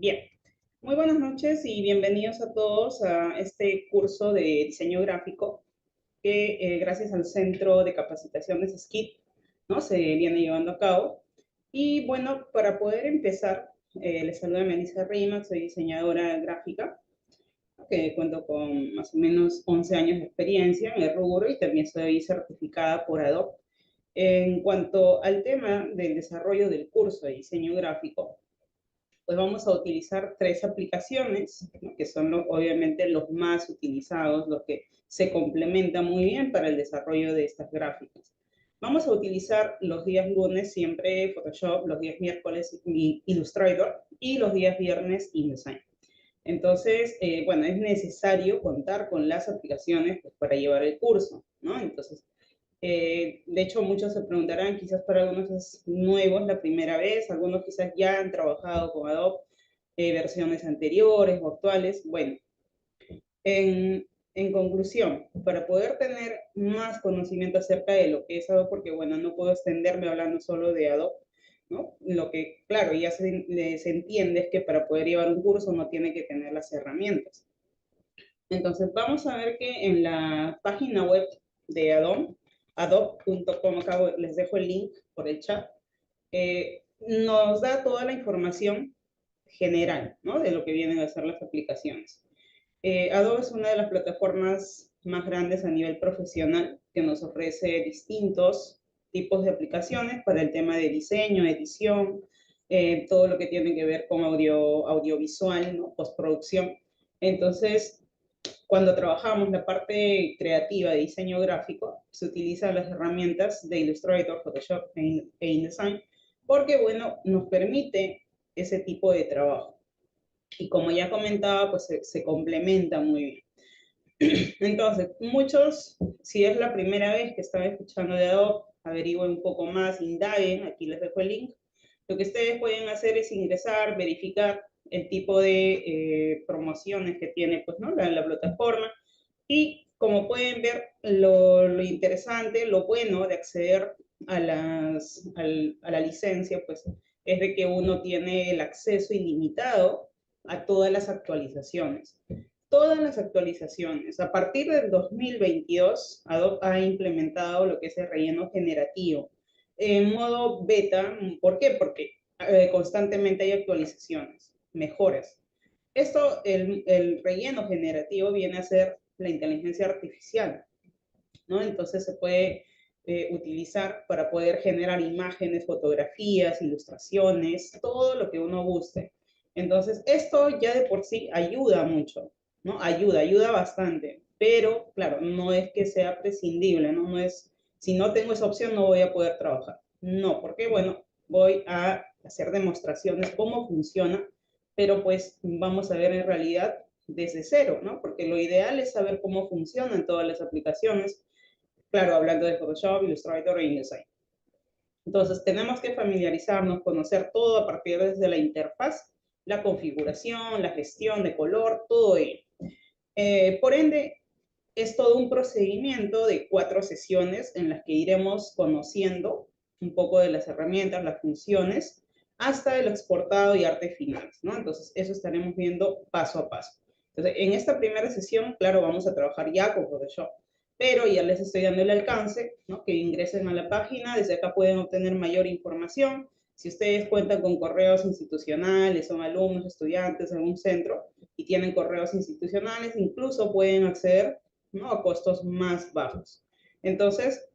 Bien, muy buenas noches y bienvenidos a todos a este curso de diseño gráfico que gracias al Centro de Capacitaciones SKIT, ¿no? Se viene llevando a cabo. Y bueno, para poder empezar, les saluda Melissa Rimac, soy diseñadora gráfica, que cuento con más o menos 11 años de experiencia en el rubro y también soy certificada por Adobe. En cuanto al tema del desarrollo del curso de diseño gráfico, pues vamos a utilizar tres aplicaciones, ¿no? Que son obviamente los más utilizados, los que se complementan muy bien para el desarrollo de estas gráficas. Vamos a utilizar los días lunes siempre Photoshop, los días miércoles Illustrator y los días viernes InDesign. Entonces, bueno, es necesario contar con las aplicaciones pues, para llevar el curso, ¿no? Entonces, de hecho, muchos se preguntarán, quizás para algunos es nuevo, es la primera vez, algunos quizás ya han trabajado con Adobe, versiones anteriores o actuales. Bueno, en conclusión, para poder tener más conocimiento acerca de lo que es Adobe, porque bueno, no puedo extenderme hablando solo de Adobe, ¿no? Lo que, claro, ya se entiende es que para poder llevar un curso uno tiene que tener las herramientas. Entonces, vamos a ver que en la página web de Adobe, adobe.com, acá les dejo el link por el chat, nos da toda la información general, ¿no? De lo que vienen a ser las aplicaciones. Adobe es una de las plataformas más grandes a nivel profesional que nos ofrece distintos tipos de aplicaciones para el tema de diseño, edición, todo lo que tiene que ver con audiovisual, ¿no? Postproducción. Entonces, cuando trabajamos la parte creativa de diseño gráfico, se utilizan las herramientas de Illustrator, Photoshop e InDesign, porque, bueno, nos permite ese tipo de trabajo. Y como ya comentaba, pues se complementa muy bien. Entonces, muchos, si es la primera vez que están escuchando de Adobe, averigüen un poco más, indaguen, aquí les dejo el link. Lo que ustedes pueden hacer es ingresar, verificar el tipo de promociones que tiene pues, ¿no? la plataforma. Y como pueden ver, lo interesante, lo bueno de acceder a la licencia, pues es de que uno tiene el acceso ilimitado a todas las actualizaciones. Todas las actualizaciones. A partir del 2022, Adobe ha implementado lo que es el relleno generativo en modo beta. ¿Por qué? Porque constantemente hay actualizaciones, mejoras. El relleno generativo viene a ser la inteligencia artificial, ¿no? Entonces se puede utilizar para poder generar imágenes, fotografías, ilustraciones, todo lo que uno guste. Entonces, esto ya de por sí ayuda mucho, ¿no? Ayuda bastante, pero claro, no es que sea prescindible, ¿no? No es, si no tengo esa opción no voy a poder trabajar. No, porque bueno, voy a hacer demostraciones cómo funciona, pero pues vamos a ver en realidad desde cero, ¿no? Porque lo ideal es saber cómo funcionan todas las aplicaciones, claro, hablando de Photoshop, Illustrator e InDesign. Entonces, tenemos que familiarizarnos, conocer todo a partir desde la interfaz, la configuración, la gestión de color, todo ello. Por ende, es todo un procedimiento de 4 sesiones en las que iremos conociendo un poco de las herramientas, las funciones, hasta el exportado y arte finales, ¿no? Entonces, eso estaremos viendo paso a paso. Entonces, en esta primera sesión, claro, vamos a trabajar ya con Photoshop, pero ya les estoy dando el alcance, ¿no? Que ingresen a la página, desde acá pueden obtener mayor información. Si ustedes cuentan con correos institucionales, son alumnos, estudiantes en un centro y tienen correos institucionales, incluso pueden acceder, ¿no? A costos más bajos. Entonces,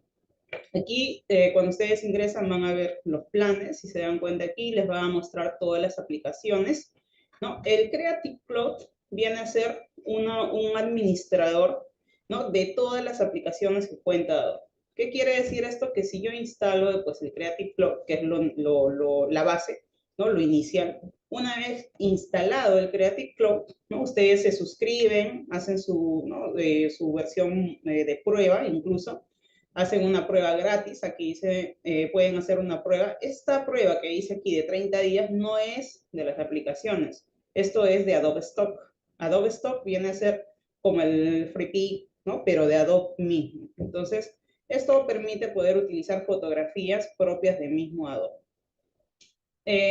aquí cuando ustedes ingresan van a ver los planes, si se dan cuenta aquí les va a mostrar todas las aplicaciones, ¿no? El Creative Cloud viene a ser un administrador, ¿no? De todas las aplicaciones que cuenta Adobe. ¿Qué quiere decir esto? Que si yo instalo pues, el Creative Cloud, que es la base, ¿no? Lo inicial, una vez instalado el Creative Cloud, ¿no? Ustedes se suscriben, hacen ¿no? Su versión de prueba incluso, hacen una prueba gratis, aquí dice, pueden hacer una prueba. Esta prueba que dice aquí de 30 días no es de las aplicaciones, esto es de Adobe Stock. Adobe Stock viene a ser como el freebie, ¿no? Pero de Adobe mismo. Entonces, esto permite poder utilizar fotografías propias del mismo Adobe.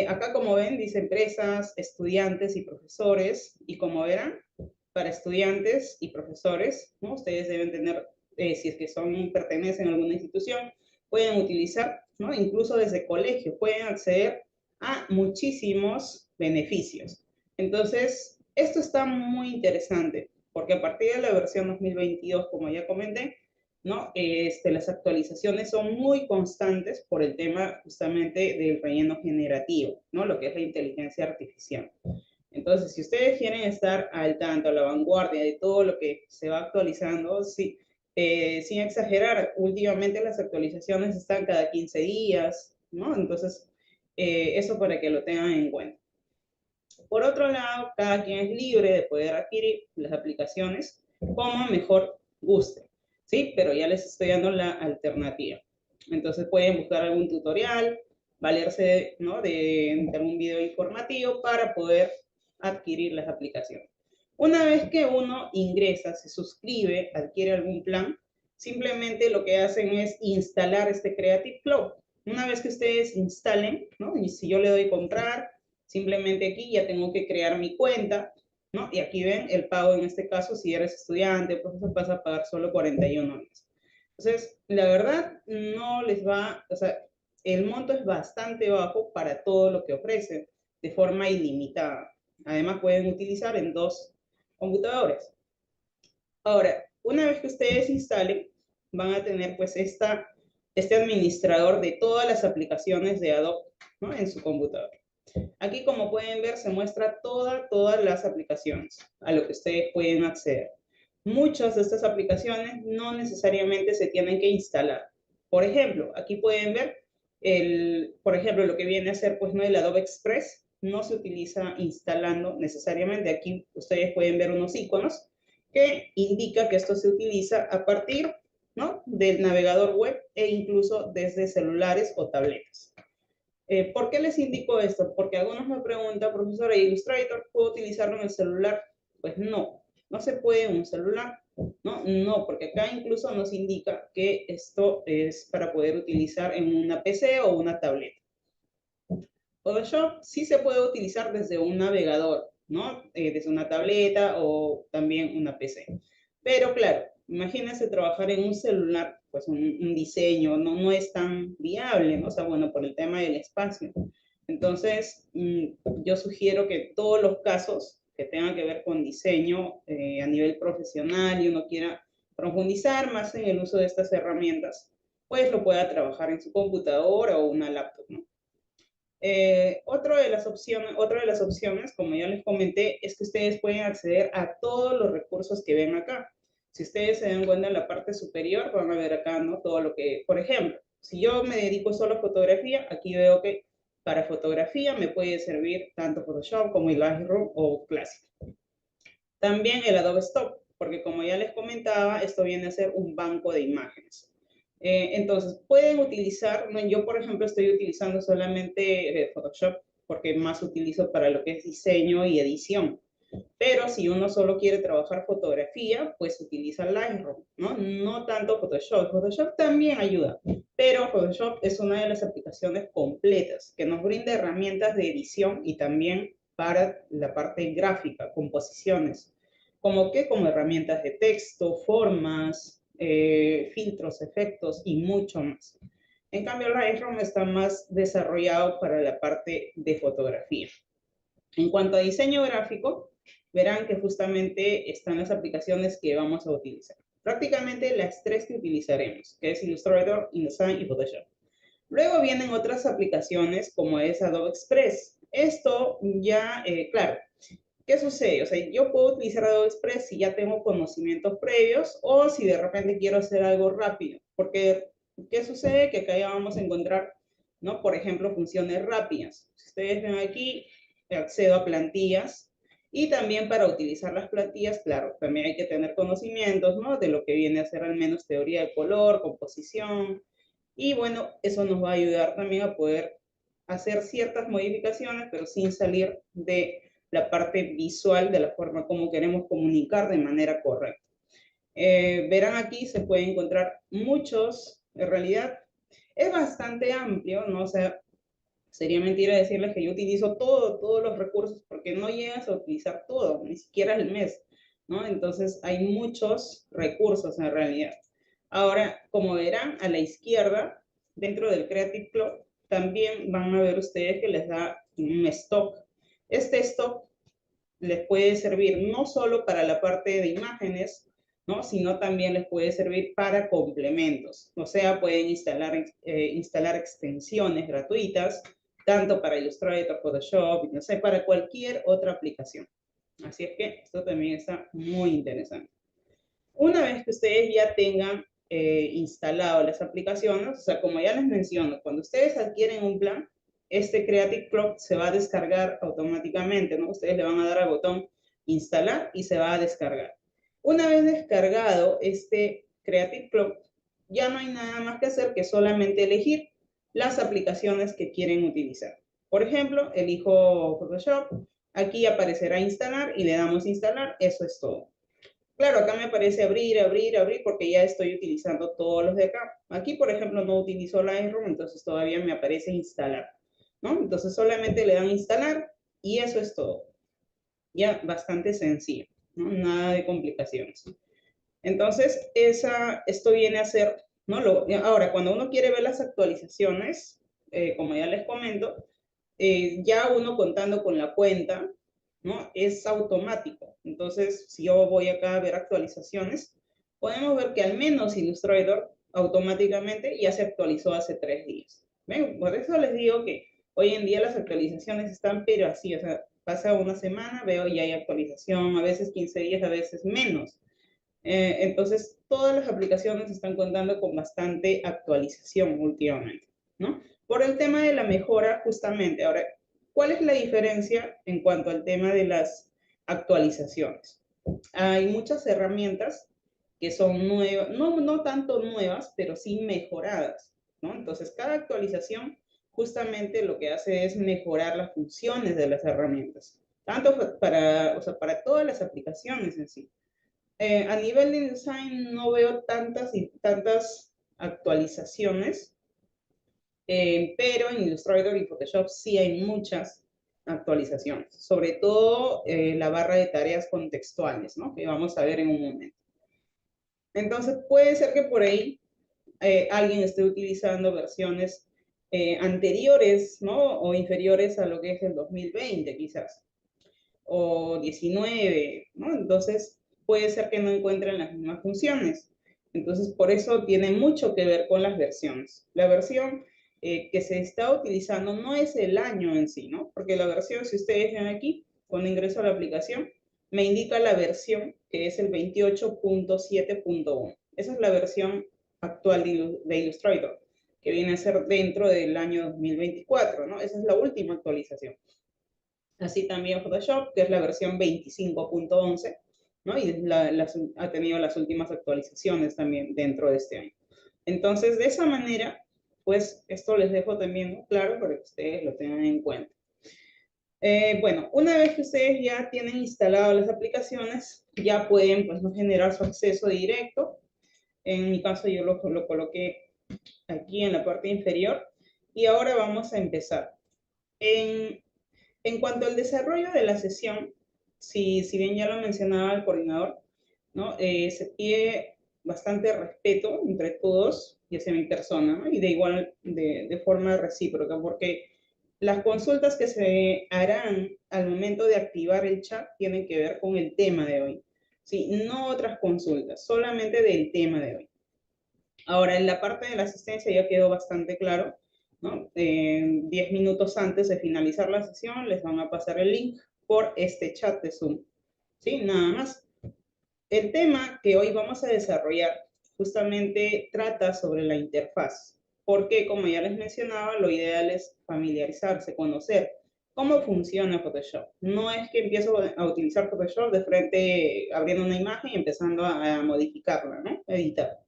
Acá, como ven, dice empresas, estudiantes y profesores. Y como verán, para estudiantes y profesores, ¿no? Ustedes deben tener, si es que pertenecen a alguna institución, pueden utilizar, ¿no? Incluso desde colegio, pueden acceder a muchísimos beneficios. Entonces, esto está muy interesante, porque a partir de la versión 2022, como ya comenté, ¿no? Las actualizaciones son muy constantes por el tema justamente del relleno generativo, ¿no? Lo que es la inteligencia artificial. Entonces, si ustedes quieren estar al tanto, a la vanguardia de todo lo que se va actualizando, sí, sin exagerar, últimamente las actualizaciones están cada 15 días, ¿no? Entonces, eso para que lo tengan en cuenta. Por otro lado, cada quien es libre de poder adquirir las aplicaciones como mejor guste, ¿sí? Pero ya les estoy dando la alternativa. Entonces pueden buscar algún tutorial, valerse, ¿no? de algún video informativo para poder adquirir las aplicaciones. Una vez que uno ingresa, se suscribe, adquiere algún plan, simplemente lo que hacen es instalar este Creative Cloud. Una vez que ustedes instalen, ¿no? Y si yo le doy comprar, simplemente aquí ya tengo que crear mi cuenta, ¿no? Y aquí ven el pago en este caso, si eres estudiante, profesor, vas a pagar solo 41 meses. Entonces, la verdad, no les va, o sea, el monto es bastante bajo para todo lo que ofrecen de forma ilimitada. Además, pueden utilizar en 2 computadores. Ahora, una vez que ustedes instalen, van a tener pues este administrador de todas las aplicaciones de Adobe, ¿no? En su computador. Aquí, como pueden ver, se muestra todas las aplicaciones a lo que ustedes pueden acceder. Muchas de estas aplicaciones no necesariamente se tienen que instalar. Por ejemplo, aquí pueden ver, por ejemplo, lo que viene a ser pues, ¿no? el Adobe Express no se utiliza instalando necesariamente. Aquí ustedes pueden ver unos iconos que indica que esto se utiliza a partir, ¿no? del navegador web e incluso desde celulares o tabletas. ¿Por qué les indico esto? Porque algunos me preguntan, profesora, ¿Illustrator puedo utilizarlo en el celular? Pues no, no se puede en un celular. No, porque acá incluso nos indica que esto es para poder utilizar en una PC o una tableta. Photoshop sí se puede utilizar desde un navegador, ¿no? Desde una tableta o también una PC. Pero claro, imagínense trabajar en un celular, pues un diseño no es tan viable, ¿no? O sea, bueno, por el tema del espacio. Entonces, yo sugiero que todos los casos que tengan que ver con diseño a nivel profesional y uno quiera profundizar más en el uso de estas herramientas, pues lo pueda trabajar en su computadora o una laptop, ¿no? Otra de las opciones, como ya les comenté, es que ustedes pueden acceder a todos los recursos que ven acá. Si ustedes se dan cuenta en la parte superior, van a ver acá, ¿no? Todo lo que, por ejemplo, si yo me dedico solo a fotografía, aquí veo que para fotografía me puede servir tanto Photoshop como el Lightroom o Classic. También el Adobe Stock, porque como ya les comentaba, esto viene a ser un banco de imágenes. Entonces, pueden utilizar, ¿no? Yo por ejemplo estoy utilizando solamente Photoshop porque más utilizo para lo que es diseño y edición. Pero si uno solo quiere trabajar fotografía, pues utiliza Lightroom, ¿no? No tanto Photoshop. Photoshop también ayuda, pero Photoshop es una de las aplicaciones completas que nos brinda herramientas de edición y también para la parte gráfica, composiciones. ¿Como qué? Como herramientas de texto, formas, filtros, efectos y mucho más. En cambio, Lightroom está más desarrollado para la parte de fotografía. En cuanto a diseño gráfico, verán que justamente están las aplicaciones que vamos a utilizar. Prácticamente las 3 que utilizaremos, que es Illustrator, InDesign y Photoshop. Luego vienen otras aplicaciones como es Adobe Express. Esto ya, claro, ¿qué sucede? O sea, yo puedo utilizar Adobe Express si ya tengo conocimientos previos o si de repente quiero hacer algo rápido. Porque, ¿qué sucede? Que acá ya vamos a encontrar, ¿no? Por ejemplo, funciones rápidas. Si ustedes ven aquí, accedo a plantillas y también para utilizar las plantillas, claro, también hay que tener conocimientos, ¿no? De lo que viene a ser al menos teoría de color, composición. Y bueno, eso nos va a ayudar también a poder hacer ciertas modificaciones, pero sin salir de la parte visual de la forma como queremos comunicar de manera correcta. Verán aquí, se pueden encontrar muchos, en realidad es bastante amplio, ¿no? O sea, Sería mentira decirles que yo utilizo todos los recursos, porque no llegas a utilizar todo, ni siquiera el mes, ¿no? Entonces hay muchos recursos en realidad. Ahora, como verán, a la izquierda, dentro del Creative Club, también van a ver ustedes que les da un stock. Este stock les puede servir no solo para la parte de imágenes, ¿no? Sino también les puede servir para complementos. O sea, pueden instalar extensiones gratuitas, tanto para Illustrator, Photoshop, no sé, para cualquier otra aplicación. Así es que esto también está muy interesante. Una vez que ustedes ya tengan instalado las aplicaciones, o sea, como ya les menciono, cuando ustedes adquieren un plan, este Creative Club se va a descargar automáticamente, ¿no? Ustedes le van a dar al botón instalar y se va a descargar. Una vez descargado este Creative Club, ya no hay nada más que hacer que solamente elegir las aplicaciones que quieren utilizar. Por ejemplo, elijo Photoshop, aquí aparecerá instalar y le damos instalar, eso es todo. Claro, acá me aparece abrir, abrir, abrir, porque ya estoy utilizando todos los de acá. Aquí, por ejemplo, no utilizo Lightroom, entonces todavía me aparece instalar, ¿no? Entonces solamente le dan instalar y eso es todo. Ya bastante sencillo, ¿no? Nada de complicaciones. Entonces, esto viene a ser, ¿no? Ahora, cuando uno quiere ver las actualizaciones, como ya les comento, ya uno contando con la cuenta, ¿no? Es automático. Entonces, si yo voy acá a ver actualizaciones, podemos ver que al menos Illustrator automáticamente ya se actualizó hace 3 días. ¿Ven? Por eso les digo que hoy en día las actualizaciones están, pero así, o sea, pasa una semana, veo y hay actualización, a veces 15 días, a veces menos. Entonces, todas las aplicaciones están contando con bastante actualización últimamente, ¿no? Por el tema de la mejora, justamente. Ahora, ¿cuál es la diferencia en cuanto al tema de las actualizaciones? Hay muchas herramientas que son nuevas, no tanto nuevas, pero sí mejoradas, ¿no? Entonces, cada actualización justamente lo que hace es mejorar las funciones de las herramientas, tanto para, o sea, para todas las aplicaciones en sí. A nivel de design no veo tantas actualizaciones, pero en Illustrator y Photoshop sí hay muchas actualizaciones, sobre todo la barra de tareas contextuales, ¿no? Que vamos a ver en un momento. Entonces puede ser que por ahí alguien esté utilizando versiones anteriores, ¿no? O inferiores a lo que es el 2020 quizás, o 19, ¿no? Entonces puede ser que no encuentren las mismas funciones. Entonces, por eso tiene mucho que ver con las versiones. La versión que se está utilizando no es el año en sí, ¿no? Porque la versión, si ustedes ven aquí, cuando ingreso a la aplicación, me indica la versión que es el 28.7.1. Esa es la versión actual de Illustrator, que viene a ser dentro del año 2024, ¿no? Esa es la última actualización. Así también Photoshop, que es la versión 25.11, ¿no? Y ha tenido las últimas actualizaciones también dentro de este año. Entonces, de esa manera, pues esto les dejo también claro para que ustedes lo tengan en cuenta. Bueno, una vez que ustedes ya tienen instalado las aplicaciones, ya pueden pues, no generar su acceso directo. En mi caso yo lo coloqué aquí en la parte inferior. Y ahora vamos a empezar. En cuanto al desarrollo de la sesión, si bien ya lo mencionaba el coordinador, ¿no? Se pide bastante respeto entre todos y hacia mi persona, ¿no? Y de forma recíproca, porque las consultas que se harán al momento de activar el chat tienen que ver con el tema de hoy. Sí, no otras consultas, solamente del tema de hoy. Ahora, en la parte de la asistencia ya quedó bastante claro, ¿no? 10 minutos antes de finalizar la sesión les van a pasar el link por este chat de Zoom. ¿Sí? Nada más. El tema que hoy vamos a desarrollar justamente trata sobre la interfaz, porque como ya les mencionaba, lo ideal es familiarizarse, conocer cómo funciona Photoshop. No es que empiezo a utilizar Photoshop de frente abriendo una imagen y empezando a modificarla, ¿no? Editar.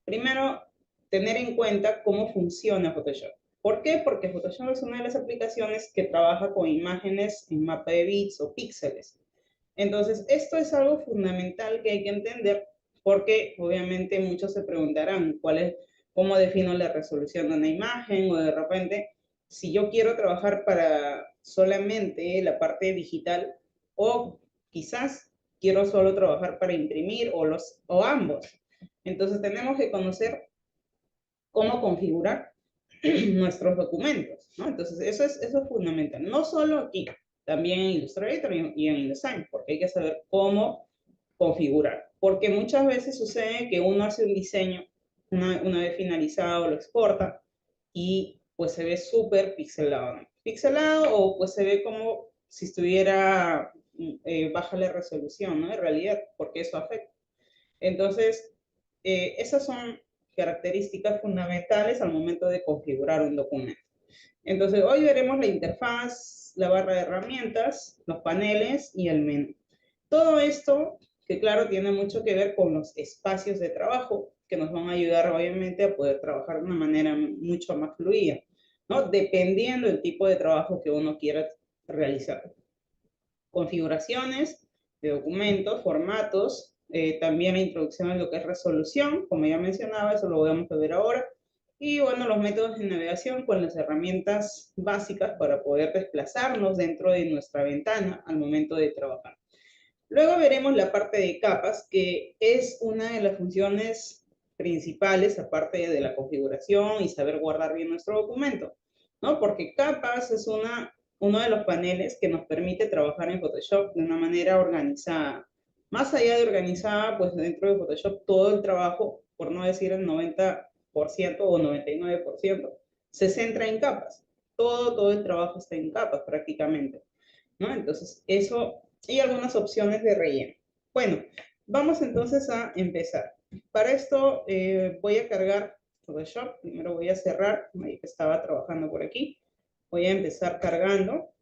Primero, tener en cuenta cómo funciona Photoshop. ¿Por qué? Porque Photoshop es una de las aplicaciones que trabaja con imágenes en mapa de bits o píxeles. Entonces, esto es algo fundamental que hay que entender porque obviamente muchos se preguntarán cómo defino la resolución de una imagen o de repente si yo quiero trabajar para solamente la parte digital o quizás quiero solo trabajar para imprimir o ambos. Entonces tenemos que conocer cómo configurar nuestros documentos, ¿no? Entonces eso es fundamental, no solo aquí, también en Illustrator y en InDesign, porque hay que saber cómo configurar, porque muchas veces sucede que uno hace un diseño, una vez finalizado lo exporta y pues se ve súper pixelado, ¿no? Pixelado o pues se ve como si estuviera baja la resolución, ¿no? En realidad, porque eso afecta. Entonces, esas son características fundamentales al momento de configurar un documento. Entonces, hoy veremos la interfaz, la barra de herramientas, los paneles y el menú. Todo esto, que claro, tiene mucho que ver con los espacios de trabajo, que nos van a ayudar obviamente a poder trabajar de una manera mucho más fluida, ¿no? Dependiendo del tipo de trabajo que uno quiera realizar. Configuraciones de documentos, formatos, también la introducción en lo que es resolución, como ya mencionaba, eso lo vamos a ver ahora. Y bueno, los métodos de navegación con las herramientas básicas para poder desplazarnos dentro de nuestra ventana al momento de trabajar. Luego veremos la parte de capas, que es una de las funciones principales, aparte de la configuración y saber guardar bien nuestro documento, ¿no? Porque capas es uno de los paneles que nos permite trabajar en Photoshop de una manera organizada. Más allá de organizada, pues dentro de Photoshop todo el trabajo, por no decir el 90% o 99%, se centra en capas. Todo el trabajo está en capas prácticamente, ¿no? Entonces, eso y algunas opciones de relleno. Bueno, vamos entonces a empezar. Para esto voy a cargar Photoshop. Primero voy a cerrar, estaba trabajando por aquí. Voy a empezar cargando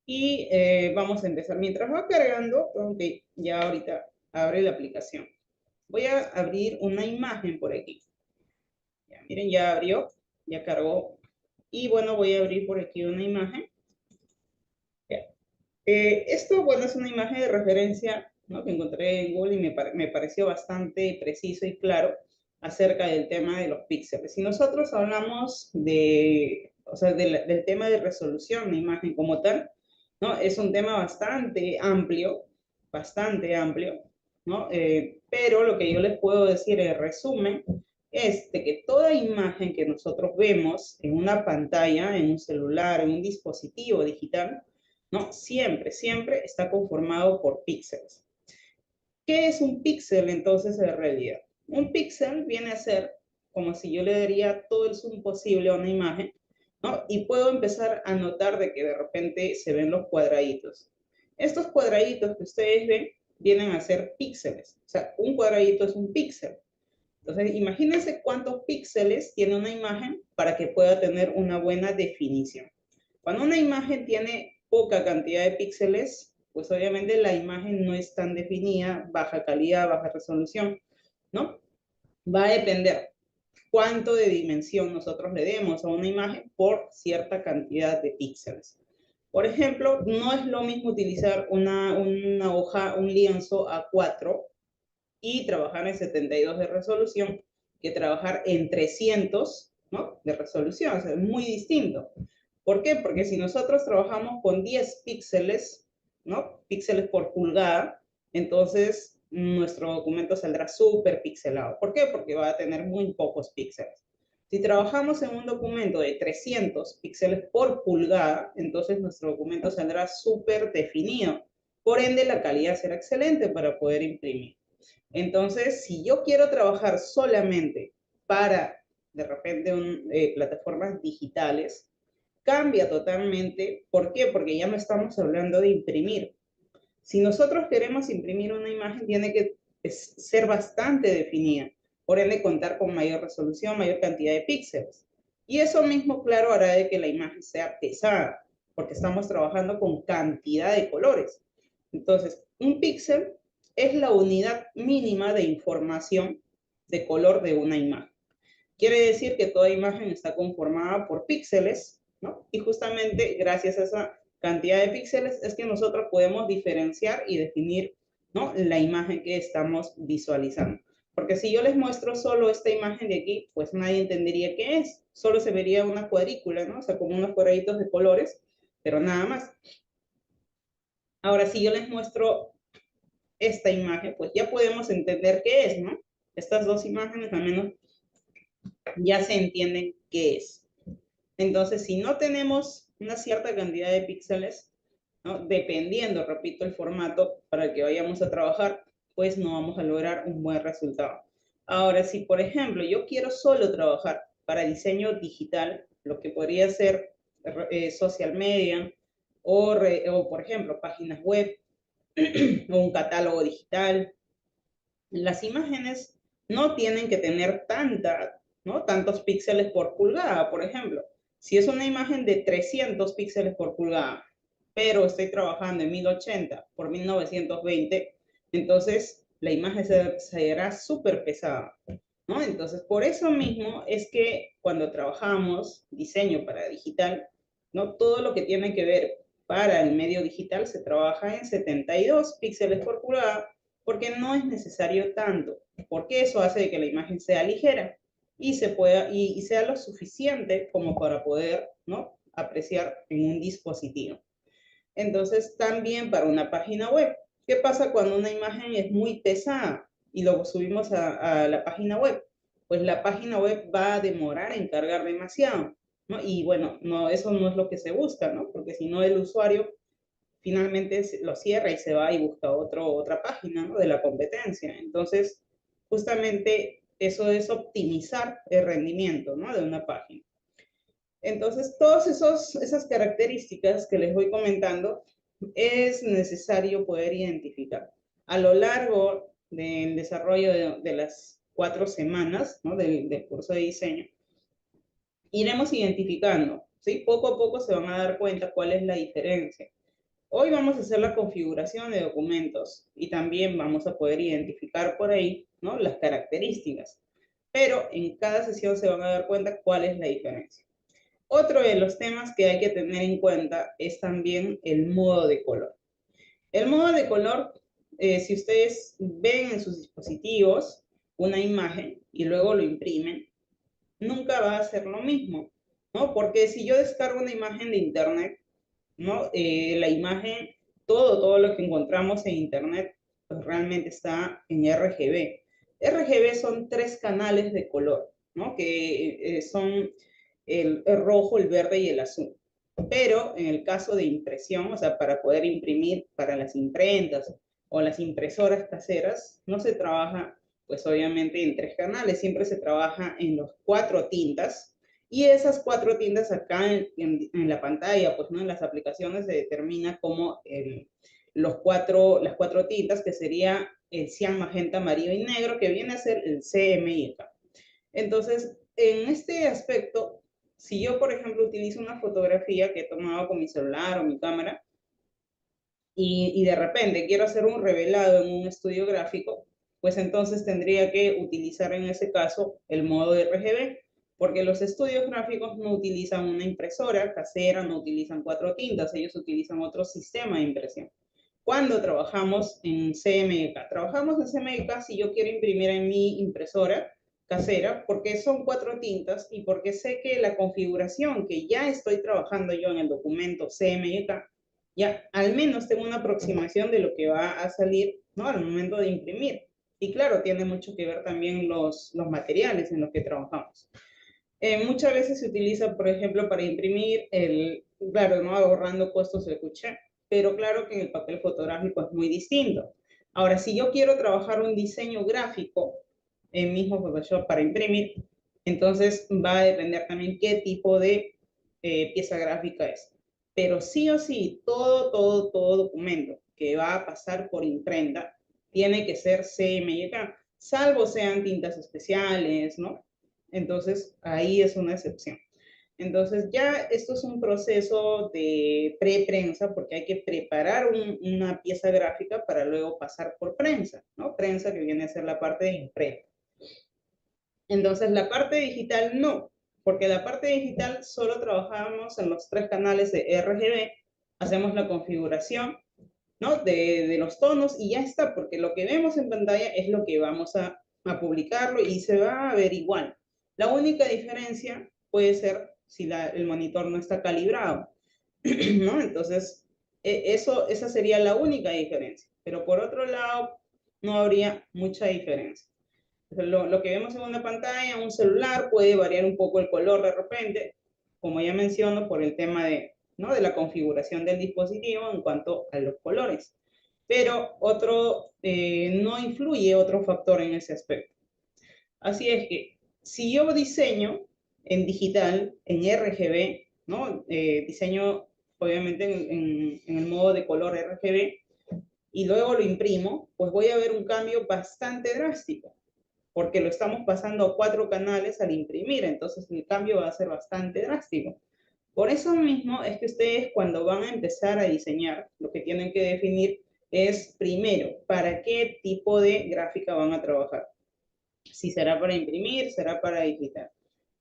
y vamos a empezar. Mientras va cargando, ok, ya ahorita abre la aplicación. Voy a abrir una imagen por aquí. Ya, miren, ya abrió, ya cargó. Y bueno, voy a abrir por aquí una imagen. Ya. Esto, bueno, es una imagen de referencia, ¿no? Que encontré en Google y me pareció bastante preciso y claro acerca del tema de los píxeles. Si nosotros hablamos o sea, del tema de resolución de imagen como tal, ¿no? Es un tema bastante amplio, ¿no? Pero lo que yo les puedo decir en resumen es de que toda imagen que nosotros vemos en una pantalla, en un celular, en un dispositivo digital, ¿no? Siempre está conformado por píxeles. ¿Qué es un píxel entonces en realidad? Un píxel viene a ser como si yo le daría todo el zoom posible a una imagen, ¿no? Y puedo empezar a notar de que de repente se ven los cuadraditos. Estos cuadraditos que ustedes ven vienen a ser píxeles. O sea, un cuadradito es un píxel. Entonces, imagínense cuántos píxeles tiene una imagen para que pueda tener una buena definición. Cuando una imagen tiene poca cantidad de píxeles, pues obviamente la imagen no es tan definida, baja calidad, baja resolución, ¿no? Va a depender cuánto de dimensión nosotros le demos a una imagen por cierta cantidad de píxeles. Por ejemplo, no es lo mismo utilizar una hoja, un lienzo A4 y trabajar en 72 de resolución que trabajar en 300, ¿no? De resolución, o sea, es muy distinto. ¿Por qué? Porque si nosotros trabajamos con 10 píxeles, ¿no? Píxeles por pulgada, entonces nuestro documento saldrá súper pixelado. ¿Por qué? Porque va a tener muy pocos píxeles. Si trabajamos en un documento de 300 píxeles por pulgada, entonces nuestro documento saldrá súper definido. Por ende, la calidad será excelente para poder imprimir. Entonces, si yo quiero trabajar solamente para, de repente, plataformas digitales, cambia totalmente. ¿Por qué? Porque ya no estamos hablando de imprimir. Si nosotros queremos imprimir una imagen, tiene que ser bastante definida. Por ende, contar con mayor resolución, mayor cantidad de píxeles. Y eso mismo, claro, hará de que la imagen sea pesada, porque estamos trabajando con cantidad de colores. Entonces, un píxel es la unidad mínima de información de color de una imagen. Quiere decir que toda imagen está conformada por píxeles, ¿no? Y justamente gracias a esa cantidad de píxeles es que nosotros podemos diferenciar y definir, ¿no? La imagen que estamos visualizando. Porque si yo les muestro solo esta imagen de aquí, pues nadie entendería qué es. solo se vería una cuadrícula, ¿no? O sea, como unos cuadraditos de colores, pero nada más. Ahora, si yo les muestro esta imagen, pues ya podemos entender qué es, ¿no? Estas dos imágenes al menos ya se entienden qué es. Entonces, si no tenemos una cierta cantidad de píxeles, ¿no? Dependiendo, repito, el formato para el que vayamos a trabajar, pues no vamos a lograr un buen resultado. Ahora, si por ejemplo yo quiero solo trabajar para diseño digital, lo que podría ser social media o por ejemplo, páginas web o un catálogo digital, las imágenes no tienen que tener ¿no? Tantos píxeles por pulgada, por ejemplo. Si es una imagen de 300 píxeles por pulgada, pero estoy trabajando en 1080 por 1920, entonces la imagen será súper pesada, ¿no? Entonces, por eso mismo es que cuando trabajamos diseño para digital, ¿no? Todo lo que tiene que ver para el medio digital se trabaja en 72 píxeles por pulgada porque no es necesario tanto, porque eso hace de que la imagen sea ligera y, y sea lo suficiente como para poder, ¿no? Apreciar en un dispositivo. Entonces, también para una página web, ¿qué pasa cuando una imagen es muy pesada y lo subimos a la página web? Pues la página web va a demorar en cargar demasiado, ¿no? Y bueno, no, eso no es lo que se busca, ¿no? Porque si no, el usuario finalmente lo cierra y se va y busca otra página, ¿no? De la competencia. Entonces, justamente eso es optimizar el rendimiento, ¿no? De una página. Entonces, todas esas características que les voy comentando es necesario poder identificar. A lo largo del desarrollo de las 4 semanas, ¿no? Del curso de diseño, iremos identificando, ¿sí? Poco a poco se van a dar cuenta cuál es la diferencia. Hoy vamos a hacer la configuración de documentos y también vamos a poder identificar por ahí, ¿no? Las características. Pero en cada sesión se van a dar cuenta cuál es la diferencia. Otro de los temas que hay que tener en cuenta es también el modo de color. El modo de color, si ustedes ven en sus dispositivos una imagen y luego lo imprimen, nunca va a ser lo mismo, ¿no? Porque si yo descargo una imagen de internet, ¿no? La imagen, todo lo que encontramos en internet, pues realmente está en RGB. RGB son 3 canales de color, ¿no? Que son el rojo, el verde y el azul. Pero en el caso de impresión, o sea, para poder imprimir para las imprentas o las impresoras caseras, no se trabaja, pues obviamente en 3 canales, siempre se trabaja en los 4 tintas, y esas 4 tintas acá en la pantalla, pues no en las aplicaciones se determina como las 4 tintas, que sería el cian, magenta, amarillo y negro, que viene a ser el CMYK. Entonces, en este aspecto, si yo, por ejemplo, utilizo una fotografía que he tomado con mi celular o mi cámara, y de repente quiero hacer un revelado en un estudio gráfico, pues entonces tendría que utilizar en ese caso el modo RGB, porque los estudios gráficos no utilizan una impresora casera, no utilizan 4 tintas, ellos utilizan otro sistema de impresión. Cuando trabajamos en CMYK, trabajamos en CMYK si yo quiero imprimir en mi impresora casera, porque son 4 tintas y porque sé que la configuración que ya estoy trabajando yo en el documento CMYK, ya al menos tengo una aproximación de lo que va a salir, ¿no? Al momento de imprimir. Y claro, tiene mucho que ver también los materiales en los que trabajamos. Muchas veces se utiliza, por ejemplo, para imprimir claro, ¿no? Ahorrando costos de cuché, pero claro que en el papel fotográfico es muy distinto. Ahora, si yo quiero trabajar un diseño gráfico en mismo Photoshop para imprimir, entonces va a depender también qué tipo de pieza gráfica es. Pero sí o sí, todo documento que va a pasar por imprenta tiene que ser CMYK, salvo sean tintas especiales, ¿no? Entonces, ahí es una excepción. Entonces, ya esto es un proceso de pre-prensa porque hay que preparar una pieza gráfica para luego pasar por prensa, ¿no? Prensa que viene a ser la parte de imprenta. Entonces, la parte digital no, porque la parte digital solo trabajamos en los 3 canales de RGB, hacemos la configuración, ¿no? De los tonos y ya está, porque lo que vemos en pantalla es lo que vamos a publicarlo y se va a ver igual. La única diferencia, puede ser si el monitor no está calibrado, ¿no? Entonces, esa sería la única diferencia. Pero por otro lado, no habría mucha diferencia. Lo que vemos en una pantalla, un celular, puede variar un poco el color de repente, como ya menciono, por el tema de, ¿no?, de la configuración del dispositivo en cuanto a los colores. Pero no influye otro factor en ese aspecto. Así es que si yo diseño en digital, en RGB, ¿no? Diseño obviamente en el modo de color RGB y luego lo imprimo, pues voy a ver un cambio bastante drástico, porque lo estamos pasando a 4 canales al imprimir, entonces el cambio va a ser bastante drástico. Por eso mismo es que ustedes cuando van a empezar a diseñar, lo que tienen que definir es primero, ¿para qué tipo de gráfica van a trabajar? Si será para imprimir, será para digitar.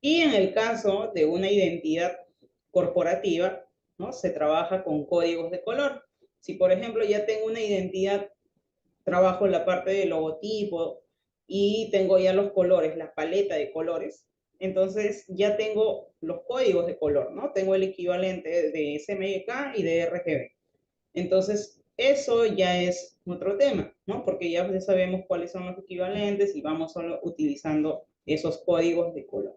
Y en el caso de una identidad corporativa, ¿no?, se trabaja con códigos de color. Si, por ejemplo, ya tengo una identidad, trabajo la parte del logotipo y tengo ya los colores, la paleta de colores, entonces ya tengo los códigos de color, ¿no? Tengo el equivalente de SMYK y de RGB. Entonces, eso ya es otro tema, ¿no? Porque ya sabemos cuáles son los equivalentes y vamos solo utilizando esos códigos de color.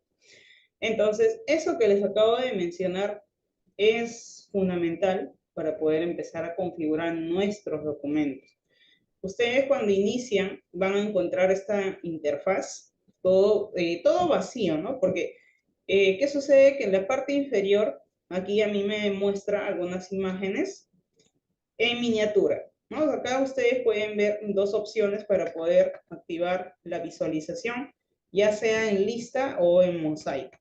Entonces, eso que les acabo de mencionar es fundamental para poder empezar a configurar nuestros documentos. Ustedes cuando inician van a encontrar esta interfaz, todo vacío, ¿no? Porque, ¿qué sucede? Que en la parte inferior, aquí a mí me muestra algunas imágenes en miniatura, ¿no? Acá ustedes pueden ver dos opciones para poder activar la visualización, ya sea en lista o en mosaico,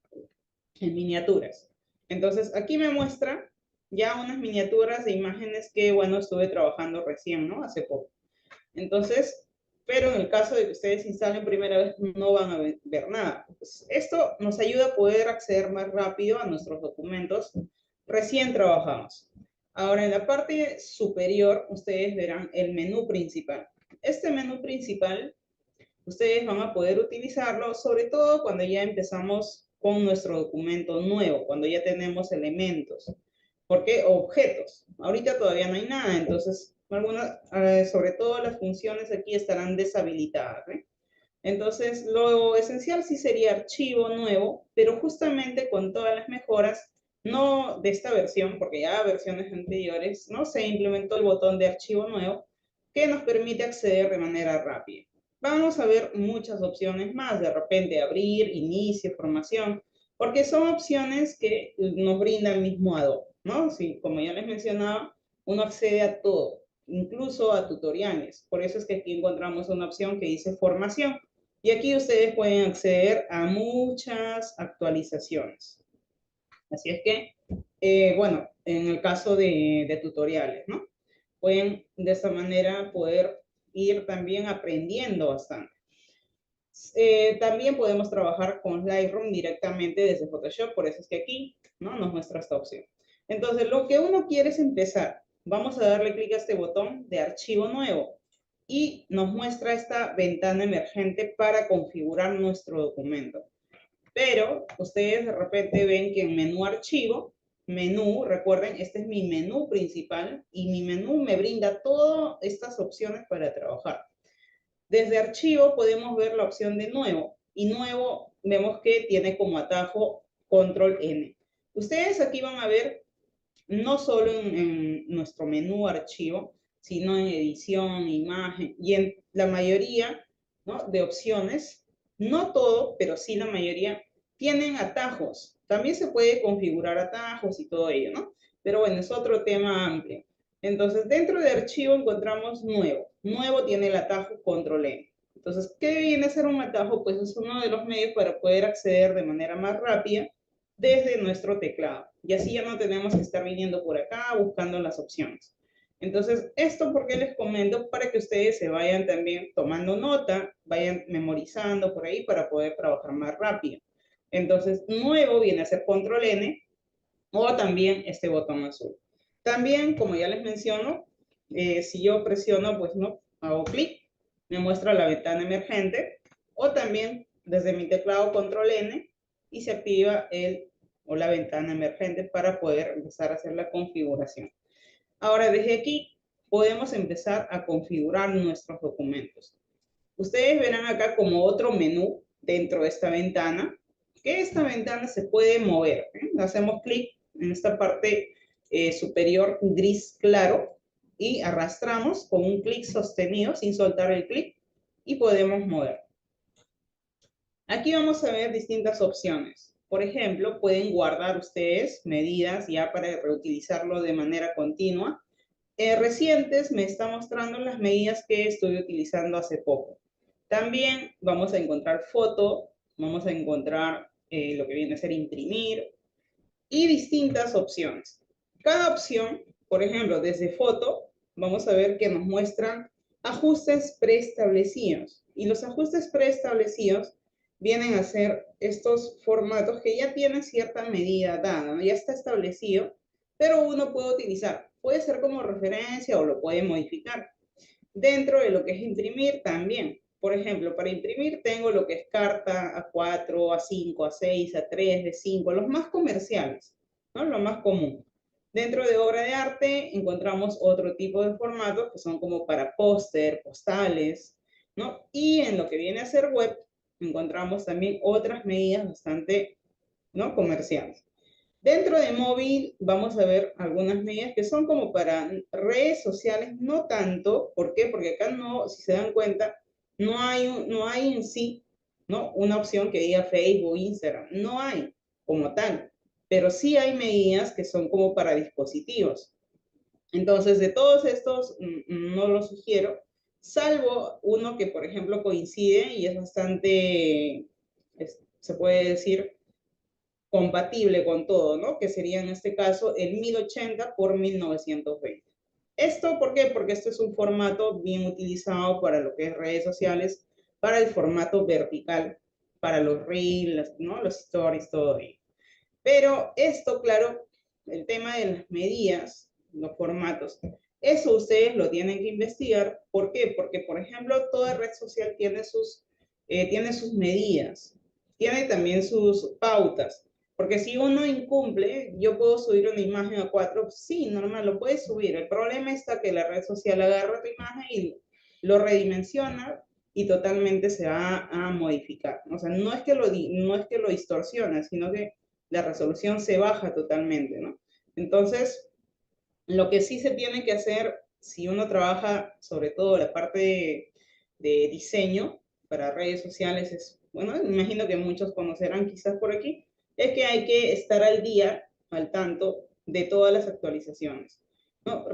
en miniaturas. Entonces, aquí me muestra ya unas miniaturas de imágenes que, bueno, estuve trabajando recién, ¿no? Hace poco. Entonces, pero en el caso de que ustedes instalen primera vez, no van a ver nada. Pues esto nos ayuda a poder acceder más rápido a nuestros documentos recién trabajados. Ahora, en la parte superior, ustedes verán el menú principal. Este menú principal, ustedes van a poder utilizarlo, sobre todo cuando ya empezamos con nuestro documento nuevo, cuando ya tenemos elementos. ¿Por qué? Objetos. Ahorita todavía no hay nada, entonces, sobre todo las funciones aquí estarán deshabilitadas, ¿eh? Entonces, lo esencial sí sería archivo nuevo, pero justamente con todas las mejoras, no de esta versión, porque ya versiones anteriores, ¿no?, se implementó el botón de archivo nuevo, que nos permite acceder de manera rápida. Vamos a ver muchas opciones más, de repente abrir, inicio, formación, porque son opciones que nos brinda el mismo Adobe, ¿no? Sí, como ya les mencionaba, uno accede a todo, incluso a tutoriales. Por eso es que aquí encontramos una opción que dice formación. Y aquí ustedes pueden acceder a muchas actualizaciones. Así es que, bueno, en el caso de tutoriales, ¿no? Pueden de esta manera poder ir también aprendiendo bastante. También podemos trabajar con Lightroom directamente desde Photoshop, por eso es que aquí, ¿no?, nos muestra esta opción. Entonces, lo que uno quiere es empezar. Vamos a darle clic a este botón de archivo nuevo y nos muestra esta ventana emergente para configurar nuestro documento. Pero ustedes de repente ven que en menú archivo, recuerden, este es mi menú principal y mi menú me brinda todas estas opciones para trabajar. Desde archivo podemos ver la opción de nuevo y nuevo vemos que tiene como atajo control N. Ustedes aquí van a ver no solo en nuestro menú archivo, sino en edición, imagen y en la mayoría, ¿no?, de opciones, no todo, pero sí la mayoría, tienen atajos. También se puede configurar atajos y todo ello, ¿no? Pero bueno, es otro tema amplio. Entonces, dentro de archivo encontramos nuevo. Nuevo tiene el atajo control N. Entonces, ¿qué viene a ser un atajo? Pues es uno de los medios para poder acceder de manera más rápida desde nuestro teclado. Y así ya no tenemos que estar viniendo por acá buscando las opciones. Entonces, esto porque les comento para que ustedes se vayan también tomando nota, vayan memorizando por ahí para poder trabajar más rápido. Entonces, nuevo viene a ser control N o también este botón azul. También, como ya les menciono, si yo presiono, pues no, hago clic, me muestra la ventana emergente o también desde mi teclado control N y se activa el o la ventana emergente para poder empezar a hacer la configuración. Ahora, desde aquí podemos empezar a configurar nuestros documentos. Ustedes verán acá como otro menú dentro de esta ventana, que esta ventana se puede mover. Hacemos clic en esta parte superior gris claro y arrastramos con un clic sostenido sin soltar el clic y podemos mover. Aquí vamos a ver distintas opciones. Por ejemplo, pueden guardar ustedes medidas ya para reutilizarlo de manera continua. Recientes me está mostrando las medidas que estoy utilizando hace poco. También vamos a encontrar foto, vamos a encontrar lo que viene a ser imprimir y distintas opciones. Cada opción, por ejemplo, desde foto, vamos a ver que nos muestran ajustes preestablecidos. Y los ajustes preestablecidos vienen a ser estos formatos que ya tienen cierta medida dada, ¿no? Ya está establecido, pero uno puede utilizar. Puede ser como referencia o lo puede modificar. Dentro de lo que es imprimir también. Por ejemplo, para imprimir tengo lo que es carta A4, A5, A6, A3, D5, los más comerciales, ¿no? Lo más común. Dentro de obra de arte encontramos otro tipo de formatos que son como para póster, postales, ¿no? Y en lo que viene a ser web encontramos también otras medidas bastante, ¿no? Comerciales. Dentro de móvil vamos a ver algunas medidas que son como para redes sociales, no tanto. ¿Por qué? Porque acá no, si se dan cuenta, no hay en sí, ¿no? Una opción que diga Facebook, Instagram. No hay como tal. Pero sí hay medidas que son como para dispositivos. Entonces, de todos estos, no los sugiero, salvo uno que, por ejemplo, coincide y es bastante, se puede decir, compatible con todo, ¿no? Que sería en este caso el 1080 por 1920. ¿Esto por qué? Porque este es un formato bien utilizado para lo que es redes sociales, para el formato vertical, para los reels, ¿no? Los stories, todo ahí. Pero esto, claro, el tema de las medidas, los formatos, eso ustedes lo tienen que investigar. ¿Por qué? Porque, por ejemplo, toda red social tiene sus medidas, tiene también sus pautas. Porque si uno incumple, yo puedo subir una imagen a 4, sí, normal, lo puedes subir. El problema está que la red social agarra tu imagen y lo redimensiona y totalmente se va a modificar. O sea, no es que lo distorsiona, sino que la resolución se baja totalmente, ¿no? Entonces, lo que sí se tiene que hacer, si uno trabaja sobre todo la parte de diseño para redes sociales, es, bueno, imagino que muchos conocerán quizás por aquí, es que hay que estar al día, al tanto de todas las actualizaciones, ¿no?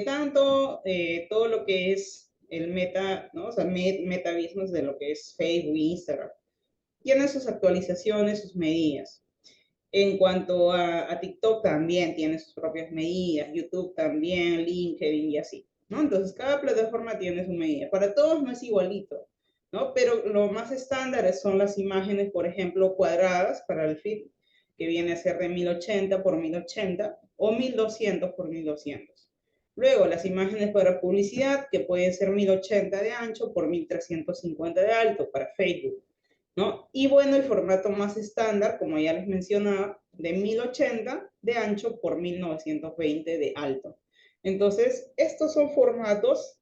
Tanto todo lo que es el meta, ¿no? O sea, meta business de lo que es Facebook, Instagram, tiene sus actualizaciones, sus medidas. En cuanto a TikTok también tiene sus propias medidas, YouTube también, LinkedIn y así, ¿no? Entonces cada plataforma tiene su medida. Para todos no es igualito, ¿no? Pero lo más estándar son las imágenes, por ejemplo, cuadradas para el feed, que viene a ser de 1080 por 1080 o 1200 por 1200. Luego las imágenes para publicidad, que pueden ser 1080 de ancho por 1350 de alto para Facebook, ¿no? Y bueno, el formato más estándar, como ya les mencionaba, de 1080 de ancho por 1920 de alto. Entonces, estos son formatos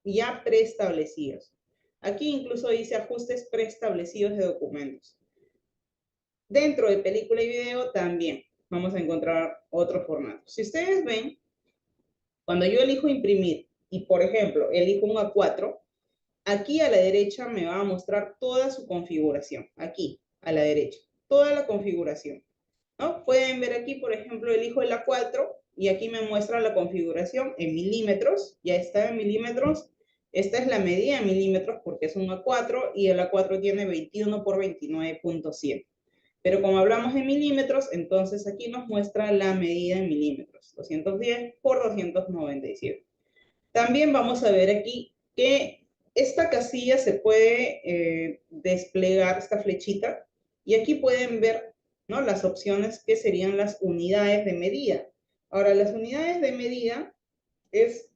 ya preestablecidos. Aquí incluso dice ajustes preestablecidos de documentos. Dentro de película y video también vamos a encontrar otro formato. Si ustedes ven, cuando yo elijo imprimir y, por ejemplo, elijo un A4, aquí a la derecha me va a mostrar toda su configuración. Aquí, a la derecha. Toda la configuración, ¿no? Pueden ver aquí, por ejemplo, elijo el A4 y aquí me muestra la configuración en milímetros. Ya está en milímetros. Esta es la medida en milímetros porque es un A4 y el A4 tiene 21 por 29.100. Pero como hablamos en milímetros, entonces aquí nos muestra la medida en milímetros. 210 por 297. También vamos a ver aquí que esta casilla se puede desplegar, esta flechita, y aquí pueden ver, ¿no? Las opciones que serían las unidades de medida. Ahora, las unidades de medida es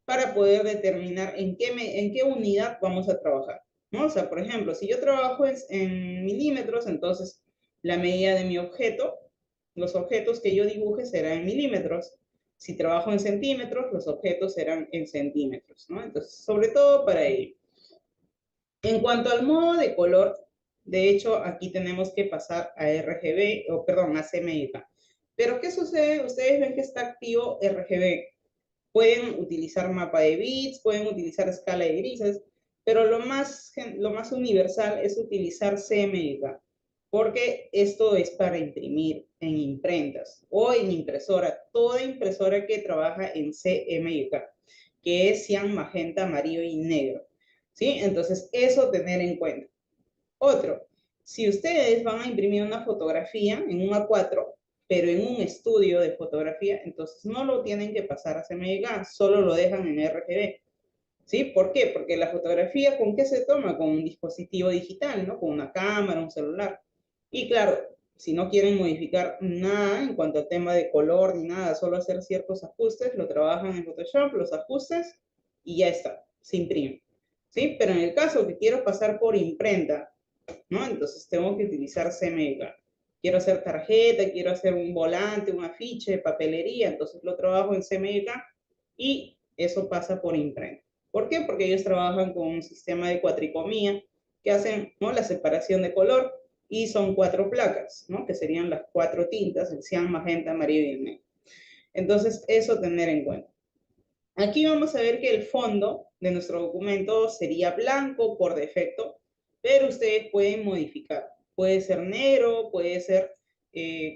para poder determinar en qué unidad vamos a trabajar, ¿no? O sea, por ejemplo, si yo trabajo en milímetros, entonces la medida de mi objeto, los objetos que yo dibuje serán en milímetros. Si trabajo en centímetros, los objetos serán en centímetros, ¿no? Entonces, sobre todo para ello. En cuanto al modo de color, de hecho, aquí tenemos que pasar a RGB, o perdón, a CMYK. Pero, ¿qué sucede? Ustedes ven que está activo RGB. Pueden utilizar mapa de bits, pueden utilizar escala de grises, pero lo más universal es utilizar CMYK, porque esto es para imprimir en imprentas o en impresora, toda impresora que trabaja en CMYK, que es cian, magenta, amarillo y negro. ¿Sí? Entonces, eso tener en cuenta. Otro, si ustedes van a imprimir una fotografía en un A4, pero en un estudio de fotografía, entonces no lo tienen que pasar a CMYK, solo lo dejan en RGB. ¿Sí? ¿Por qué? Porque la fotografía, ¿con qué se toma? Con un dispositivo digital, ¿no? Con una cámara, un celular. Y claro, si no quieren modificar nada en cuanto al tema de color ni nada, solo hacer ciertos ajustes, lo trabajan en Photoshop, los ajustes y ya está, se imprime. ¿Sí? Pero en el caso que quiero pasar por imprenta, ¿no? Entonces tengo que utilizar CMYK. Quiero hacer tarjeta, quiero hacer un volante, un afiche, papelería, entonces lo trabajo en CMYK y eso pasa por imprenta. ¿Por qué? Porque ellos trabajan con un sistema de cuatricomía que hacen, ¿no?, la separación de color y son 4 placas, ¿no?, que serían las 4 tintas, el cian, magenta, amarillo y el negro. Entonces, eso tener en cuenta. Aquí vamos a ver que el fondo de nuestro documento sería blanco por defecto, pero ustedes pueden modificar. Puede ser negro, puede ser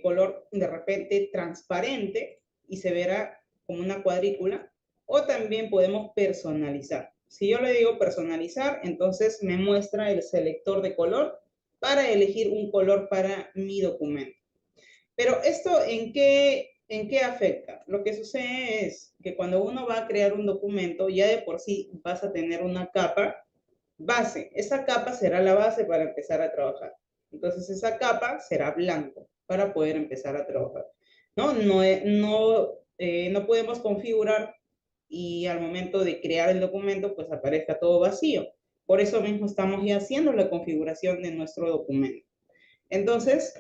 color de repente transparente y se verá como una cuadrícula, o también podemos personalizar. Si yo le digo personalizar, entonces me muestra el selector de color para elegir un color para mi documento. Pero esto, ¿en qué afecta? Lo que sucede es que cuando uno va a crear un documento, ya de por sí vas a tener una capa base. Esa capa será la base para empezar a trabajar. Entonces, esa capa será blanco para poder empezar a trabajar. No podemos configurar y al momento de crear el documento, pues aparezca todo vacío. Por eso mismo estamos ya haciendo la configuración de nuestro documento. Entonces,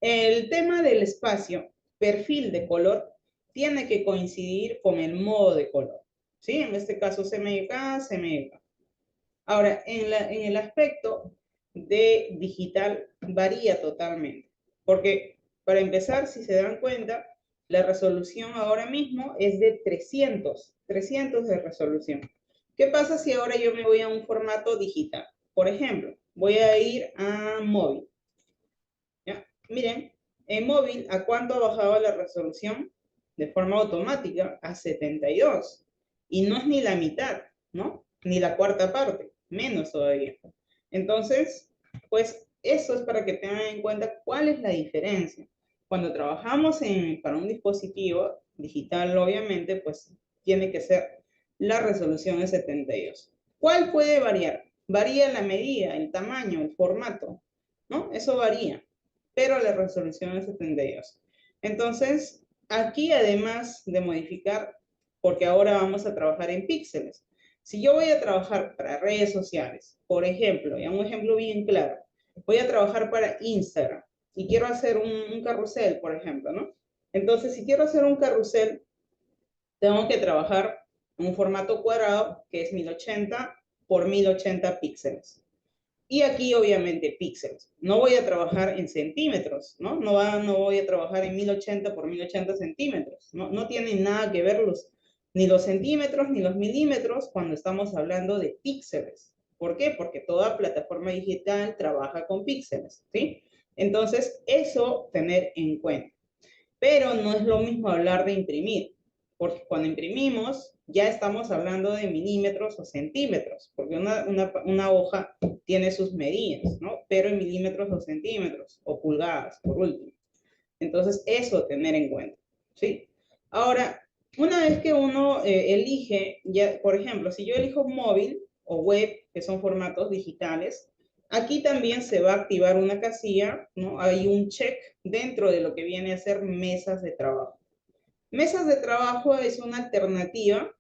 el tema del espacio, perfil de color, tiene que coincidir con el modo de color. ¿Sí? En este caso CMYK, CMYK. Ahora, en el aspecto de digital varía totalmente. Porque, para empezar, si se dan cuenta, la resolución ahora mismo es de 300 de resolución. ¿Qué pasa si ahora yo me voy a un formato digital? Por ejemplo, voy a ir a móvil. ¿Ya? Miren, en móvil, ¿a cuánto ha bajado la resolución? De forma automática, a 72. Y no es ni la mitad, ¿no? Ni la cuarta parte, menos todavía. Entonces, pues eso es para que tengan en cuenta cuál es la diferencia. Cuando trabajamos para un dispositivo digital, obviamente, pues tiene que ser la resolución de 72. ¿Cuál puede variar? Varía la medida, el tamaño, el formato, ¿no? Eso varía, pero la resolución es 72. Entonces, aquí además de modificar, porque ahora vamos a trabajar en píxeles, si yo voy a trabajar para redes sociales, por ejemplo, y un ejemplo bien claro, voy a trabajar para Instagram y quiero hacer un carrusel, por ejemplo, ¿no? Entonces, si quiero hacer un carrusel, tengo que trabajar en un formato cuadrado que es 1080 por 1080 píxeles. Y aquí, obviamente, píxeles. No voy a trabajar en centímetros, ¿no? No voy a trabajar en 1080 por 1080 centímetros. No tienen nada que ver ni los centímetros ni los milímetros cuando estamos hablando de píxeles. ¿Por qué? Porque toda plataforma digital trabaja con píxeles, ¿sí? Entonces, eso tener en cuenta. Pero no es lo mismo hablar de imprimir, porque cuando imprimimos ya estamos hablando de milímetros o centímetros, porque una hoja tiene sus medidas, ¿no? Pero en milímetros o centímetros, o pulgadas, por último. Entonces, eso tener en cuenta, ¿sí? Ahora, una vez que uno elige, ya, por ejemplo, si yo elijo móvil o web, que son formatos digitales, aquí también se va a activar una casilla, ¿no? Hay un check dentro de lo que viene a ser mesas de trabajo. Mesas de trabajo es una alternativa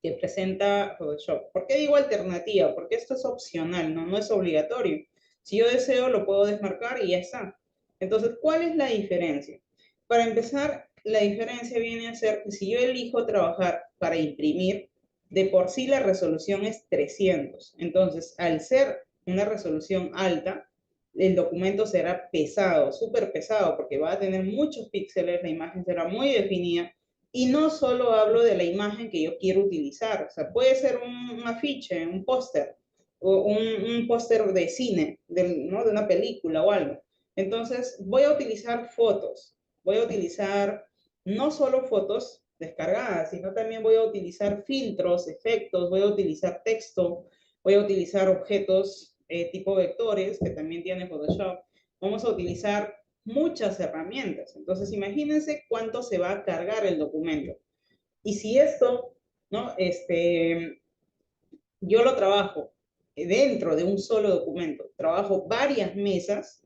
que presenta Photoshop. ¿Por qué digo alternativa? Porque esto es opcional, no es obligatorio. Si yo deseo, lo puedo desmarcar y ya está. Entonces, ¿cuál es la diferencia? Para empezar, la diferencia viene a ser que si yo elijo trabajar para imprimir, de por sí la resolución es 300. Entonces, al ser una resolución alta, el documento será pesado, súper pesado, porque va a tener muchos píxeles, la imagen será muy definida. Y no solo hablo de la imagen que yo quiero utilizar, o sea, puede ser un afiche, un póster, o un póster de cine, ¿no? De una película o algo. Entonces, voy a utilizar fotos, voy a utilizar no solo fotos descargadas, sino también voy a utilizar filtros, efectos, voy a utilizar texto, voy a utilizar objetos tipo vectores, que también tiene Photoshop. Vamos a utilizar muchas herramientas. Entonces, imagínense cuánto se va a cargar el documento. Y si esto, ¿no? Yo lo trabajo dentro de un solo documento, trabajo varias mesas,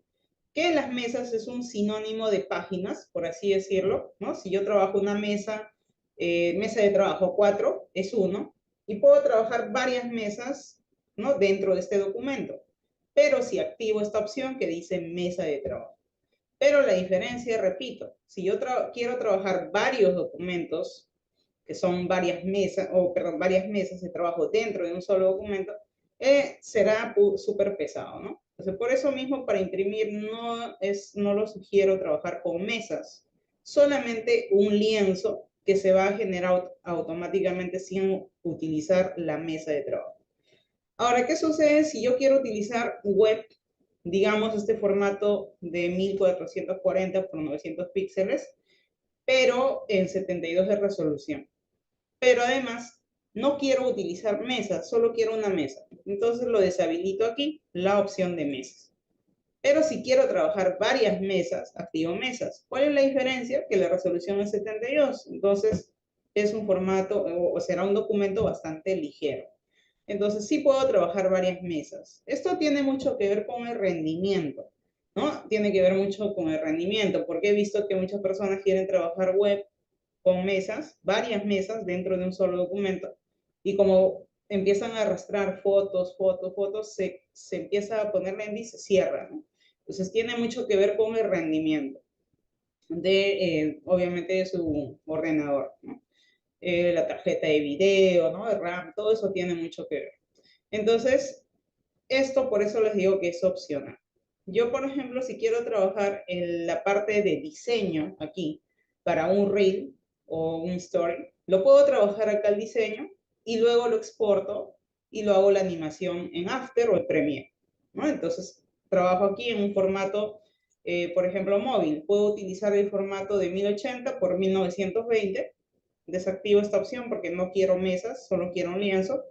que las mesas es un sinónimo de páginas, por así decirlo, ¿no? Si yo trabajo una mesa, mesa de trabajo 4 es uno, y puedo trabajar varias mesas, ¿no? Dentro de este documento. Pero si activo esta opción que dice mesa de trabajo. Pero la diferencia, repito, si yo quiero trabajar varios documentos, que son varias mesas, o perdón, varias mesas de trabajo dentro de un solo documento, será súper pesado, ¿no? Entonces, por eso mismo, para imprimir no lo sugiero trabajar con mesas, solamente un lienzo que se va a generar automáticamente sin utilizar la mesa de trabajo. Ahora, ¿qué sucede si yo quiero utilizar web, digamos, este formato de 1440 por 900 píxeles, pero en 72 de resolución? Pero además no quiero utilizar mesas, solo quiero una mesa. Entonces lo deshabilito aquí, la opción de mesas. Pero si quiero trabajar varias mesas, activo mesas. ¿Cuál es la diferencia? Que la resolución es 72. Entonces es un formato o será un documento bastante ligero. Entonces sí puedo trabajar varias mesas. Esto tiene mucho que ver con el rendimiento, ¿no? Tiene que ver mucho con el rendimiento, porque he visto que muchas personas quieren trabajar web con mesas, varias mesas dentro de un solo documento, y como empiezan a arrastrar fotos, se empieza a poner lento y se cierra, ¿no? Entonces tiene mucho que ver con el rendimiento obviamente, de su ordenador, ¿no? La tarjeta de video, ¿no? El RAM, todo eso tiene mucho que ver. Entonces, esto por eso les digo que es opcional. Yo, por ejemplo, si quiero trabajar en la parte de diseño aquí para un reel o un story, lo puedo trabajar acá el diseño y luego lo exporto y lo hago la animación en After o en Premiere, ¿no? Entonces, trabajo aquí en un formato, por ejemplo, móvil. Puedo utilizar el formato de 1080 por 1920. Desactivo esta opción porque no quiero mesas, solo quiero un lienzo.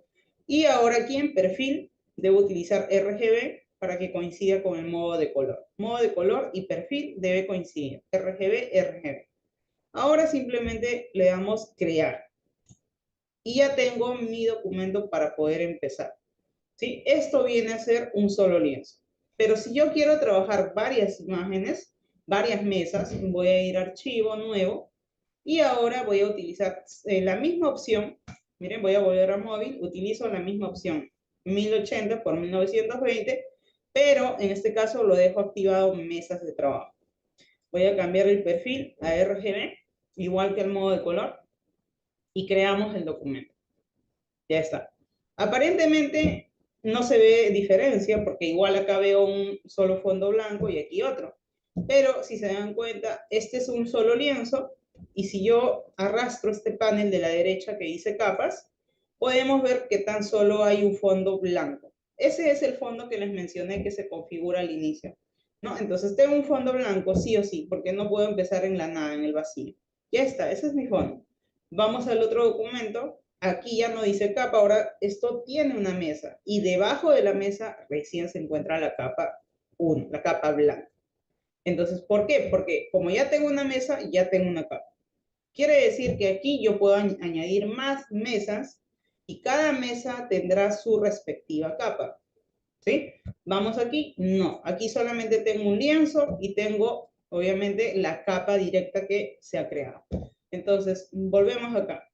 Y ahora aquí en perfil debo utilizar RGB para que coincida con el modo de color. Modo de color y perfil debe coincidir. RGB, RGB. Ahora simplemente le damos crear. Y ya tengo mi documento para poder empezar. ¿Sí? Esto viene a ser un solo lienzo. Pero si yo quiero trabajar varias imágenes, varias mesas, voy a ir a archivo nuevo y ahora voy a utilizar la misma opción. Miren, voy a volver a móvil, utilizo la misma opción, 1080 por 1920, pero en este caso lo dejo activado mesas de trabajo. Voy a cambiar el perfil a RGB, igual que el modo de color, y creamos el documento. Ya está. Aparentemente no se ve diferencia porque igual acá veo un solo fondo blanco y aquí otro. Pero si se dan cuenta, este es un solo lienzo y si yo arrastro este panel de la derecha que dice capas, podemos ver que tan solo hay un fondo blanco. Ese es el fondo que les mencioné que se configura al inicio, ¿no? Entonces tengo un fondo blanco sí o sí, porque no puedo empezar en la nada, en el vacío. Ya está, ese es mi fondo. Vamos al otro documento. Aquí ya no dice capa, ahora esto tiene una mesa y debajo de la mesa recién se encuentra la capa 1, la capa blanca. Entonces, ¿por qué? Porque como ya tengo una mesa, ya tengo una capa. Quiere decir que aquí yo puedo añadir más mesas y cada mesa tendrá su respectiva capa. ¿Sí? Vamos aquí, no, aquí solamente tengo un lienzo y tengo obviamente la capa directa que se ha creado. Entonces, volvemos acá.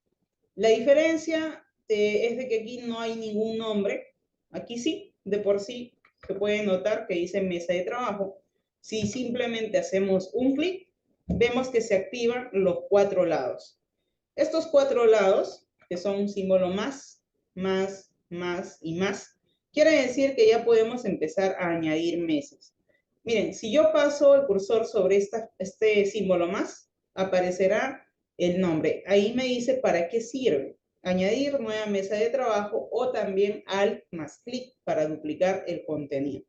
La diferencia es de que aquí no hay ningún nombre. Aquí sí, de por sí se puede notar que dice mesa de trabajo. Si simplemente hacemos un clic, vemos que se activan los 4 lados. Estos 4 lados, que son un símbolo más, más y más, quiere decir que ya podemos empezar a añadir mesas. Miren, si yo paso el cursor sobre este símbolo más, aparecerá el nombre. Ahí me dice para qué sirve. Añadir nueva mesa de trabajo o también Alt más clic para duplicar el contenido.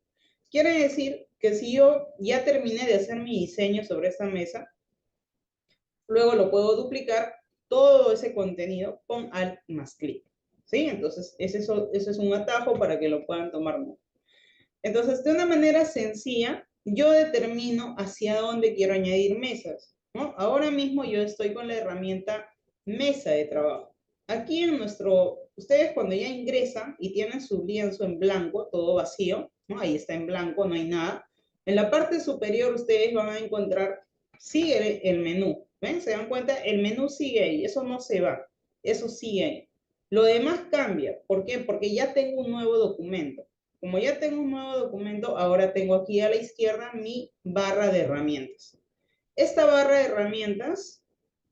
Quiere decir que si yo ya terminé de hacer mi diseño sobre esta mesa, luego lo puedo duplicar todo ese contenido con Alt más clic. ¿Sí? Entonces, eso es un atajo para que lo puedan tomar nota. Entonces, de una manera sencilla, yo determino hacia dónde quiero añadir mesas, ¿no? Ahora mismo yo estoy con la herramienta mesa de trabajo. Aquí en ustedes cuando ya ingresan y tienen su lienzo en blanco, todo vacío, ¿no? Ahí está en blanco, no hay nada. En la parte superior ustedes van a encontrar, sigue el menú, ¿ven? ¿Se dan cuenta? El menú sigue ahí, eso no se va, eso sigue ahí. Lo demás cambia, ¿por qué? Porque ya tengo un nuevo documento. Como ya tengo un nuevo documento, ahora tengo aquí a la izquierda mi barra de herramientas. Esta barra de herramientas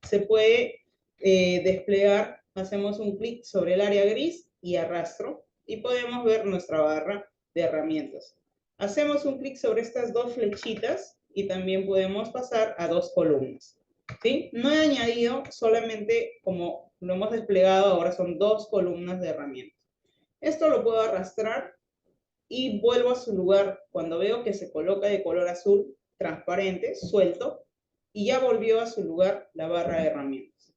se puede desplegar, hacemos un clic sobre el área gris y arrastro y podemos ver nuestra barra de herramientas. Hacemos un clic sobre estas dos flechitas y también podemos pasar a 2 columnas. ¿Sí? No he añadido, solamente como lo hemos desplegado, ahora son 2 columnas de herramientas. Esto lo puedo arrastrar y vuelvo a su lugar. Cuando veo que se coloca de color azul transparente, suelto y ya volvió a su lugar la barra de herramientas.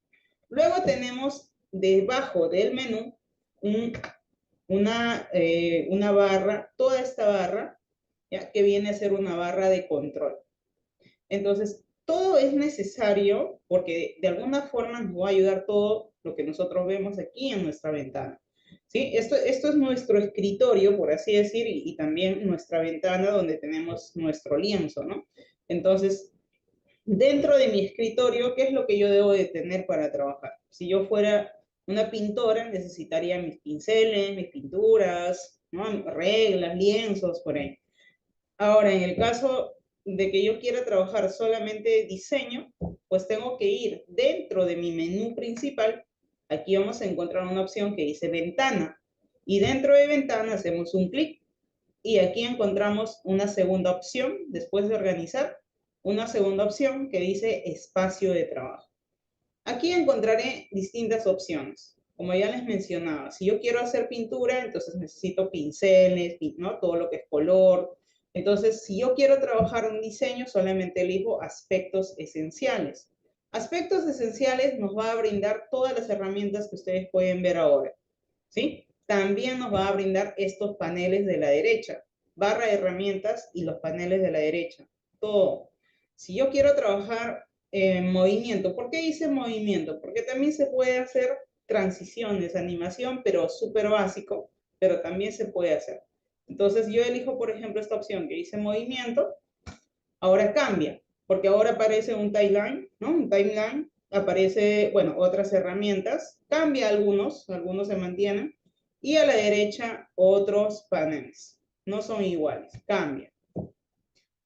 Luego tenemos debajo del menú una barra, toda esta barra, ¿ya? Que viene a ser una barra de control. Entonces, todo es necesario porque de alguna forma nos va a ayudar todo lo que nosotros vemos aquí en nuestra ventana. ¿Sí? Esto es nuestro escritorio, por así decir, y también nuestra ventana donde tenemos nuestro lienzo, ¿no? Entonces, dentro de mi escritorio, ¿qué es lo que yo debo de tener para trabajar? Si yo fuera una pintora, necesitaría mis pinceles, mis pinturas, ¿no? Reglas, lienzos, por ahí. Ahora, en el caso de que yo quiera trabajar solamente diseño, pues tengo que ir dentro de mi menú principal. Aquí vamos a encontrar una opción que dice ventana. Y dentro de ventana hacemos un clic. Y aquí encontramos una segunda opción, después de organizar, una segunda opción que dice espacio de trabajo. Aquí encontraré distintas opciones. Como ya les mencionaba, si yo quiero hacer pintura, entonces necesito pinceles, ¿no? Todo lo que es color. Entonces, si yo quiero trabajar un diseño, solamente elijo aspectos esenciales. Aspectos esenciales nos va a brindar todas las herramientas que ustedes pueden ver ahora, ¿sí? También nos va a brindar estos paneles de la derecha, barra de herramientas y los paneles de la derecha, todo. Si yo quiero trabajar en movimiento, ¿por qué dice movimiento? Porque también se puede hacer transiciones, animación, pero súper básico, pero también se puede hacer. Entonces yo elijo, por ejemplo, esta opción que dice movimiento, ahora cambia, porque ahora aparece un timeline, ¿no? Un timeline, aparece, bueno, otras herramientas, cambia algunos se mantienen, y a la derecha otros paneles. No son iguales, cambia.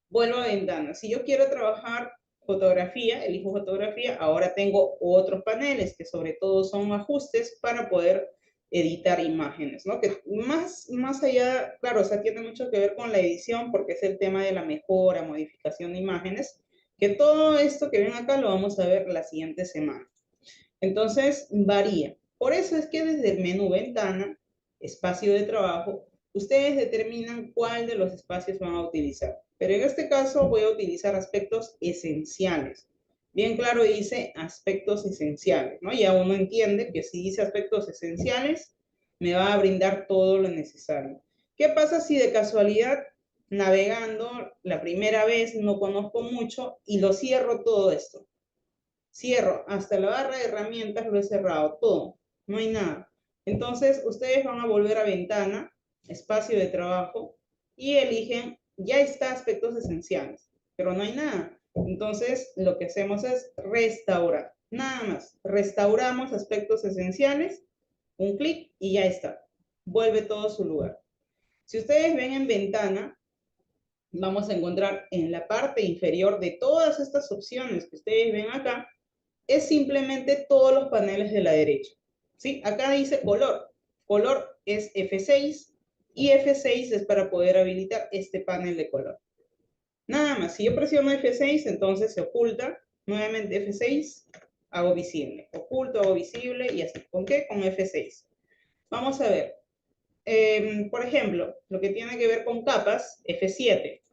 Vuelvo a ventana. Si yo quiero trabajar fotografía, elijo fotografía, ahora tengo otros paneles que sobre todo son ajustes para poder editar imágenes, ¿no? Que más allá, claro, o sea, tiene mucho que ver con la edición porque es el tema de la mejora, modificación de imágenes, que todo esto que ven acá lo vamos a ver la siguiente semana. Entonces, varía. Por eso es que desde el menú ventana, espacio de trabajo, ustedes determinan cuál de los espacios van a utilizar. Pero en este caso voy a utilizar aspectos esenciales. Bien claro dice aspectos esenciales, ¿no? Ya uno entiende que si dice aspectos esenciales, me va a brindar todo lo necesario. ¿Qué pasa si de casualidad, navegando la primera vez, no conozco mucho y lo cierro todo esto? Cierro hasta la barra de herramientas, lo he cerrado todo, no hay nada. Entonces, ustedes van a volver a ventana, espacio de trabajo, y eligen, ya está aspectos esenciales, pero no hay nada. Entonces, lo que hacemos es restaurar, nada más. Restauramos aspectos esenciales, un clic y ya está. Vuelve todo a su lugar. Si ustedes ven en ventana, vamos a encontrar en la parte inferior de todas estas opciones que ustedes ven acá, es simplemente todos los paneles de la derecha. ¿Sí? Acá dice color. Color es F6 y F6 es para poder habilitar este panel de color. Nada más, si yo presiono F6, entonces se oculta. Nuevamente F6, hago visible. Oculto, hago visible y así. ¿Con qué? Con F6. Vamos a ver. Por ejemplo, lo que tiene que ver con capas, F7.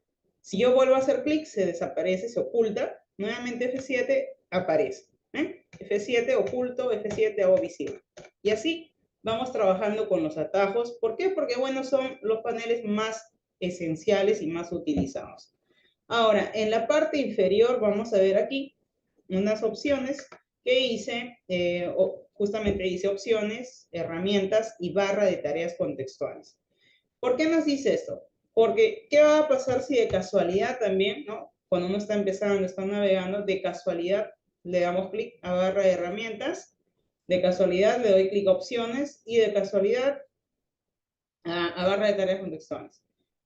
Si yo vuelvo a hacer clic, se desaparece, se oculta. Nuevamente F7, aparece. F7 oculto, F7 hago visible. Y así vamos trabajando con los atajos. ¿Por qué? Porque, bueno, son los paneles más esenciales y más utilizados. Ahora, en la parte inferior vamos a ver aquí unas opciones que hice, justamente dice opciones, herramientas y barra de tareas contextuales. ¿Por qué nos dice esto? Porque, ¿qué va a pasar si de casualidad también, ¿no? Cuando uno está empezando, está navegando, de casualidad le damos clic a barra de herramientas, de casualidad le doy clic a opciones y de casualidad a barra de tareas contextuales.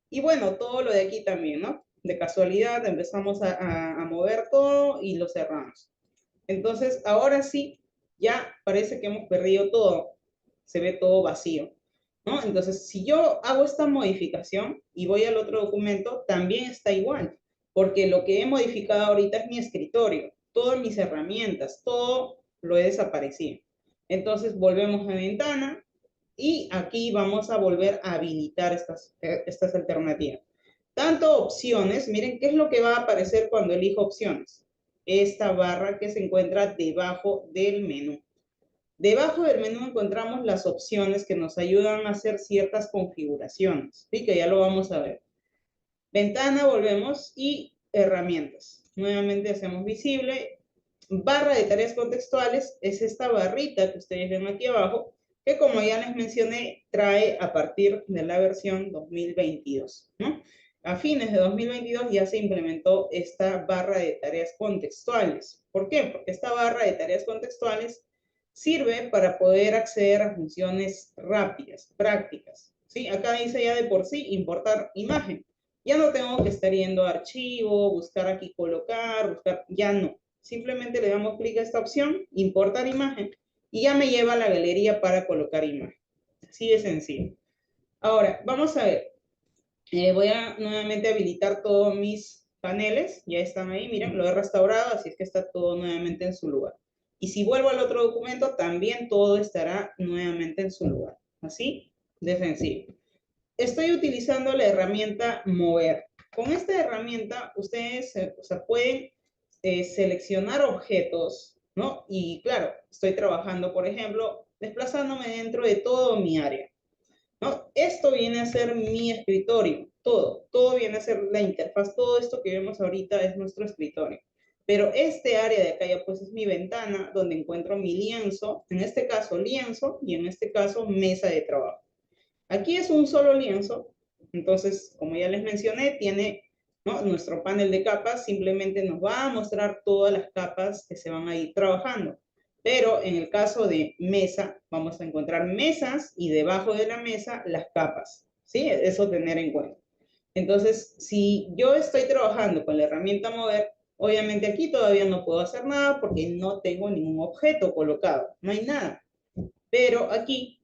Y bueno, todo lo de aquí también, ¿no? De casualidad empezamos a mover todo y lo cerramos. Entonces, ahora sí, ya parece que hemos perdido todo. Se ve todo vacío, ¿no? Entonces, si yo hago esta modificación y voy al otro documento, también está igual, porque lo que he modificado ahorita es mi escritorio, todas mis herramientas, todo lo he desaparecido. Entonces, volvemos a ventana y aquí vamos a volver a habilitar estas alternativas. Tanto opciones, miren qué es lo que va a aparecer cuando elijo opciones. Esta barra que se encuentra debajo del menú. Debajo del menú encontramos las opciones que nos ayudan a hacer ciertas configuraciones, ¿sí? Que ya lo vamos a ver. Ventana, volvemos, y herramientas. Nuevamente hacemos visible. Barra de tareas contextuales es esta barrita que ustedes ven aquí abajo, que como ya les mencioné, trae a partir de la versión 2022, ¿no? A fines de 2022 ya se implementó esta barra de tareas contextuales. ¿Por qué? Porque esta barra de tareas contextuales sirve para poder acceder a funciones rápidas, prácticas. ¿Sí? Acá dice ya de por sí importar imagen. Ya no tengo que estar yendo a archivo, buscar aquí colocar, buscar, ya no. Simplemente le damos clic a esta opción, importar imagen, y ya me lleva a la galería para colocar imagen. Así de sencillo. Ahora, vamos a ver. Voy a nuevamente habilitar todos mis paneles. Ya están ahí, miren, lo he restaurado, así es que está todo nuevamente en su lugar. Y si vuelvo al otro documento, también todo estará nuevamente en su lugar. Así de sencillo. Estoy utilizando la herramienta Mover. Con esta herramienta, ustedes pueden seleccionar objetos, ¿no? Y claro, estoy trabajando, por ejemplo, desplazándome dentro de todo mi área, ¿no? Esto viene a ser mi escritorio, todo viene a ser la interfaz, todo esto que vemos ahorita es nuestro escritorio. Pero este área de acá ya pues es mi ventana donde encuentro mi lienzo, en este caso lienzo y en este caso mesa de trabajo. Aquí es un solo lienzo, entonces, como ya les mencioné, tiene, ¿no? Nuestro panel de capas, simplemente nos va a mostrar todas las capas que se van a ir trabajando. Pero en el caso de mesa, vamos a encontrar mesas y debajo de la mesa las capas, ¿sí? Eso tener en cuenta. Entonces, si yo estoy trabajando con la herramienta Mover, obviamente aquí todavía no puedo hacer nada porque no tengo ningún objeto colocado, no hay nada. Pero aquí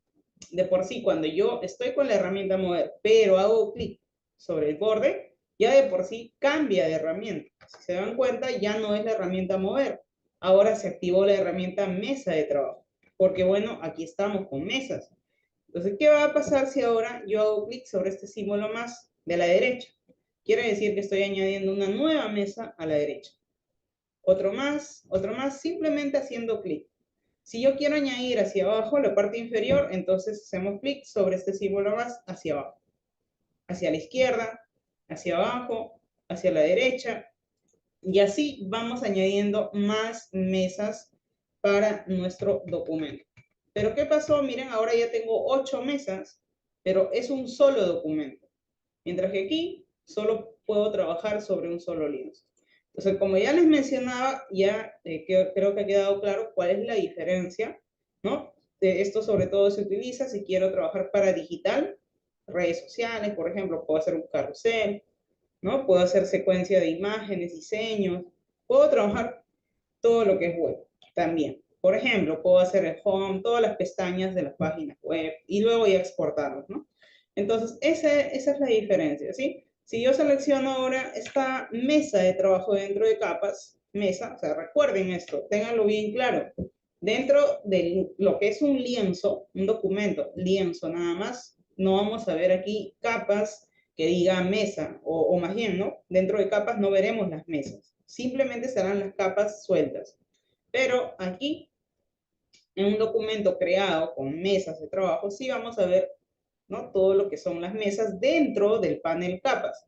de por sí, cuando yo estoy con la herramienta mover, pero hago clic sobre el borde, ya de por sí cambia de herramienta. Si se dan cuenta, ya no es la herramienta mover. Ahora se activó la herramienta mesa de trabajo. Porque bueno, aquí estamos con mesas. Entonces, ¿qué va a pasar si ahora yo hago clic sobre este símbolo más de la derecha? Quiere decir que estoy añadiendo una nueva mesa a la derecha. Otro más, simplemente haciendo clic. Si yo quiero añadir hacia abajo la parte inferior, entonces hacemos clic sobre este símbolo más hacia abajo. Hacia la izquierda, hacia abajo, hacia la derecha. Y así vamos añadiendo más mesas para nuestro documento. Pero ¿qué pasó? Miren, ahora ya tengo 8 mesas, pero es un solo documento. Mientras que aquí solo puedo trabajar sobre un solo lienzo. Entonces, como ya les mencionaba, ya creo que ha quedado claro cuál es la diferencia, ¿no? Esto sobre todo se utiliza si quiero trabajar para digital, redes sociales, por ejemplo, puedo hacer un carrusel, ¿no? Puedo hacer secuencia de imágenes, diseños, puedo trabajar todo lo que es web también. Por ejemplo, puedo hacer el home, todas las pestañas de las páginas web y luego ya exportarlos, ¿no? Entonces, esa es la diferencia, ¿sí? Si yo selecciono ahora esta mesa de trabajo dentro de capas, mesa, o sea, recuerden esto, ténganlo bien claro. Dentro de lo que es un lienzo, un documento, lienzo nada más, no vamos a ver aquí capas que diga mesa, o más bien, ¿no? Dentro de capas no veremos las mesas, simplemente serán las capas sueltas. Pero aquí, en un documento creado con mesas de trabajo, sí vamos a ver, ¿no? Todo lo que son las mesas dentro del panel capas.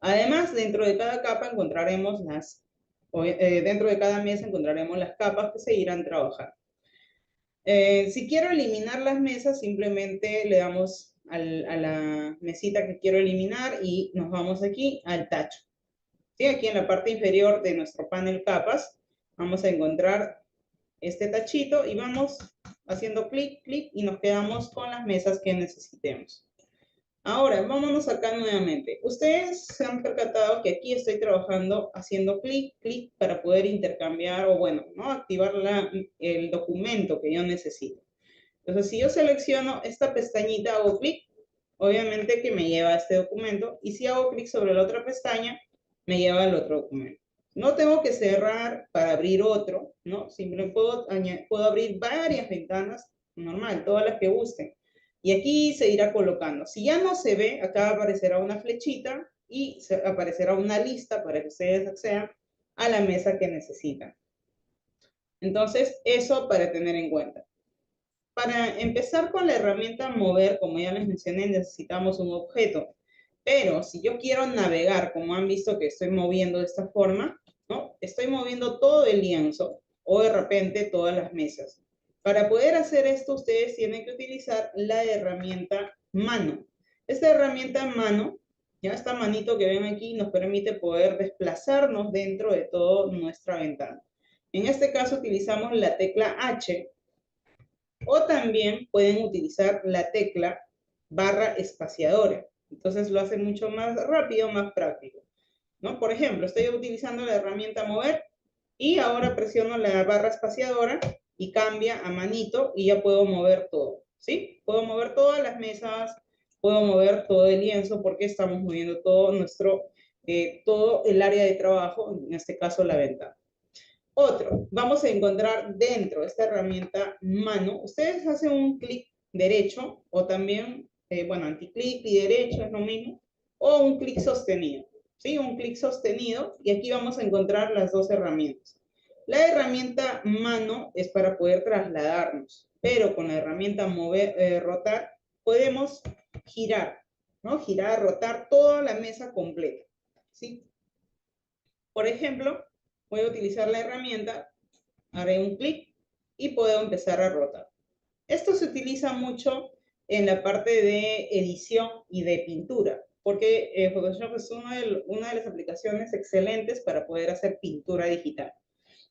Además, dentro de cada capa encontraremos dentro de cada mesa encontraremos las capas que se irán trabajando. Si quiero eliminar las mesas, simplemente le damos a la mesita que quiero eliminar y nos vamos aquí al tacho. ¿Sí? Aquí en la parte inferior de nuestro panel capas vamos a encontrar este tachito y vamos haciendo clic, clic y nos quedamos con las mesas que necesitemos. Ahora, vámonos acá nuevamente. Ustedes se han percatado que aquí estoy trabajando haciendo clic, clic para poder intercambiar o bueno, ¿no? Activar el documento que yo necesito. Entonces, si yo selecciono esta pestañita, hago clic, obviamente que me lleva a este documento y si hago clic sobre la otra pestaña, me lleva al otro documento. No tengo que cerrar para abrir otro, ¿no? Simplemente puedo abrir varias ventanas, normal, todas las que gusten. Y aquí se irá colocando. Si ya no se ve, acá aparecerá una flechita y aparecerá una lista para que ustedes accedan a la mesa que necesitan. Entonces, eso para tener en cuenta. Para empezar con la herramienta mover, como ya les mencioné, necesitamos un objeto. Pero si yo quiero navegar, como han visto que estoy moviendo de esta forma, ¿no? Estoy moviendo todo el lienzo o de repente todas las mesas. Para poder hacer esto, ustedes tienen que utilizar la herramienta mano. Esta herramienta mano, ya esta manito que ven aquí, nos permite poder desplazarnos dentro de toda nuestra ventana. En este caso utilizamos la tecla H o también pueden utilizar la tecla barra espaciadora. Entonces lo hace mucho más rápido, más práctico, ¿no? Por ejemplo, estoy utilizando la herramienta mover y ahora presiono la barra espaciadora y cambia a manito y ya puedo mover todo, ¿sí? Puedo mover todas las mesas, puedo mover todo el lienzo porque estamos moviendo todo el área de trabajo, en este caso la ventana. Otro, vamos a encontrar dentro de esta herramienta mano, ustedes hacen un clic derecho o también, bueno, anticlic y derecho es lo mismo, o un clic sostenido, ¿sí? Un clic sostenido y aquí vamos a encontrar las dos herramientas. La herramienta mano es para poder trasladarnos, pero con la herramienta mover, rotar podemos girar, ¿no? Girar, rotar toda la mesa completa, ¿sí? Por ejemplo, voy a utilizar la herramienta, haré un clic y puedo empezar a rotar. Esto se utiliza mucho en la parte de edición y de pintura, porque Photoshop es una de las aplicaciones excelentes para poder hacer pintura digital.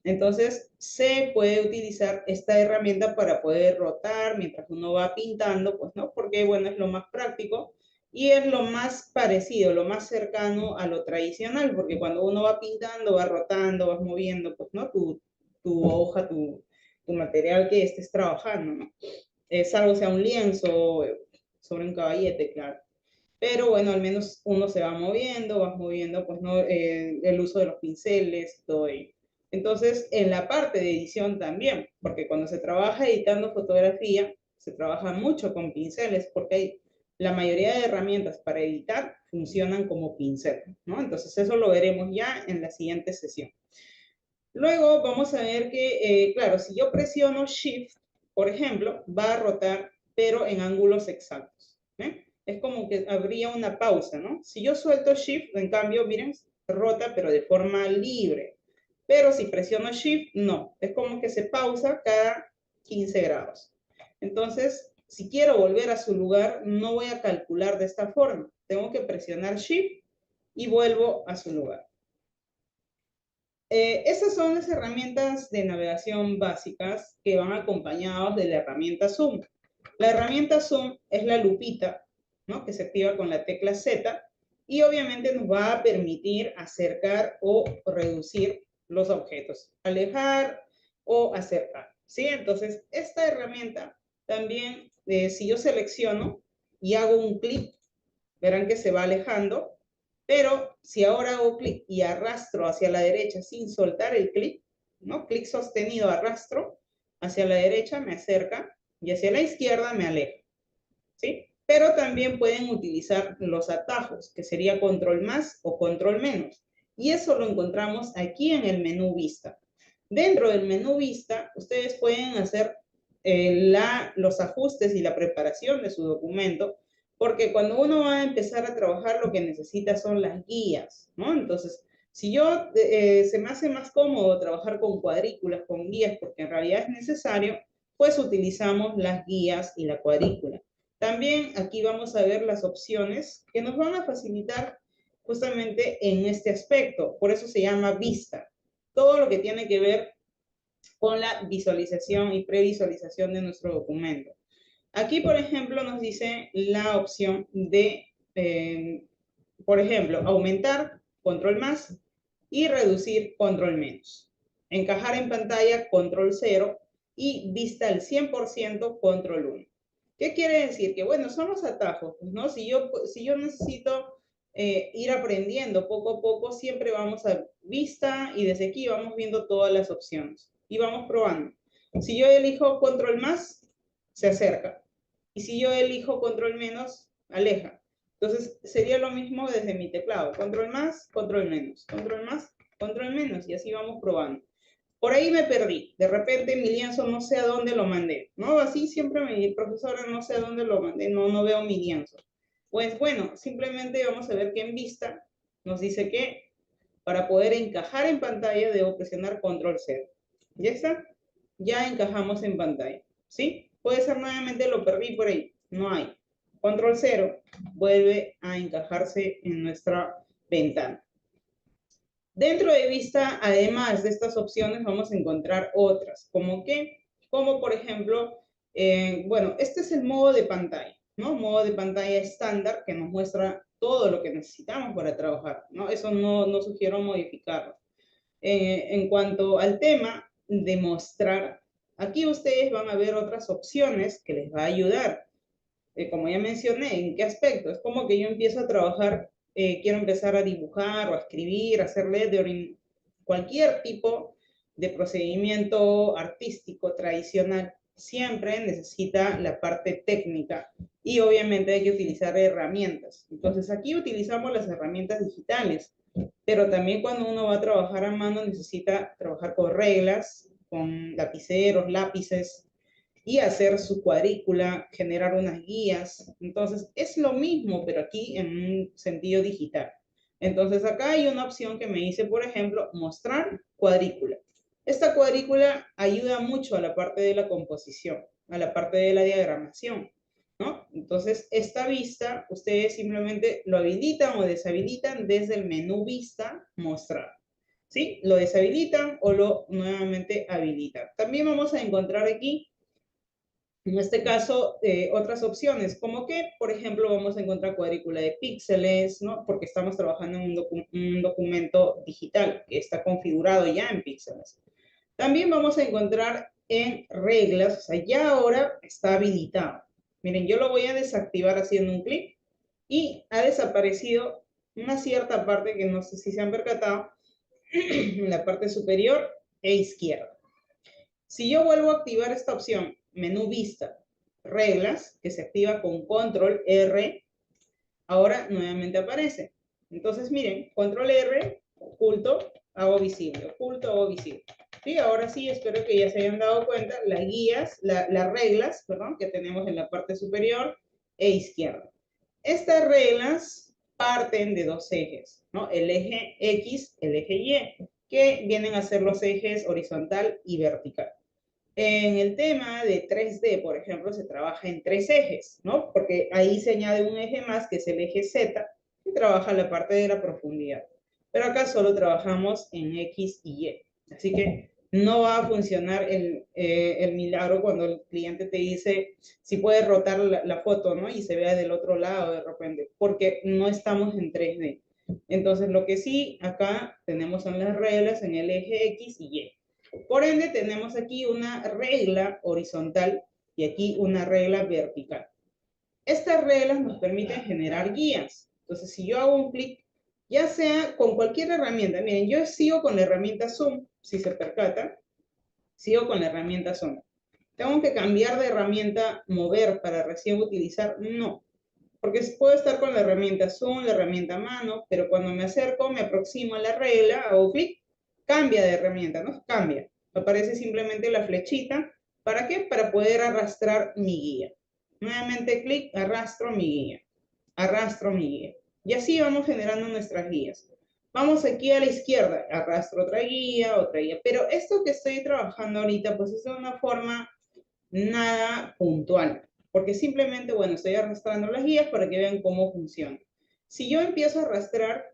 Entonces, se puede utilizar esta herramienta para poder rotar mientras uno va pintando, pues, ¿no? Porque, bueno, es lo más práctico y es lo más parecido, lo más cercano a lo tradicional, porque cuando uno va pintando, va rotando, vas moviendo, pues, ¿no? Tu hoja, tu material que estés trabajando, ¿no? Salvo sea un lienzo sobre un caballete, claro. Pero bueno, al menos uno se va moviendo, vas moviendo, pues, ¿no? El uso de los pinceles, todo ello. Entonces, en la parte de edición también, porque cuando se trabaja editando fotografía, se trabaja mucho con pinceles, porque la mayoría de herramientas para editar funcionan como pincel, ¿no? Entonces, eso lo veremos ya en la siguiente sesión. Luego vamos a ver que, claro, si yo presiono Shift, por ejemplo, va a rotar, pero en ángulos exactos. ¿Eh? Es como que habría una pausa, ¿no? Si yo suelto Shift, en cambio, miren, rota, pero de forma libre. Pero si presiono Shift, no. Es como que se pausa cada 15 grados. Entonces, si quiero volver a su lugar, no voy a calcular de esta forma. Tengo que presionar Shift y vuelvo a su lugar. Estas son las herramientas de navegación básicas que van acompañadas de la herramienta Zoom. La herramienta Zoom es la lupita ¿no? Que se activa con la tecla Z, y obviamente nos va a permitir acercar o reducir los objetos, alejar o acercar, ¿sí? Entonces, esta herramienta también, si yo selecciono y hago un clic, verán que se va alejando, pero si ahora hago clic y arrastro hacia la derecha sin soltar el clic, ¿no? Clic sostenido, arrastro hacia la derecha, me acerca, y hacia la izquierda me aleja, ¿sí? Pero también pueden utilizar los atajos, que sería control más o control menos. Y eso lo encontramos aquí en el menú vista. Dentro del menú vista, ustedes pueden hacer los ajustes y la preparación de su documento, porque cuando uno va a empezar a trabajar, lo que necesita son las guías, ¿no? Entonces, si yo se me hace más cómodo trabajar con cuadrículas, con guías, porque en realidad es necesario, pues utilizamos las guías y la cuadrícula. También aquí vamos a ver las opciones que nos van a facilitar justamente en este aspecto. Por eso se llama vista. Todo lo que tiene que ver con la visualización y previsualización de nuestro documento. Aquí, por ejemplo, nos dice la opción de, por ejemplo, aumentar, control más, y reducir, control menos. Encajar en pantalla, control 0, y vista al 100%, control 1. ¿Qué quiere decir? Que bueno, son los atajos, ¿no? Si yo necesito ir aprendiendo poco a poco, siempre vamos a vista y desde aquí vamos viendo todas las opciones y vamos probando. Si yo elijo control más, se acerca. Y si yo elijo control menos, aleja. Entonces sería lo mismo desde mi teclado. Control más, control menos. Control más, control menos. Y así vamos probando. Por ahí me perdí. De repente mi lienzo no sé a dónde lo mandé, ¿no? Así siempre mi profesora no sé a dónde lo mandé, no veo mi lienzo. Pues bueno, simplemente vamos a ver que en vista nos dice que para poder encajar en pantalla debo presionar control 0. ¿Ya está? Ya encajamos en pantalla, ¿sí? Puede ser nuevamente lo perdí por ahí, no hay. Control 0 vuelve a encajarse en nuestra ventana. Dentro de vista, además de estas opciones, vamos a encontrar otras, como que, como por ejemplo, bueno, este es el modo de pantalla, ¿no? Modo de pantalla estándar que nos muestra todo lo que necesitamos para trabajar, ¿no? Eso no sugiero modificarlo. En cuanto al tema de mostrar, aquí ustedes van a ver otras opciones que les va a ayudar. Como ya mencioné, ¿en qué aspecto? Es como que yo empiezo a trabajar, quiero empezar a dibujar o a escribir, a hacer lettering, cualquier tipo de procedimiento artístico tradicional, siempre necesita la parte técnica y obviamente hay que utilizar herramientas. Entonces aquí utilizamos las herramientas digitales, pero también cuando uno va a trabajar a mano necesita trabajar con reglas, con lapiceros, lápices, y hacer su cuadrícula, generar unas guías. Entonces, es lo mismo, pero aquí en un sentido digital. Entonces, acá hay una opción que me dice, por ejemplo, mostrar cuadrícula. Esta cuadrícula ayuda mucho a la parte de la composición, a la parte de la diagramación, ¿no? Entonces, esta vista, ustedes simplemente lo habilitan o deshabilitan desde el menú vista, mostrar. ¿Sí? Lo deshabilitan o lo nuevamente habilitan. También vamos a encontrar aquí en este caso, otras opciones, como que, por ejemplo, vamos a encontrar cuadrícula de píxeles, ¿no? Porque estamos trabajando en un documento digital que está configurado ya en píxeles. También vamos a encontrar en reglas, o sea, ya ahora está habilitado. Miren, yo lo voy a desactivar haciendo un clic y ha desaparecido una cierta parte que no sé si se han percatado, en la parte superior e izquierda. Si yo vuelvo a activar esta opción, menú vista, reglas, que se activa con control R, ahora nuevamente aparece. Entonces, miren, control R, oculto, hago visible, oculto, hago visible. Sí, ahora sí, espero que ya se hayan dado cuenta, las guías, las reglas, perdón, que tenemos en la parte superior e izquierda. Estas reglas parten de dos ejes, ¿no? El eje X, el eje Y, que vienen a ser los ejes horizontal y vertical. En el tema de 3D, por ejemplo, se trabaja en tres ejes, ¿no? Porque ahí se añade un eje más, que es el eje Z, que trabaja la parte de la profundidad. Pero acá solo trabajamos en X y Y. Así que no va a funcionar el milagro cuando el cliente te dice si puede rotar la foto, ¿no? Y se vea del otro lado de repente, porque no estamos en 3D. Entonces, lo que sí acá tenemos son las reglas en el eje X y Y. Por ende, tenemos aquí una regla horizontal y aquí una regla vertical. Estas reglas nos permiten generar guías. Entonces, si yo hago un clic, ya sea con cualquier herramienta, miren, yo sigo con la herramienta Zoom, si se percata, sigo con la herramienta Zoom. ¿Tengo que cambiar de herramienta mover para recién utilizar? No, porque puedo estar con la herramienta Zoom, la herramienta mano, pero cuando me acerco, me aproximo a la regla, hago clic, cambia de herramienta, ¿no? Cambia. Aparece simplemente la flechita. ¿Para qué? Para poder arrastrar mi guía. Nuevamente clic, arrastro mi guía. Arrastro mi guía. Y así vamos generando nuestras guías. Vamos aquí a la izquierda, arrastro otra guía, otra guía. Pero esto que estoy trabajando ahorita, pues es de una forma nada puntual, porque simplemente, bueno, estoy arrastrando las guías para que vean cómo funciona. Si yo empiezo a arrastrar,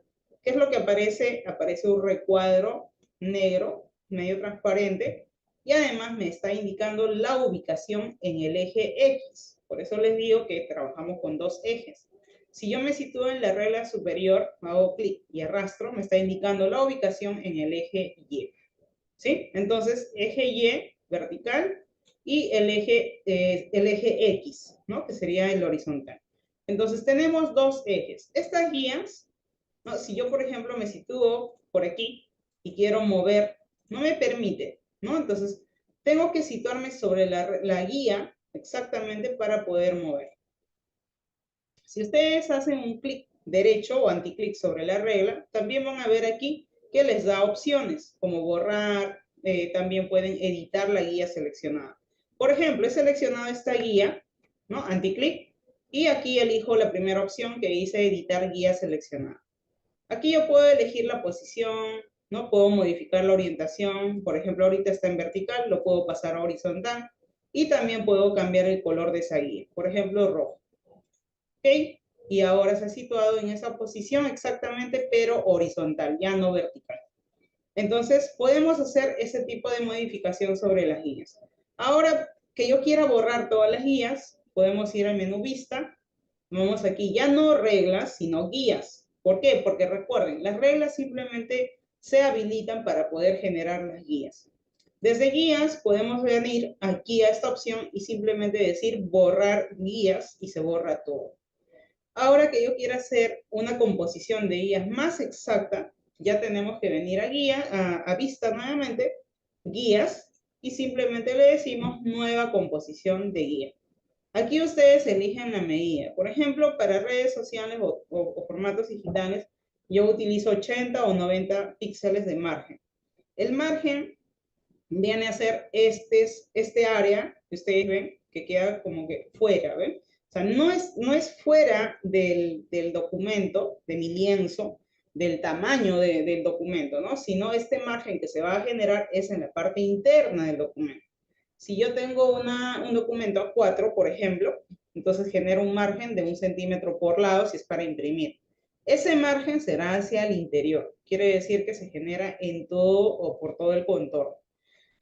¿qué es lo que aparece? Aparece un recuadro negro, medio transparente, y además me está indicando la ubicación en el eje X. Por eso les digo que trabajamos con dos ejes. Si yo me sitúo en la regla superior, hago clic y arrastro, me está indicando la ubicación en el eje Y. ¿Sí? Entonces, eje Y vertical y el eje X, ¿no? Que sería el horizontal. Entonces, tenemos dos ejes. Estas guías, ¿no? Si yo, por ejemplo, me sitúo por aquí y quiero mover, no me permite, ¿no? Entonces, tengo que situarme sobre la guía exactamente para poder mover. Si ustedes hacen un clic derecho o anticlic sobre la regla, también van a ver aquí que les da opciones, como borrar, también pueden editar la guía seleccionada. Por ejemplo, he seleccionado esta guía, ¿no? Anticlic, y aquí elijo la primera opción que dice editar guía seleccionada. Aquí yo puedo elegir la posición, ¿no? Puedo modificar la orientación, por ejemplo, ahorita está en vertical, lo puedo pasar a horizontal, y también puedo cambiar el color de esa guía, por ejemplo, rojo. ¿Ok? Y ahora se ha situado en esa posición exactamente, pero horizontal, ya no vertical. Entonces, podemos hacer ese tipo de modificación sobre las guías. Ahora que yo quiera borrar todas las guías, podemos ir al menú Vista. Vamos aquí, ya no reglas, sino guías. ¿Por qué? Porque recuerden, las reglas simplemente se habilitan para poder generar las guías. Desde guías podemos venir aquí a esta opción y simplemente decir borrar guías y se borra todo. Ahora que yo quiera hacer una composición de guías más exacta, ya tenemos que venir a guía, a vista nuevamente, guías, y simplemente le decimos nueva composición de guía. Aquí ustedes eligen la medida. Por ejemplo, para redes sociales o formatos digitales, yo utilizo 80 o 90 píxeles de margen. El margen viene a ser este área que ustedes ven, que queda como que fuera, ¿ven? O sea, no es fuera del documento, de mi lienzo, del tamaño del documento, ¿no? Sino este margen que se va a generar es en la parte interna del documento. Si yo tengo un documento A4, por ejemplo, entonces genero un margen de 1 centímetro por lado si es para imprimir. Ese margen será hacia el interior. Quiere decir que se genera en todo o por todo el contorno.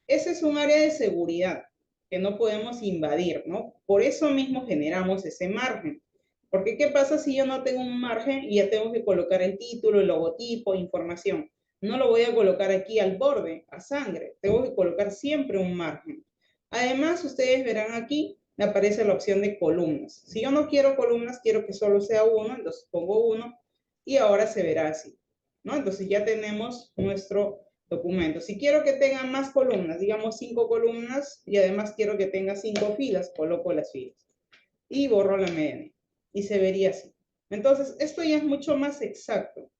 Ese es un área de seguridad que no podemos invadir, ¿no? Por eso mismo generamos ese margen. Porque ¿qué pasa si yo no tengo un margen y ya tengo que colocar el título, el logotipo, información? No lo voy a colocar aquí al borde, a sangre. Tengo que colocar siempre un margen. Además, ustedes verán aquí, me aparece la opción de columnas. Si yo no quiero columnas, quiero que solo sea uno, entonces pongo uno y ahora se verá así, ¿no? Entonces ya tenemos nuestro documento. Si quiero que tenga más columnas, digamos 5 columnas, y además quiero que tenga 5 filas, coloco las filas. Y borro la mediana. Y se vería así. Entonces, esto ya es mucho más exacto.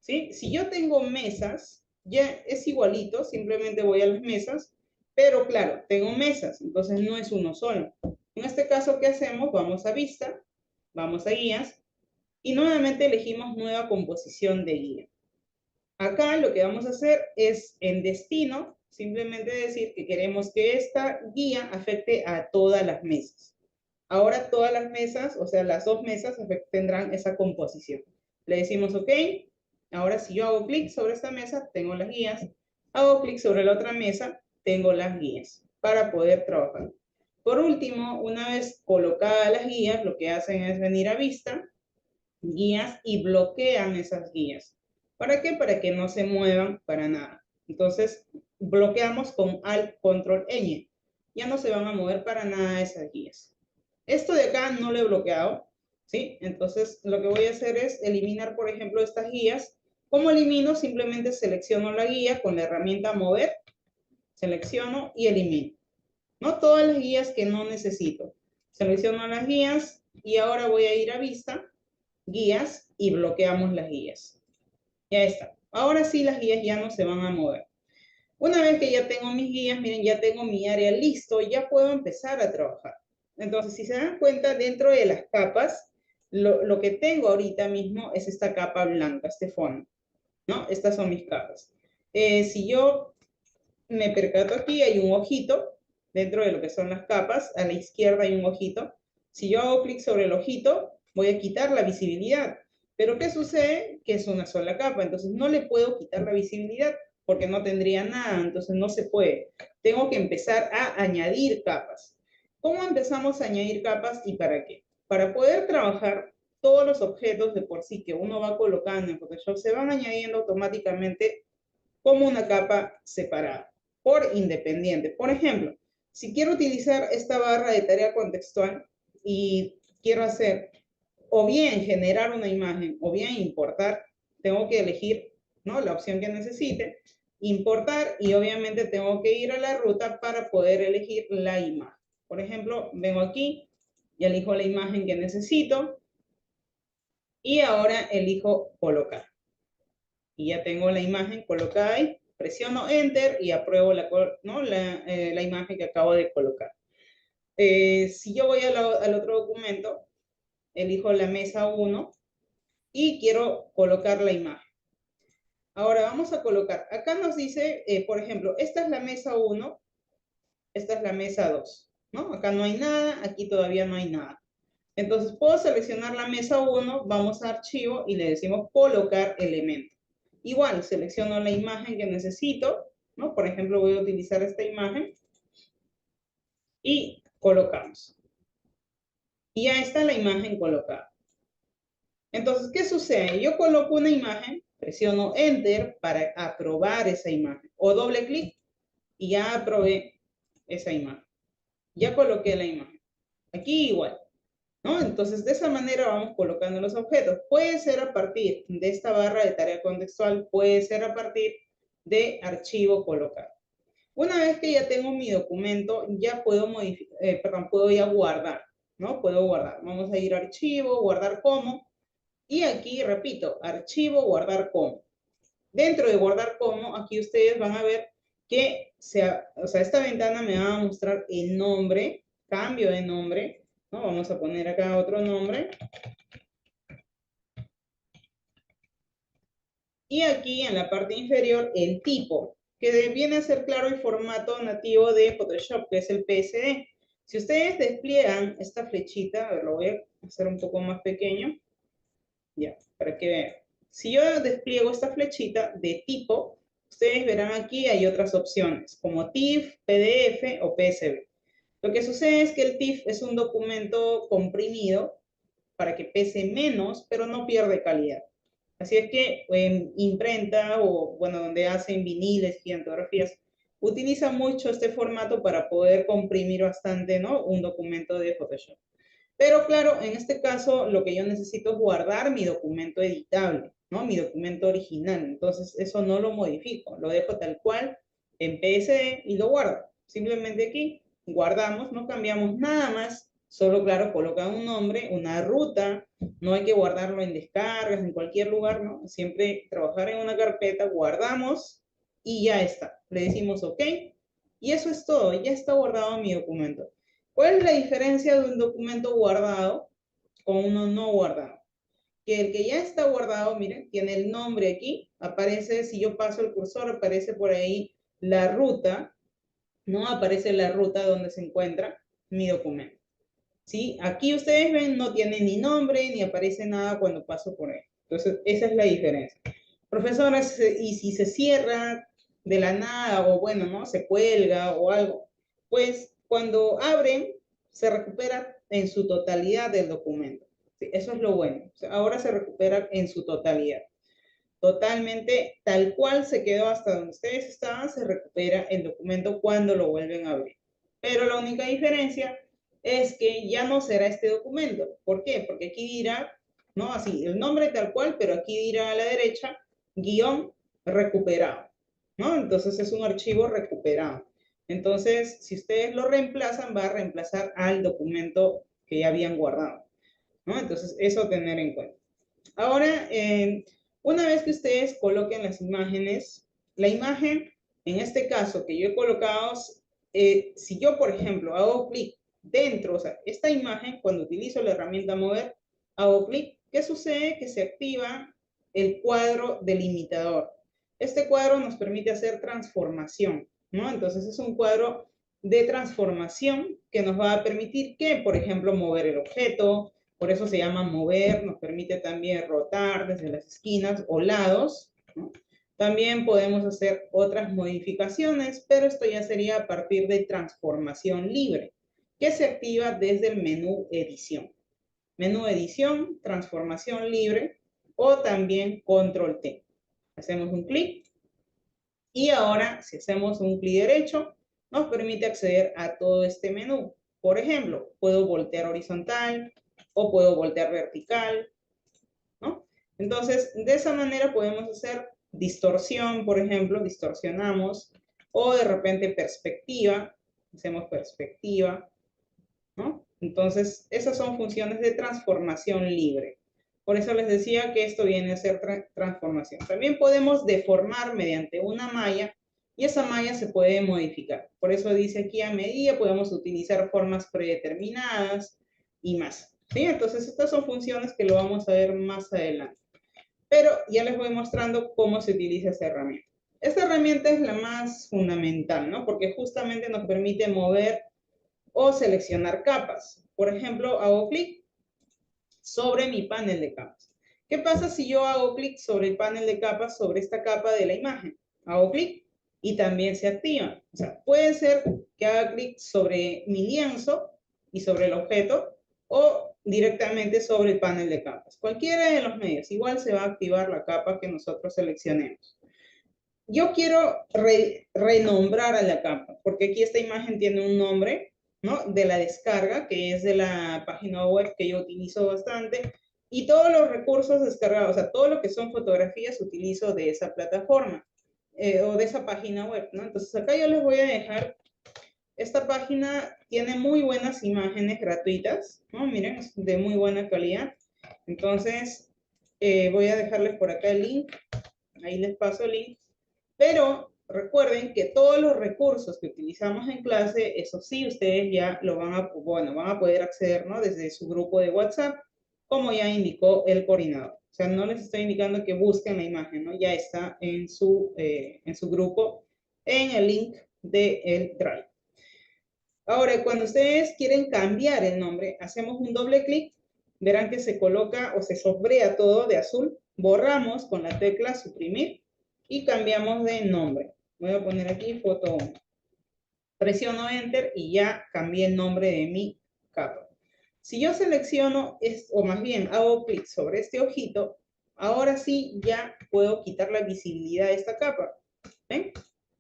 ¿Sí? Si yo tengo mesas, ya es igualito, simplemente voy a las mesas, pero claro, tengo mesas, entonces no es uno solo. En este caso, ¿qué hacemos? Vamos a vista, vamos a guías, y nuevamente elegimos nueva composición de guía. Acá lo que vamos a hacer es en destino, simplemente decir que queremos que esta guía afecte a todas las mesas. Ahora todas las mesas, o sea, las dos mesas tendrán esa composición. Le decimos OK. Ahora si yo hago clic sobre esta mesa, tengo las guías. Hago clic sobre la otra mesa, tengo las guías para poder trabajar. Por último, una vez colocadas las guías, lo que hacen es venir a vista, guías y bloquean esas guías. ¿Para qué? Para que no se muevan para nada. Entonces, bloqueamos con Alt Control Ñ. Ya no se van a mover para nada esas guías. Esto de acá no lo he bloqueado, ¿sí? Entonces, lo que voy a hacer es eliminar, por ejemplo, estas guías. ¿Cómo elimino? Simplemente selecciono la guía con la herramienta Mover, selecciono y elimino. No todas las guías que no necesito. Selecciono las guías y ahora voy a ir a vista, guías y bloqueamos las guías. Ya está. Ahora sí las guías ya no se van a mover. Una vez que ya tengo mis guías, miren, ya tengo mi área listo, ya puedo empezar a trabajar. Entonces, si se dan cuenta, dentro de las capas, lo que tengo ahorita mismo es esta capa blanca, este fondo, ¿no? Estas son mis capas. Si yo me percato aquí, hay un ojito dentro de lo que son las capas. A la izquierda hay un ojito. Si yo hago clic sobre el ojito, voy a quitar la visibilidad. Pero ¿qué sucede? Que es una sola capa, entonces no le puedo quitar la visibilidad porque no tendría nada, entonces no se puede. Tengo que empezar a añadir capas. ¿Cómo empezamos a añadir capas y para qué? Para poder trabajar todos los objetos de por sí que uno va colocando en Photoshop se van añadiendo automáticamente como una capa separada, por independiente. Por ejemplo, si quiero utilizar esta barra de tarea contextual y quiero hacer o bien generar una imagen o bien importar, tengo que elegir, ¿no?, la opción que necesite, importar, y obviamente tengo que ir a la ruta para poder elegir la imagen. Por ejemplo, vengo aquí y elijo la imagen que necesito y ahora elijo colocar. Y ya tengo la imagen colocada ahí. Presiono Enter y apruebo la imagen que acabo de colocar. Si yo voy al otro documento, elijo la mesa 1 y quiero colocar la imagen. Ahora vamos a colocar, acá nos dice, por ejemplo, esta es la mesa 1, esta es la mesa 2, ¿no? Acá no hay nada, aquí todavía no hay nada. Entonces puedo seleccionar la mesa 1, vamos a archivo y le decimos colocar elemento. Igual, selecciono la imagen que necesito, ¿no? Por ejemplo, voy a utilizar esta imagen y colocamos. Y ya está la imagen colocada. Entonces, ¿qué sucede? Yo coloco una imagen, presiono Enter para aprobar esa imagen, o doble clic y ya aprobé esa imagen. Ya coloqué la imagen. Aquí igual, ¿no? Entonces, de esa manera vamos colocando los objetos. Puede ser a partir de esta barra de tarea contextual, puede ser a partir de archivo colocar. Una vez que ya tengo mi documento, ya puedo puedo ya guardar, ¿no? Puedo guardar. Vamos a ir a archivo, guardar como, y aquí repito, archivo, guardar como. Dentro de guardar como, aquí ustedes van a ver que esta ventana me va a mostrar el nombre, cambio de nombre, ¿no? Vamos a poner acá otro nombre. Y aquí en la parte inferior el tipo, que viene a ser claro el formato nativo de Photoshop, que es el PSD. Si ustedes despliegan esta flechita, a ver, lo voy a hacer un poco más pequeño, ya, para que vean. Si yo despliego esta flechita de tipo, ustedes verán aquí hay otras opciones, como TIFF, PDF o PSB. Lo que sucede es que el TIFF es un documento comprimido para que pese menos, pero no pierde calidad. Así es que en imprenta o, bueno, donde hacen viniles, gigantografías, utiliza mucho este formato para poder comprimir bastante, ¿no?, un documento de Photoshop. Pero claro, en este caso lo que yo necesito es guardar mi documento editable, ¿no?, mi documento original. Entonces eso no lo modifico, lo dejo tal cual en PSD y lo guardo. Simplemente aquí guardamos, no cambiamos nada más, solo claro, colocan un nombre, una ruta, no hay que guardarlo en descargas, en cualquier lugar, ¿no? Siempre trabajar en una carpeta, guardamos y ya está. Le decimos OK y eso es todo, ya está guardado mi documento. ¿Cuál es la diferencia de un documento guardado con uno no guardado? Que el que ya está guardado, miren, tiene el nombre aquí, aparece, si yo paso el cursor, aparece por ahí la ruta, ¿no? Aparece la ruta donde se encuentra mi documento. ¿Sí? Aquí ustedes ven, no tiene ni nombre, ni aparece nada cuando paso por él. Entonces, esa es la diferencia. Profesora, ¿y si se cierra? de la nada o bueno, ¿no? Se cuelga o algo, pues cuando abren se recupera en su totalidad del documento. Sí, eso es lo bueno. O sea, ahora se recupera en su totalidad. Totalmente tal cual se quedó hasta donde ustedes estaban, se recupera el documento cuando lo vuelven a abrir. Pero la única diferencia es que ya no será este documento. ¿Por qué? Porque aquí dirá, no así, el nombre tal cual, pero aquí dirá a la derecha, guión recuperado, ¿no? Entonces es un archivo recuperado. Entonces, si ustedes lo reemplazan, va a reemplazar al documento que ya habían guardado, ¿no? Entonces, eso tener en cuenta. Ahora, una vez que ustedes coloquen las imágenes, la imagen, en este caso que yo he colocado, si yo, por ejemplo, hago clic dentro, o sea, esta imagen, cuando utilizo la herramienta mover, hago clic, ¿qué sucede? Que se activa el cuadro delimitador. Este cuadro nos permite hacer transformación, ¿no? Entonces es un cuadro de transformación que nos va a permitir que, por ejemplo, mover el objeto, por eso se llama mover, nos permite también rotar desde las esquinas o lados, ¿no? También podemos hacer otras modificaciones, pero esto ya sería a partir de transformación libre, que se activa desde el menú edición. Menú edición, transformación libre o también control T. Hacemos un clic y ahora si hacemos un clic derecho, nos permite acceder a todo este menú. Por ejemplo, puedo voltear horizontal, o puedo voltear vertical, ¿no? Entonces, de esa manera podemos hacer distorsión, por ejemplo, distorsionamos, o de repente perspectiva, hacemos perspectiva, ¿no? Entonces, esas son funciones de transformación libre. Por eso les decía que esto viene a ser transformación. También podemos deformar mediante una malla y esa malla se puede modificar. Por eso dice aquí a medida, podemos utilizar formas predeterminadas y más. ¿Sí? Entonces, estas son funciones que lo vamos a ver más adelante. Pero ya les voy mostrando cómo se utiliza esa herramienta. Esta herramienta es la más fundamental, ¿no? Porque justamente nos permite mover o seleccionar capas. Por ejemplo, hago clic sobre mi panel de capas. ¿Qué pasa si yo hago clic sobre el panel de capas, sobre esta capa de la imagen? Hago clic y también se activa. O sea, puede ser que haga clic sobre mi lienzo y sobre el objeto o directamente sobre el panel de capas. Cualquiera de los medios, igual se va a activar la capa que nosotros seleccionemos. Yo quiero renombrar a la capa, porque aquí esta imagen tiene un nombre, ¿no? De la descarga, que es de la página web que yo utilizo bastante, y todos los recursos descargados, o sea, todo lo que son fotografías utilizo de esa plataforma o de esa página web, ¿no? Entonces acá yo les voy a dejar, esta página tiene muy buenas imágenes gratuitas, ¿no? Miren, es de muy buena calidad. Entonces, voy a dejarles por acá el link, ahí les paso el link. Pero recuerden que todos los recursos que utilizamos en clase, eso sí, ustedes ya lo van a, bueno, van a poder acceder, ¿no? Desde su grupo de WhatsApp, como ya indicó el coordinador. O sea, no les estoy indicando que busquen la imagen, ¿no? Ya está en su grupo, en el link del Drive. Ahora, cuando ustedes quieren cambiar el nombre, hacemos un doble clic, verán que se coloca o se sombrea todo de azul, borramos con la tecla suprimir y cambiamos de nombre. Voy a poner aquí foto 1. Presiono Enter y ya cambié el nombre de mi capa. Si yo selecciono, o más bien hago clic sobre este ojito, ahora sí ya puedo quitar la visibilidad de esta capa. ¿Ven?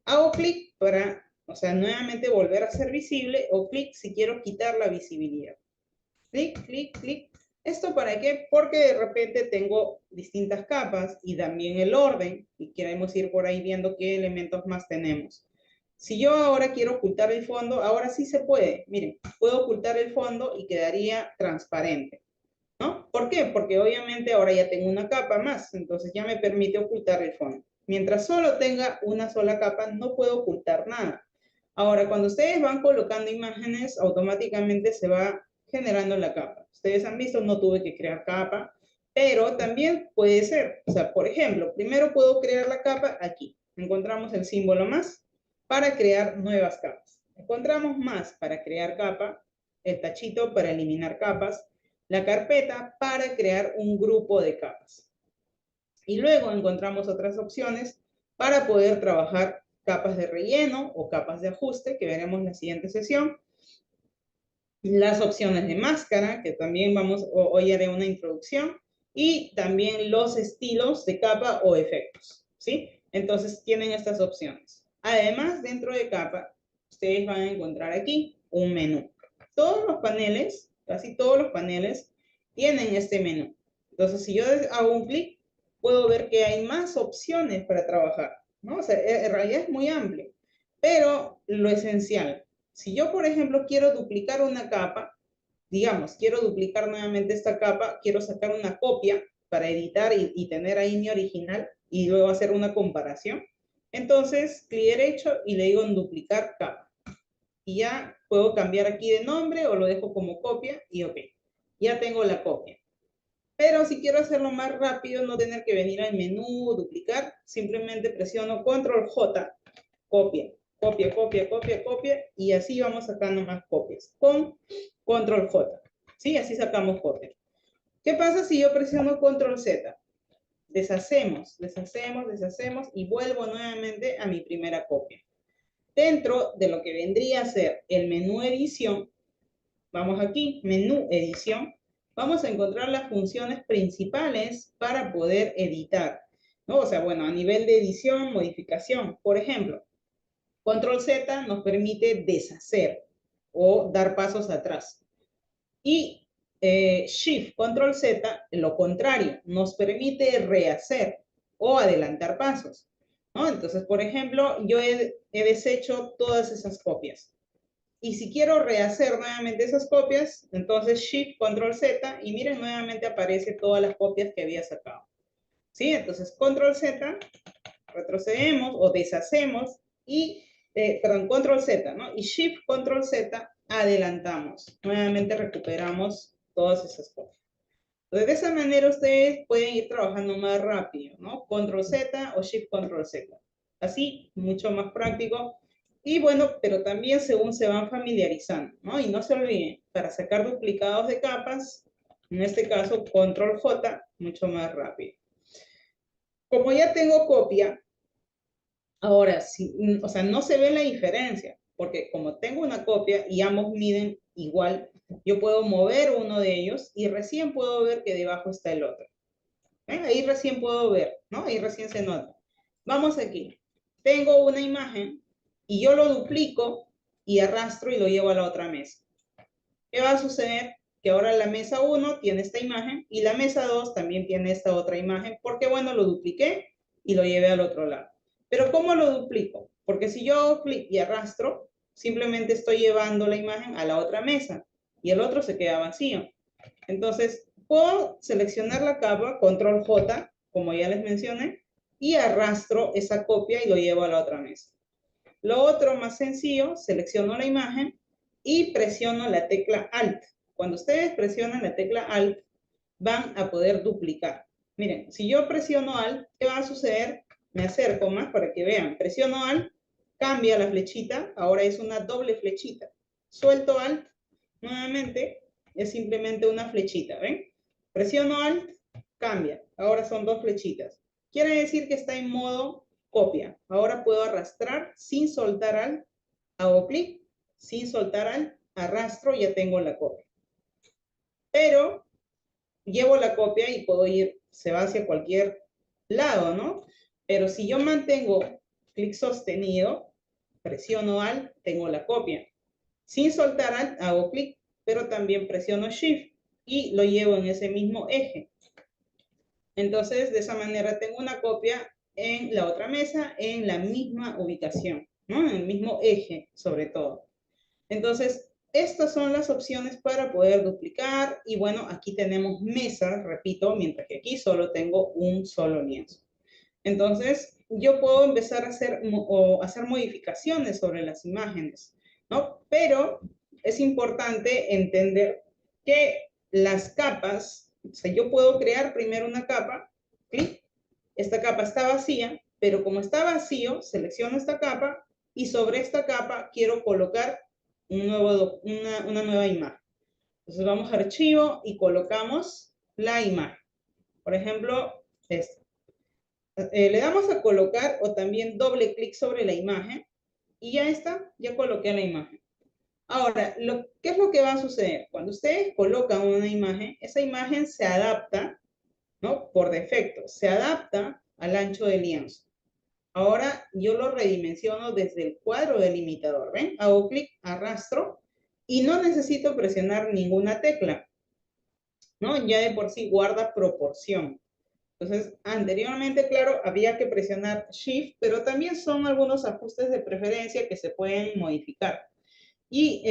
Hago clic para, o sea, nuevamente volver a ser visible o clic si quiero quitar la visibilidad. Clic, clic, clic. ¿Esto para qué? Porque de repente tengo distintas capas y también el orden y queremos ir por ahí viendo qué elementos más tenemos. Si yo ahora quiero ocultar el fondo, ahora sí se puede. Miren, puedo ocultar el fondo y quedaría transparente, ¿no? ¿Por qué? Porque obviamente ahora ya tengo una capa más, entonces ya me permite ocultar el fondo. Mientras solo tenga una sola capa, no puedo ocultar nada. Ahora, cuando ustedes van colocando imágenes, automáticamente se va generando la capa. Ustedes han visto, no tuve que crear capa, pero también puede ser, o sea, por ejemplo, primero puedo crear la capa aquí. Encontramos el símbolo más para crear nuevas capas. Encontramos más para crear capa, el tachito para eliminar capas, la carpeta para crear un grupo de capas. Y luego encontramos otras opciones para poder trabajar capas de relleno o capas de ajuste, que veremos en la siguiente sesión. Las opciones de máscara, que también hoy haré una introducción, y también los estilos de capa o efectos, ¿sí? Entonces tienen estas opciones. Además, dentro de capa, ustedes van a encontrar aquí un menú. Todos los paneles, casi todos los paneles, tienen este menú. Entonces, si yo hago un clic, puedo ver que hay más opciones para trabajar, ¿no? O sea, en realidad es muy amplio, pero lo esencial, si yo, por ejemplo, quiero duplicar una capa, digamos, quiero duplicar nuevamente esta capa, quiero sacar una copia para editar y tener ahí mi original y luego hacer una comparación. Entonces, clic derecho y le digo en duplicar capa. Y ya puedo cambiar aquí de nombre o lo dejo como copia y ok. Ya tengo la copia. Pero si quiero hacerlo más rápido, no tener que venir al menú, duplicar, simplemente presiono Control J, copia, copia, copia, copia, copia, y así vamos sacando más copias con Control J. ¿Sí? Así sacamos copias. ¿Qué pasa si yo presiono Control Z? Deshacemos, deshacemos, deshacemos y vuelvo nuevamente a mi primera copia. Dentro de lo que vendría a ser el menú edición, vamos aquí, menú edición, vamos a encontrar las funciones principales para poder editar, ¿no? O sea, bueno, a nivel de edición, modificación, por ejemplo, Control Z nos permite deshacer o dar pasos atrás. Y Shift, Control Z, lo contrario, nos permite rehacer o adelantar pasos, ¿no? Entonces, por ejemplo, yo he deshecho todas esas copias. Y si quiero rehacer nuevamente esas copias, entonces Shift, Control Z, y miren, nuevamente aparece todas las copias que había sacado. ¿Sí? Entonces, Control Z, retrocedemos o deshacemos y, perdón, Control Z, ¿no? Y Shift, Control Z, adelantamos. Nuevamente recuperamos todas esas copias. Entonces, de esa manera ustedes pueden ir trabajando más rápido, ¿no? Control Z o Shift, Control Z. Así, mucho más práctico. Y bueno, pero también según se van familiarizando, ¿no? Y no se olviden, para sacar duplicados de capas, en este caso, Control J, mucho más rápido. Como ya tengo copia, ahora sí, o sea, no se ve la diferencia, porque como tengo una copia y ambos miden igual, yo puedo mover uno de ellos y recién puedo ver que debajo está el otro. ¿Ven? Ahí recién puedo ver, ¿no? Ahí recién se nota. Vamos aquí. Tengo una imagen y yo lo duplico y arrastro y lo llevo a la otra mesa. ¿Qué va a suceder? Que ahora la mesa 1 tiene esta imagen y la mesa 2 también tiene esta otra imagen porque, bueno, lo dupliqué y lo llevé al otro lado. Pero ¿cómo lo duplico? Porque si yo hago clic y arrastro, simplemente estoy llevando la imagen a la otra mesa y el otro se queda vacío. Entonces, puedo seleccionar la capa, Control J, como ya les mencioné, y arrastro esa copia y lo llevo a la otra mesa. Lo otro más sencillo, selecciono la imagen y presiono la tecla Alt. Cuando ustedes presionan la tecla Alt, van a poder duplicar. Miren, si yo presiono Alt, ¿qué va a suceder? Me acerco más para que vean. Presiono Alt, cambia la flechita, ahora es una doble flechita. Suelto Alt, nuevamente, es simplemente una flechita, ¿ven? Presiono Alt, cambia. Ahora son dos flechitas. Quiere decir que está en modo copia. Ahora puedo arrastrar sin soltar Alt, hago clic, sin soltar Alt, arrastro y ya tengo la copia. Pero llevo la copia y puedo ir, se va hacia cualquier lado, ¿no? Pero si yo mantengo clic sostenido, presiono Alt, tengo la copia. Sin soltar Alt, hago clic, pero también presiono Shift y lo llevo en ese mismo eje. Entonces, de esa manera tengo una copia en la otra mesa, en la misma ubicación, ¿no? En el mismo eje, sobre todo. Entonces, estas son las opciones para poder duplicar. Y bueno, aquí tenemos mesas, repito, mientras que aquí solo tengo un solo lienzo. Entonces, yo puedo empezar a hacer modificaciones sobre las imágenes, ¿no? Pero es importante entender que las capas, o sea, yo puedo crear primero una capa, clic, esta capa está vacía, pero como está vacío, selecciono esta capa y sobre esta capa quiero colocar una nueva imagen. Entonces vamos a archivo y colocamos la imagen. Por ejemplo, esta. Le damos a colocar o también doble clic sobre la imagen y ya está, ya coloqué la imagen. Ahora, ¿qué es lo que va a suceder? Cuando ustedes colocan una imagen, esa imagen se adapta, ¿no? Por defecto, se adapta al ancho del lienzo. Ahora yo lo redimensiono desde el cuadro delimitador, ¿ven? Hago clic, arrastro y no necesito presionar ninguna tecla, ¿no? Ya de por sí guarda proporción. Entonces, anteriormente, claro, había que presionar Shift, pero también son algunos ajustes de preferencia que se pueden modificar. Y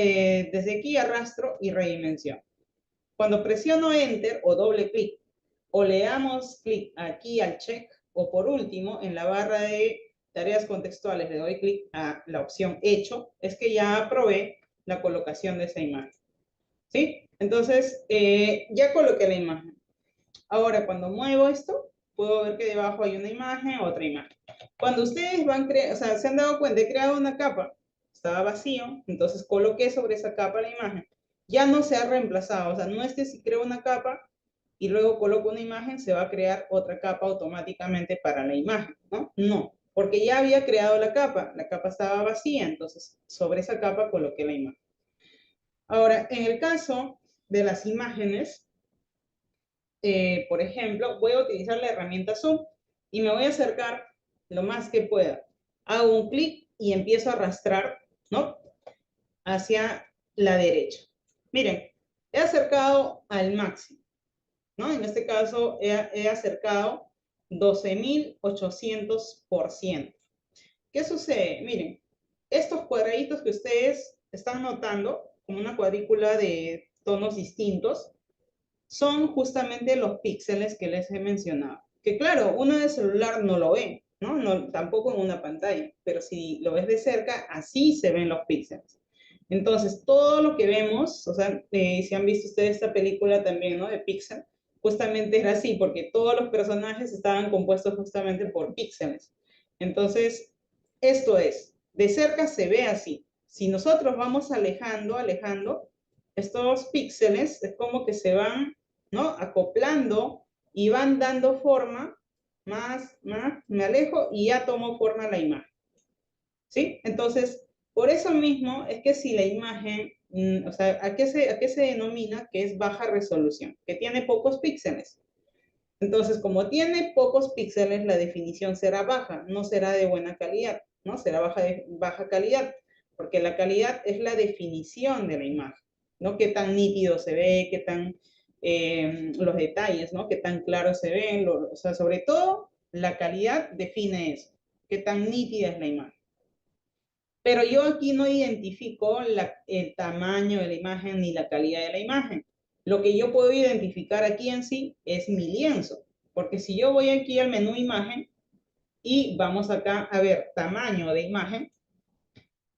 desde aquí arrastro y redimensiono. Cuando presiono Enter o doble clic, o le damos clic aquí al check, o por último, en la barra de tareas contextuales le doy clic a la opción Hecho, es que ya aprobé la colocación de esa imagen. ¿Sí? Entonces, ya coloqué la imagen. Ahora, cuando muevo esto, puedo ver que debajo hay una imagen, otra imagen. Cuando ustedes o sea, se han dado cuenta, he creado una capa, estaba vacío, entonces coloqué sobre esa capa la imagen. Ya no se ha reemplazado, o sea, no es que si creo una capa y luego coloco una imagen, se va a crear otra capa automáticamente para la imagen, ¿no? No, porque ya había creado la capa estaba vacía, entonces sobre esa capa coloqué la imagen. Ahora, en el caso de las imágenes, por ejemplo, voy a utilizar la herramienta Zoom y me voy a acercar lo más que pueda. Hago un clic y empiezo a arrastrar, ¿no? Hacia la derecha. Miren, he acercado al máximo, ¿no? En este caso he acercado 12.800%. ¿Qué sucede? Miren, estos cuadraditos que ustedes están notando, como una cuadrícula de tonos distintos, son justamente los píxeles que les he mencionado. Que claro, uno de celular no lo ve, ¿no? No, tampoco en una pantalla, pero si lo ves de cerca, así se ven los píxeles. Entonces, todo lo que vemos, o sea, si han visto ustedes esta película también, ¿no? De Pixar, justamente era así, porque todos los personajes estaban compuestos justamente por píxeles. Entonces, esto es, de cerca se ve así. Si nosotros vamos alejando, alejando, estos píxeles es como que se van, ¿no? Acoplando y van dando forma, más, me alejo y ya tomó forma la imagen. ¿Sí? Entonces, por eso mismo es que si la imagen, o sea, ¿a qué se denomina que es baja resolución? Que tiene pocos píxeles. Entonces, como tiene pocos píxeles, la definición será baja, no será de buena calidad, ¿no? Será baja calidad, porque la calidad es la definición de la imagen, ¿no? Qué tan nítido se ve, qué tan, los detalles, ¿no? Qué tan claro se ven, o sea, sobre todo, la calidad define eso, qué tan nítida es la imagen. Pero yo aquí no identifico el tamaño de la imagen ni la calidad de la imagen. Lo que yo puedo identificar aquí en sí es mi lienzo. Porque si yo voy aquí al menú imagen y vamos acá a ver tamaño de imagen,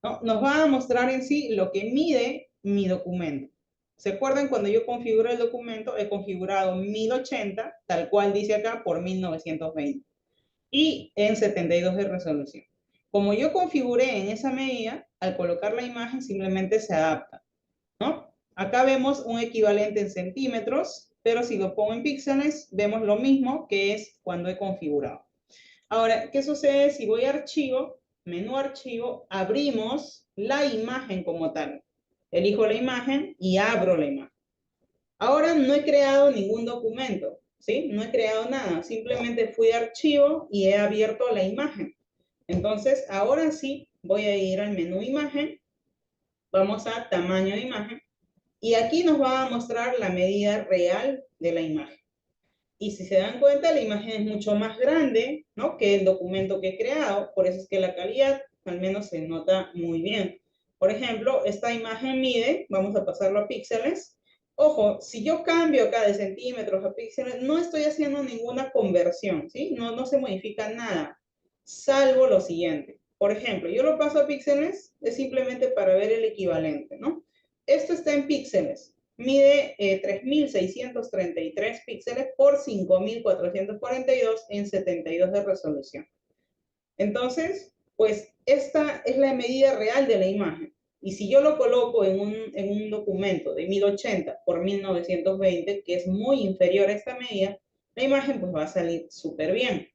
¿no? Nos va a mostrar en sí lo que mide mi documento. ¿Se acuerdan cuando yo configuro el documento? He configurado 1080, tal cual dice acá, por 1920 y en 72 de resolución. Como yo configuré en esa medida, al colocar la imagen simplemente se adapta, ¿no? Acá vemos un equivalente en centímetros, pero si lo pongo en píxeles, vemos lo mismo que es cuando he configurado. Ahora, ¿qué sucede si voy a archivo, menú archivo, abrimos la imagen como tal? Elijo la imagen y abro la imagen. Ahora no he creado ningún documento, ¿sí? No he creado nada, simplemente fui a archivo y he abierto la imagen. Entonces, ahora sí voy a ir al menú imagen, vamos a tamaño de imagen, y aquí nos va a mostrar la medida real de la imagen. Y si se dan cuenta, la imagen es mucho más grande, ¿no? Que el documento que he creado, por eso es que la calidad al menos se nota muy bien. Por ejemplo, esta imagen mide, vamos a pasarlo a píxeles. Ojo, si yo cambio acá de centímetros a píxeles, no estoy haciendo ninguna conversión, ¿sí? No se modifica nada, salvo lo siguiente. Por ejemplo, yo lo paso a píxeles, es simplemente para ver el equivalente, ¿no? Esto está en píxeles, mide 3.633 píxeles por 5.442 en 72 de resolución. Entonces, pues esta es la medida real de la imagen. Y si yo lo coloco en un documento de 1080 por 1920, que es muy inferior a esta medida, la imagen pues va a salir súper bien.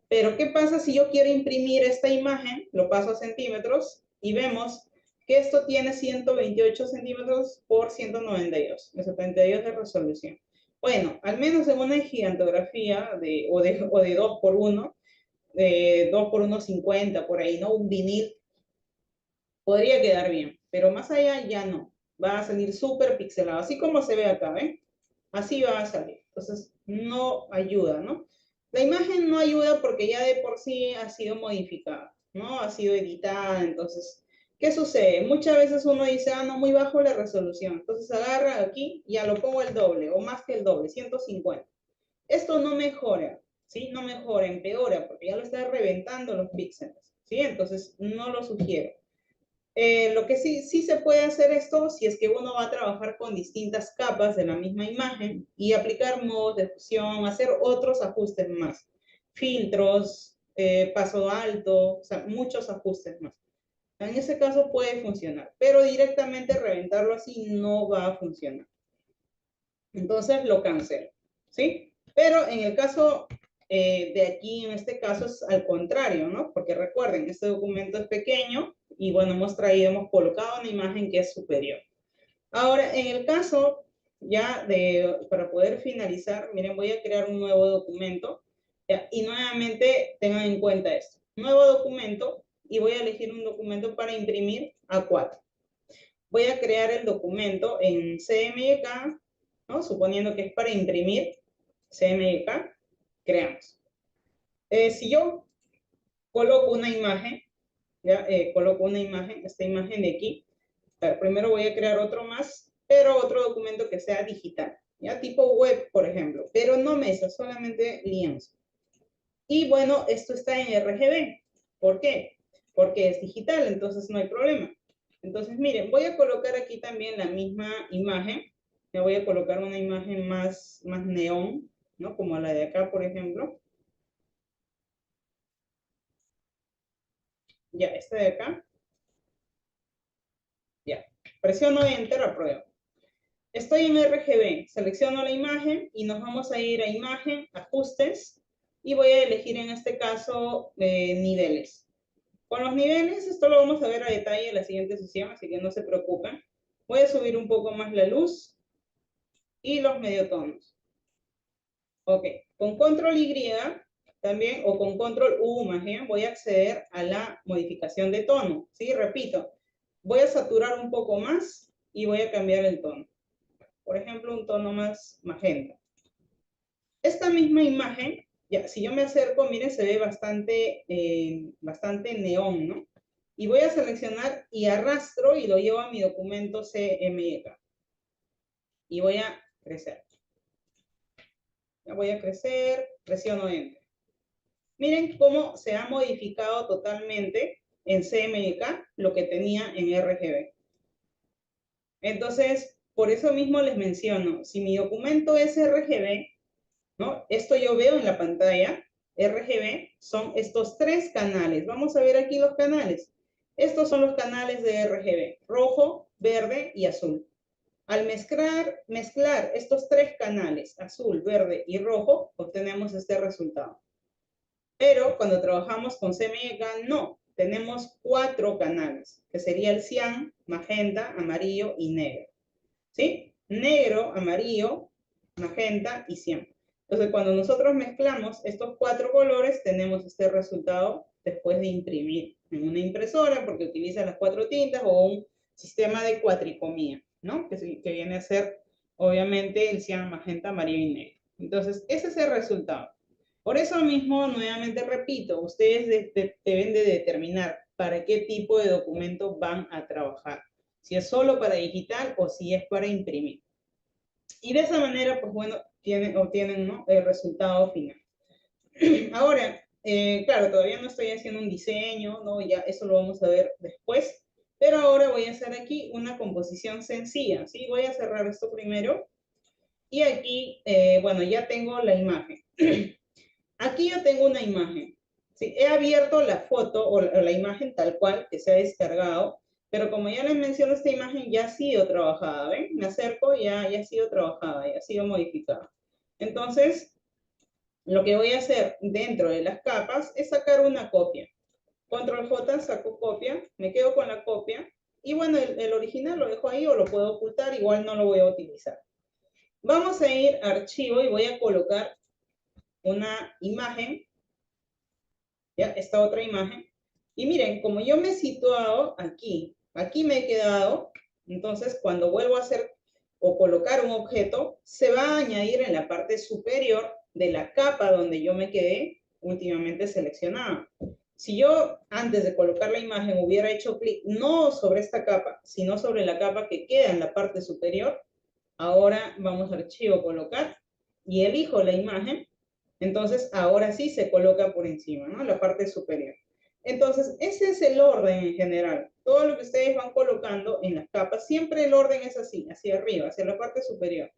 Pero ¿qué pasa si yo quiero imprimir esta imagen? Lo paso a centímetros y vemos que esto tiene 128 centímetros por 192, de 72 de resolución. Bueno, al menos en una gigantografía o de 2 por 1, de 2 por 1,50 por ahí, ¿no? Un vinil podría quedar bien, pero más allá ya no. Va a salir súper pixelado, así como se ve acá, ¿ven? Así va a salir. Entonces, no ayuda, ¿no? La imagen no ayuda porque ya de por sí ha sido modificada, ¿no? Ha sido editada, entonces, ¿qué sucede? Muchas veces uno dice, ah, no, muy bajo la resolución. Entonces agarra aquí, ya lo pongo el doble, o más que el doble, 150. Esto no mejora, ¿sí? No mejora, empeora, porque ya lo está reventando los píxeles, ¿sí? Entonces, no lo sugiero. Lo que sí se puede hacer esto si es que uno va a trabajar con distintas capas de la misma imagen y aplicar modos de fusión, hacer otros ajustes más, filtros, paso alto, o sea, muchos ajustes más. En ese caso puede funcionar, pero directamente reventarlo así no va a funcionar. Entonces lo cancelo, ¿sí? Pero en el caso de aquí, en este caso es al contrario, ¿no? Porque recuerden, este documento es pequeño y bueno, hemos colocado una imagen que es superior. Ahora, en el caso ya para poder finalizar, miren, voy a crear un nuevo documento ¿ya? Y nuevamente tengan en cuenta esto. Nuevo documento y voy a elegir un documento para imprimir A4. Voy a crear el documento en CMYK, ¿no? Suponiendo que es para imprimir CMYK, creamos. Si yo coloco una imagen, ya coloco una imagen, esta imagen de aquí, primero voy a crear otro más, pero otro documento que sea digital, ya tipo web, por ejemplo, pero no mesa, solamente lienzo. Y bueno, esto está en RGB. ¿Por qué? Porque es digital, entonces no hay problema. Entonces, miren, voy a colocar aquí también la misma imagen. Me voy a colocar una imagen más neón, ¿no? Como la de acá, por ejemplo. Ya, esta de acá. Ya. Presiono Enter, apruebo. Estoy en RGB. Selecciono la imagen y nos vamos a ir a Imagen, Ajustes. Y voy a elegir en este caso niveles. Con los niveles, esto lo vamos a ver a detalle en la siguiente sesión, así que no se preocupen. Voy a subir un poco más la luz y los mediotonos. Ok, con control Y también, o con control U más bien, voy a acceder a la modificación de tono. Sí, repito, voy a saturar un poco más y voy a cambiar el tono. Por ejemplo, un tono más magenta. Esta misma imagen, ya, si yo me acerco, miren, se ve bastante neón, ¿no? Y voy a seleccionar y arrastro y lo llevo a mi documento CMYK. Y voy a crecer. Ya voy a crecer, presiono Enter. Miren cómo se ha modificado totalmente en CMYK lo que tenía en RGB. Entonces, por eso mismo les menciono, si mi documento es RGB, ¿no? Esto yo veo en la pantalla, RGB, son estos 3 canales. Vamos a ver aquí los canales. Estos son los canales de RGB, rojo, verde y azul. Al mezclar estos 3 canales, azul, verde y rojo, obtenemos este resultado. Pero cuando trabajamos con CMYK, no. Tenemos 4 canales, que sería el cian, magenta, amarillo y negro. ¿Sí? Negro, amarillo, magenta y cian. Entonces, cuando nosotros mezclamos estos 4 colores, tenemos este resultado después de imprimir en una impresora, porque utiliza las 4 tintas o un sistema de cuatricomía, ¿no? Que viene a ser, obviamente, el cian, magenta, amarillo y negro. Entonces, ese es el resultado. Por eso mismo, nuevamente repito, ustedes deben de determinar para qué tipo de documento van a trabajar. Si es solo para digital o si es para imprimir. Y de esa manera, pues bueno, obtienen, ¿no? El resultado final. Ahora, claro, todavía no estoy haciendo un diseño, ¿no? Ya eso lo vamos a ver después. Pero ahora voy a hacer aquí una composición sencilla, ¿sí? Voy a cerrar esto primero. Y aquí, bueno, ya tengo la imagen. Aquí yo tengo una imagen. ¿Sí? He abierto la foto o la imagen tal cual que se ha descargado, pero como ya les menciono, esta imagen ya ha sido trabajada, ¿ven? Me acerco, ya ha sido trabajada, ya ha sido modificada. Entonces, lo que voy a hacer dentro de las capas es sacar una copia. Control J, saco copia, me quedo con la copia, y bueno, el original lo dejo ahí o lo puedo ocultar, igual no lo voy a utilizar. Vamos a ir a archivo y voy a colocar una imagen, ya, esta otra imagen. Y miren, como yo me he situado aquí, aquí me he quedado, entonces cuando vuelvo a hacer o colocar un objeto, se va a añadir en la parte superior de la capa donde yo me quedé últimamente seleccionado. Si yo antes de colocar la imagen hubiera hecho clic no sobre esta capa, sino sobre la capa que queda en la parte superior, ahora vamos a archivo, colocar, y elijo la imagen, entonces ahora sí se coloca por encima, ¿no? La parte superior. Entonces, ese es el orden en general. Todo lo que ustedes van colocando en las capas, siempre el orden es así, hacia arriba, hacia la parte superior.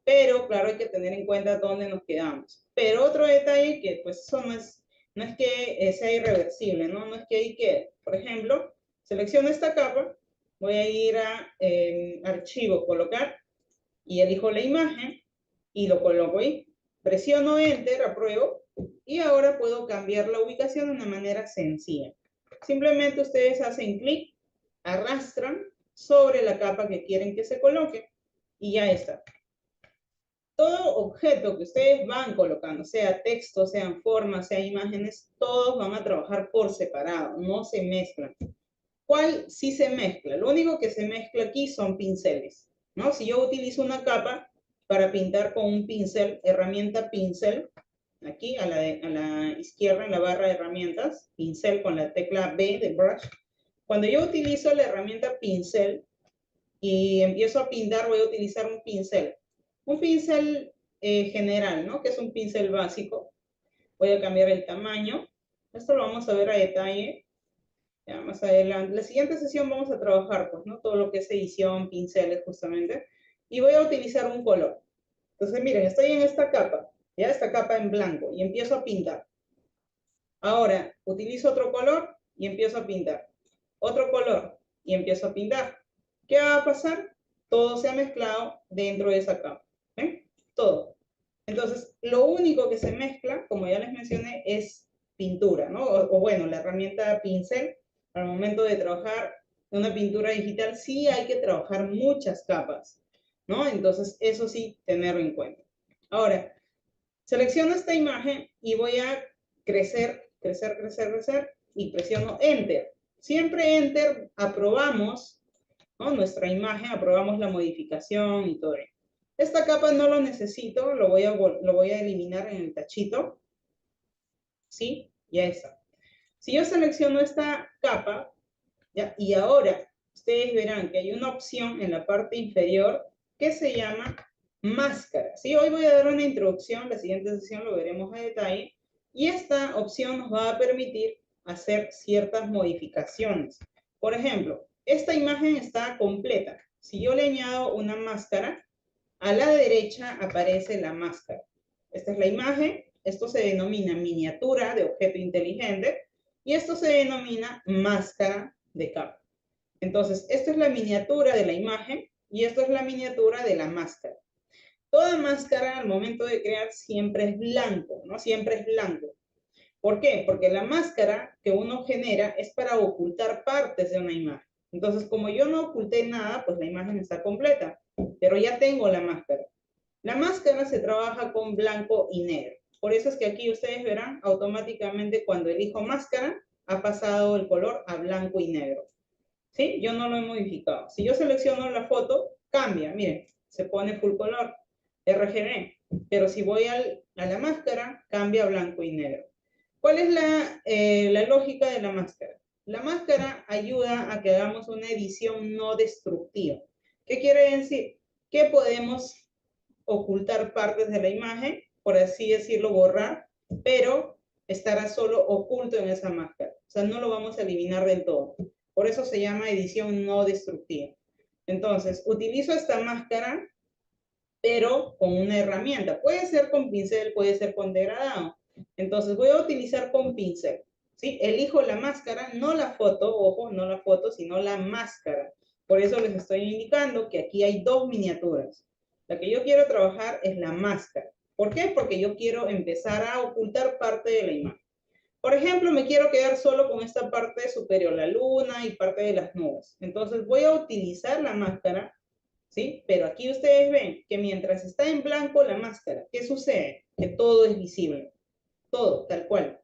Pero, claro, hay que tener en cuenta dónde nos quedamos. Pero otro detalle que, pues, eso no es que sea irreversible, ¿no? No es que ahí quede. Por ejemplo, selecciono esta capa, voy a ir a archivo, colocar, y elijo la imagen y lo coloco ahí. Presiono Enter, apruebo, y ahora puedo cambiar la ubicación de una manera sencilla. Simplemente ustedes hacen clic, arrastran sobre la capa que quieren que se coloque y ya está. Todo objeto que ustedes van colocando, sea texto, sean formas, sean imágenes, todos van a trabajar por separado, no se mezclan. ¿Cuál sí se mezcla? Lo único que se mezcla aquí son pinceles, ¿no? Si yo utilizo una capa para pintar con un pincel, herramienta pincel, aquí a la izquierda en la barra de herramientas, pincel con la tecla B de brush. Cuando yo utilizo la herramienta pincel y empiezo a pintar, voy a utilizar un pincel. Un pincel general, ¿no? Que es un pincel básico. Voy a cambiar el tamaño. Esto lo vamos a ver a detalle ya más adelante. La siguiente sesión vamos a trabajar, pues, ¿no? Todo lo que es edición, pinceles, justamente. Y voy a utilizar un color. Entonces, miren, estoy en esta capa, ya esta capa en blanco, y empiezo a pintar. Ahora, utilizo otro color y empiezo a pintar. Otro color y empiezo a pintar. ¿Qué va a pasar? Todo se ha mezclado dentro de esa capa. ¿Eh? Todo. Entonces, lo único que se mezcla, como ya les mencioné, es pintura, ¿no? O bueno, la herramienta pincel, al momento de trabajar una pintura digital, sí hay que trabajar muchas capas, ¿no? Entonces, eso sí, tenerlo en cuenta. Ahora, selecciono esta imagen y voy a crecer, crecer, crecer, crecer, y presiono Enter. Siempre Enter, aprobamos, ¿no? Nuestra imagen, aprobamos la modificación y todo eso. Esta capa no lo necesito, lo voy a eliminar en el tachito. ¿Sí? Ya está. Si yo selecciono esta capa, ¿ya? Y ahora ustedes verán que hay una opción en la parte inferior que se llama máscara. ¿Sí? Hoy voy a dar una introducción, la siguiente sesión lo veremos a detalle, y esta opción nos va a permitir hacer ciertas modificaciones. Por ejemplo, esta imagen está completa. Si yo le añado una máscara, a la derecha aparece la máscara. Esta es la imagen, esto se denomina miniatura de objeto inteligente y esto se denomina máscara de capa. Entonces, esta es la miniatura de la imagen y esto es la miniatura de la máscara. Toda máscara al momento de crear siempre es blanco, ¿no? Siempre es blanco. ¿Por qué? Porque la máscara que uno genera es para ocultar partes de una imagen. Entonces, como yo no oculté nada, pues la imagen está completa, pero ya tengo la máscara. La máscara se trabaja con blanco y negro. Por eso es que aquí ustedes verán automáticamente cuando elijo máscara, ha pasado el color a blanco y negro. ¿Sí? Yo no lo he modificado. Si yo selecciono la foto, cambia. Miren, se pone full color, RGB. Pero si voy a la máscara, cambia a blanco y negro. ¿Cuál es la lógica de la máscara? La máscara ayuda a que hagamos una edición no destructiva. ¿Qué quiere decir? Que podemos ocultar partes de la imagen, por así decirlo, borrar, pero estará solo oculto en esa máscara. O sea, no lo vamos a eliminar del todo. Por eso se llama edición no destructiva. Entonces, utilizo esta máscara, pero con una herramienta. Puede ser con pincel, puede ser con degradado. Entonces, voy a utilizar con pincel. ¿Sí? Elijo la máscara, no la foto, ojo, no la foto, sino la máscara. Por eso les estoy indicando que aquí hay dos miniaturas. La que yo quiero trabajar es la máscara. ¿Por qué? Porque yo quiero empezar a ocultar parte de la imagen. Por ejemplo, me quiero quedar solo con esta parte superior, la luna y parte de las nubes. Entonces voy a utilizar la máscara, ¿sí? Pero aquí ustedes ven que mientras está en blanco la máscara, ¿qué sucede? Que todo es visible, todo, tal cual.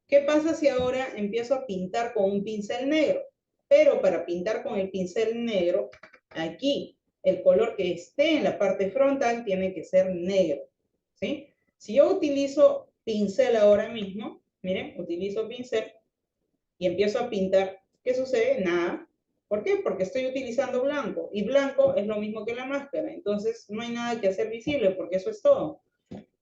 ¿Qué pasa si ahora empiezo a pintar con un pincel negro? Pero para pintar con el pincel negro, aquí el color que esté en la parte frontal tiene que ser negro, ¿sí? Si yo utilizo pincel ahora mismo, miren, utilizo pincel y empiezo a pintar, ¿qué sucede? Nada. ¿Por qué? Porque estoy utilizando blanco y blanco es lo mismo que la máscara, entonces no hay nada que hacer visible porque eso es todo.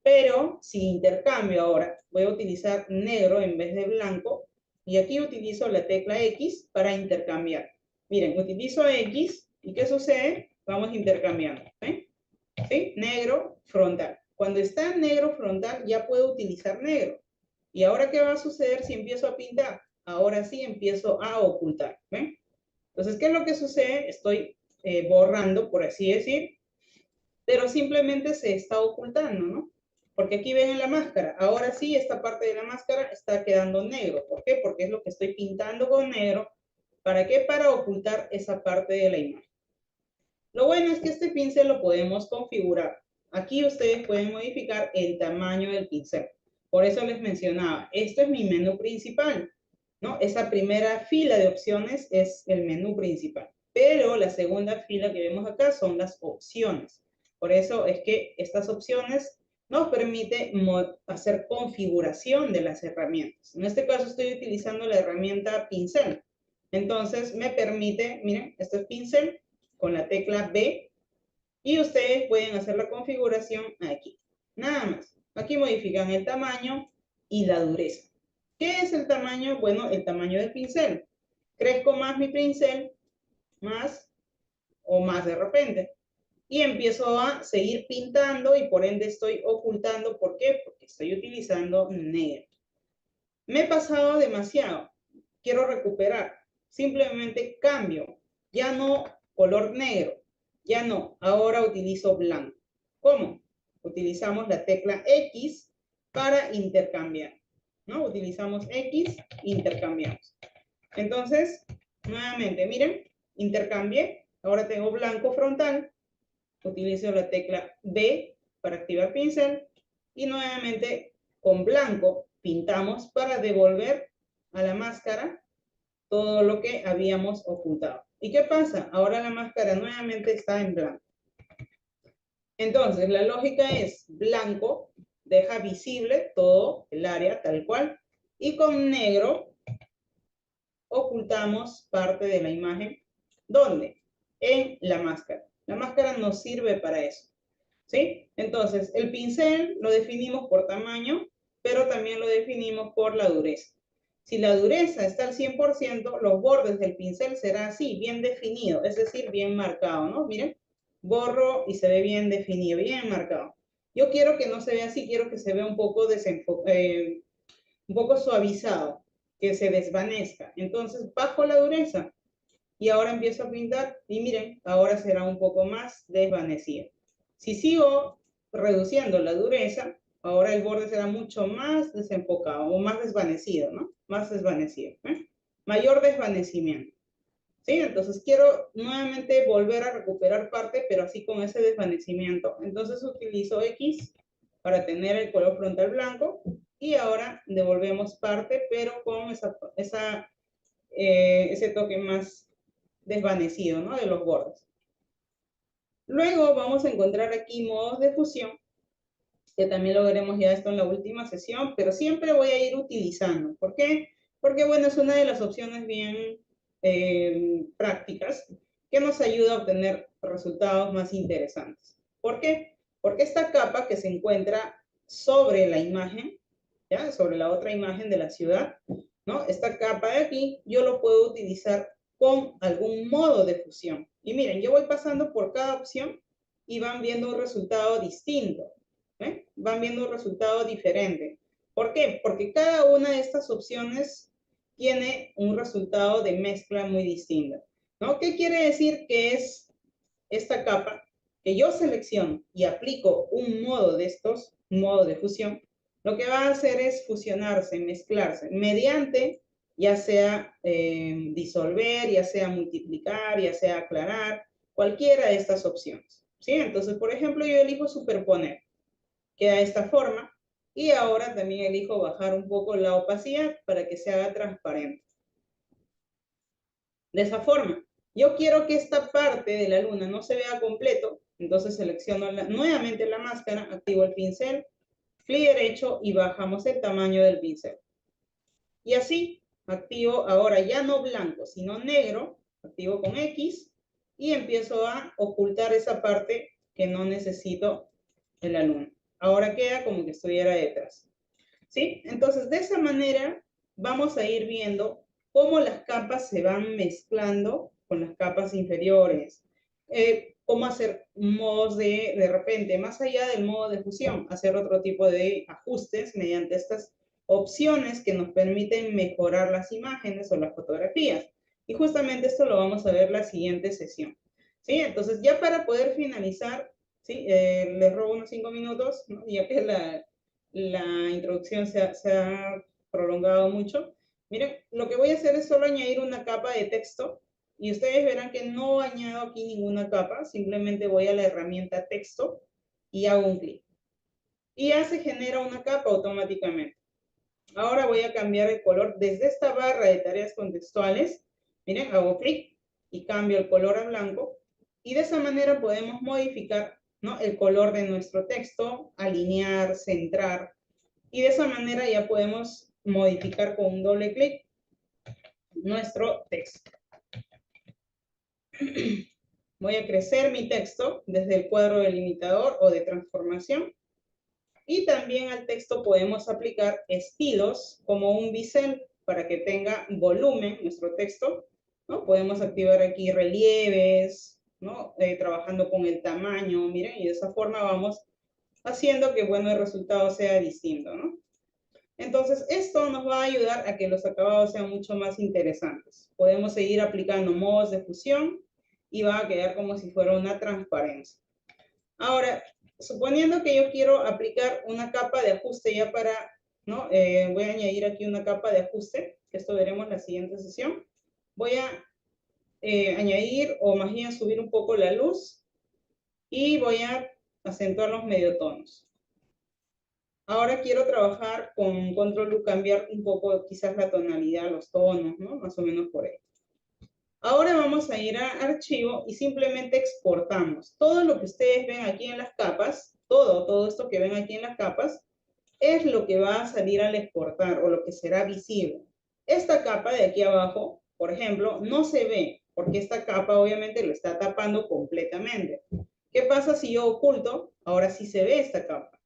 Pero si intercambio ahora, voy a utilizar negro en vez de blanco y aquí utilizo la tecla X para intercambiar. Miren, utilizo X y ¿qué sucede? Vamos intercambiando. ¿Sí? Negro frontal. Cuando está negro frontal ya puedo utilizar negro. ¿Y ahora qué va a suceder si empiezo a pintar? Ahora sí empiezo a ocultar. ¿Ven? Entonces, ¿qué es lo que sucede? Estoy borrando, por así decir, pero simplemente se está ocultando, ¿no? Porque aquí ven en la máscara, ahora sí esta parte de la máscara está quedando negro. ¿Por qué? Porque es lo que estoy pintando con negro. ¿Para qué? Para ocultar esa parte de la imagen. Lo bueno es que este pincel lo podemos configurar. Aquí ustedes pueden modificar el tamaño del pincel. Por eso les mencionaba, esto es mi menú principal, ¿no? Esa primera fila de opciones es el menú principal. Pero la segunda fila que vemos acá son las opciones. Por eso es que estas opciones nos permite hacer configuración de las herramientas. En este caso estoy utilizando la herramienta pincel. Entonces me permite, miren, esto es pincel con la tecla B y ustedes pueden hacer la configuración aquí. Nada más. Aquí modifican el tamaño y la dureza. ¿Qué es el tamaño? Bueno, el tamaño del pincel. Crezco más mi pincel, más o más de repente. Y empiezo a seguir pintando y por ende estoy ocultando. ¿Por qué? Porque estoy utilizando negro. Me he pasado demasiado. Quiero recuperar. Simplemente cambio. Ya no color negro. Ya no. Ahora utilizo blanco. ¿Cómo? Utilizamos la tecla X para intercambiar. ¿No? Utilizamos X, intercambiamos. Entonces, nuevamente, miren, intercambié. Ahora tengo blanco frontal. Utilizo la tecla B para activar pincel. Y nuevamente, con blanco, pintamos para devolver a la máscara todo lo que habíamos ocultado. ¿Y qué pasa? Ahora la máscara nuevamente está en blanco. Entonces, la lógica es blanco, deja visible todo el área tal cual, y con negro ocultamos parte de la imagen. ¿Dónde? En la máscara. La máscara nos sirve para eso. ¿Sí? Entonces, el pincel lo definimos por tamaño, pero también lo definimos por la dureza. Si la dureza está al 100%, los bordes del pincel será así, bien definido, es decir, bien marcado, ¿no? Miren, borro y se ve bien definido, bien marcado. Yo quiero que no se vea así, quiero que se vea un poco un poco suavizado, que se desvanezca. Entonces, bajo la dureza y ahora empiezo a pintar y miren, ahora será un poco más desvanecido. Si sigo reduciendo la dureza, ahora el borde será mucho más desenfocado o más desvanecido, ¿no? Más desvanecido. Mayor desvanecimiento. ¿Sí? Entonces quiero nuevamente volver a recuperar parte, pero así con ese desvanecimiento. Entonces utilizo X para tener el color frontal blanco y ahora devolvemos parte, pero con ese toque más desvanecido, ¿no? De los bordes. Luego vamos a encontrar aquí modos de fusión, que también lo veremos ya esto en la última sesión, pero siempre voy a ir utilizando. ¿Por qué? Porque, bueno, es una de las opciones bien prácticas que nos ayuda a obtener resultados más interesantes. ¿Por qué? Porque esta capa que se encuentra sobre la imagen, ¿ya? Sobre la otra imagen de la ciudad, ¿no? Esta capa de aquí, yo lo puedo utilizar con algún modo de fusión. Y miren, yo voy pasando por cada opción y van viendo un resultado distinto. Van viendo un resultado diferente. ¿Por qué? Porque cada una de estas opciones tiene un resultado de mezcla muy distinto, ¿no? ¿Qué quiere decir que es esta capa? que yo selecciono y aplico un modo de estos, un modo de fusión, lo que va a hacer es fusionarse, mezclarse, mediante ya sea disolver, ya sea multiplicar, ya sea aclarar, cualquiera de estas opciones. ¿Sí? Entonces, por ejemplo, yo elijo superponer, queda de esta forma, y ahora también elijo bajar un poco la opacidad para que se haga transparente. De esa forma, yo quiero que esta parte de la luna no se vea completo, entonces selecciono nuevamente la máscara, activo el pincel, clic derecho y bajamos el tamaño del pincel. Y así, activo ahora ya no blanco, sino negro, activo con X, y empiezo a ocultar esa parte que no necesito de la luna. Ahora queda como que estuviera detrás. ¿Sí? Entonces, de esa manera vamos a ir viendo cómo las capas se van mezclando con las capas inferiores. Cómo hacer modos de repente, más allá del modo de fusión, hacer otro tipo de ajustes mediante estas opciones que nos permiten mejorar las imágenes o las fotografías. Y justamente esto lo vamos a ver la siguiente sesión. ¿Sí? Entonces, ya para poder finalizar, ¿sí? Les robo unos 5 minutos, ¿no? Ya que la introducción se ha prolongado mucho. Miren, lo que voy a hacer es solo añadir una capa de texto y ustedes verán que no añado aquí ninguna capa, simplemente voy a la herramienta texto y hago un clic. Y ya se genera una capa automáticamente. Ahora voy a cambiar el color desde esta barra de tareas contextuales. Miren, hago clic y cambio el color a blanco. Y de esa manera podemos modificar, ¿no?, el color de nuestro texto, alinear, centrar. Y de esa manera ya podemos modificar con un doble clic nuestro texto. Voy a crecer mi texto desde el cuadro delimitador o de transformación. Y también al texto podemos aplicar estilos como un bisel para que tenga volumen nuestro texto, ¿no? Podemos activar aquí relieves, ¿no? Trabajando con el tamaño, miren, y de esa forma vamos haciendo que, bueno, el resultado sea distinto, ¿no? Entonces, esto nos va a ayudar a que los acabados sean mucho más interesantes. Podemos seguir aplicando modos de fusión y va a quedar como si fuera una transparencia. Ahora, suponiendo que yo quiero aplicar una capa de ajuste ya para, ¿no? Voy a añadir aquí una capa de ajuste, que esto veremos en la siguiente sesión. Voy a añadir o más bien subir un poco la luz y voy a acentuar los mediotonos. Ahora quiero trabajar con Control U, cambiar un poco quizás la tonalidad, los tonos, ¿no? Más o menos por ahí. Ahora vamos a ir a archivo y simplemente exportamos. Todo lo que ustedes ven aquí en las capas, todo esto que ven aquí en las capas, es lo que va a salir al exportar o lo que será visible. Esta capa de aquí abajo, por ejemplo, no se ve porque esta capa obviamente lo está tapando completamente. ¿Qué pasa si yo oculto? Ahora sí se ve esta capa,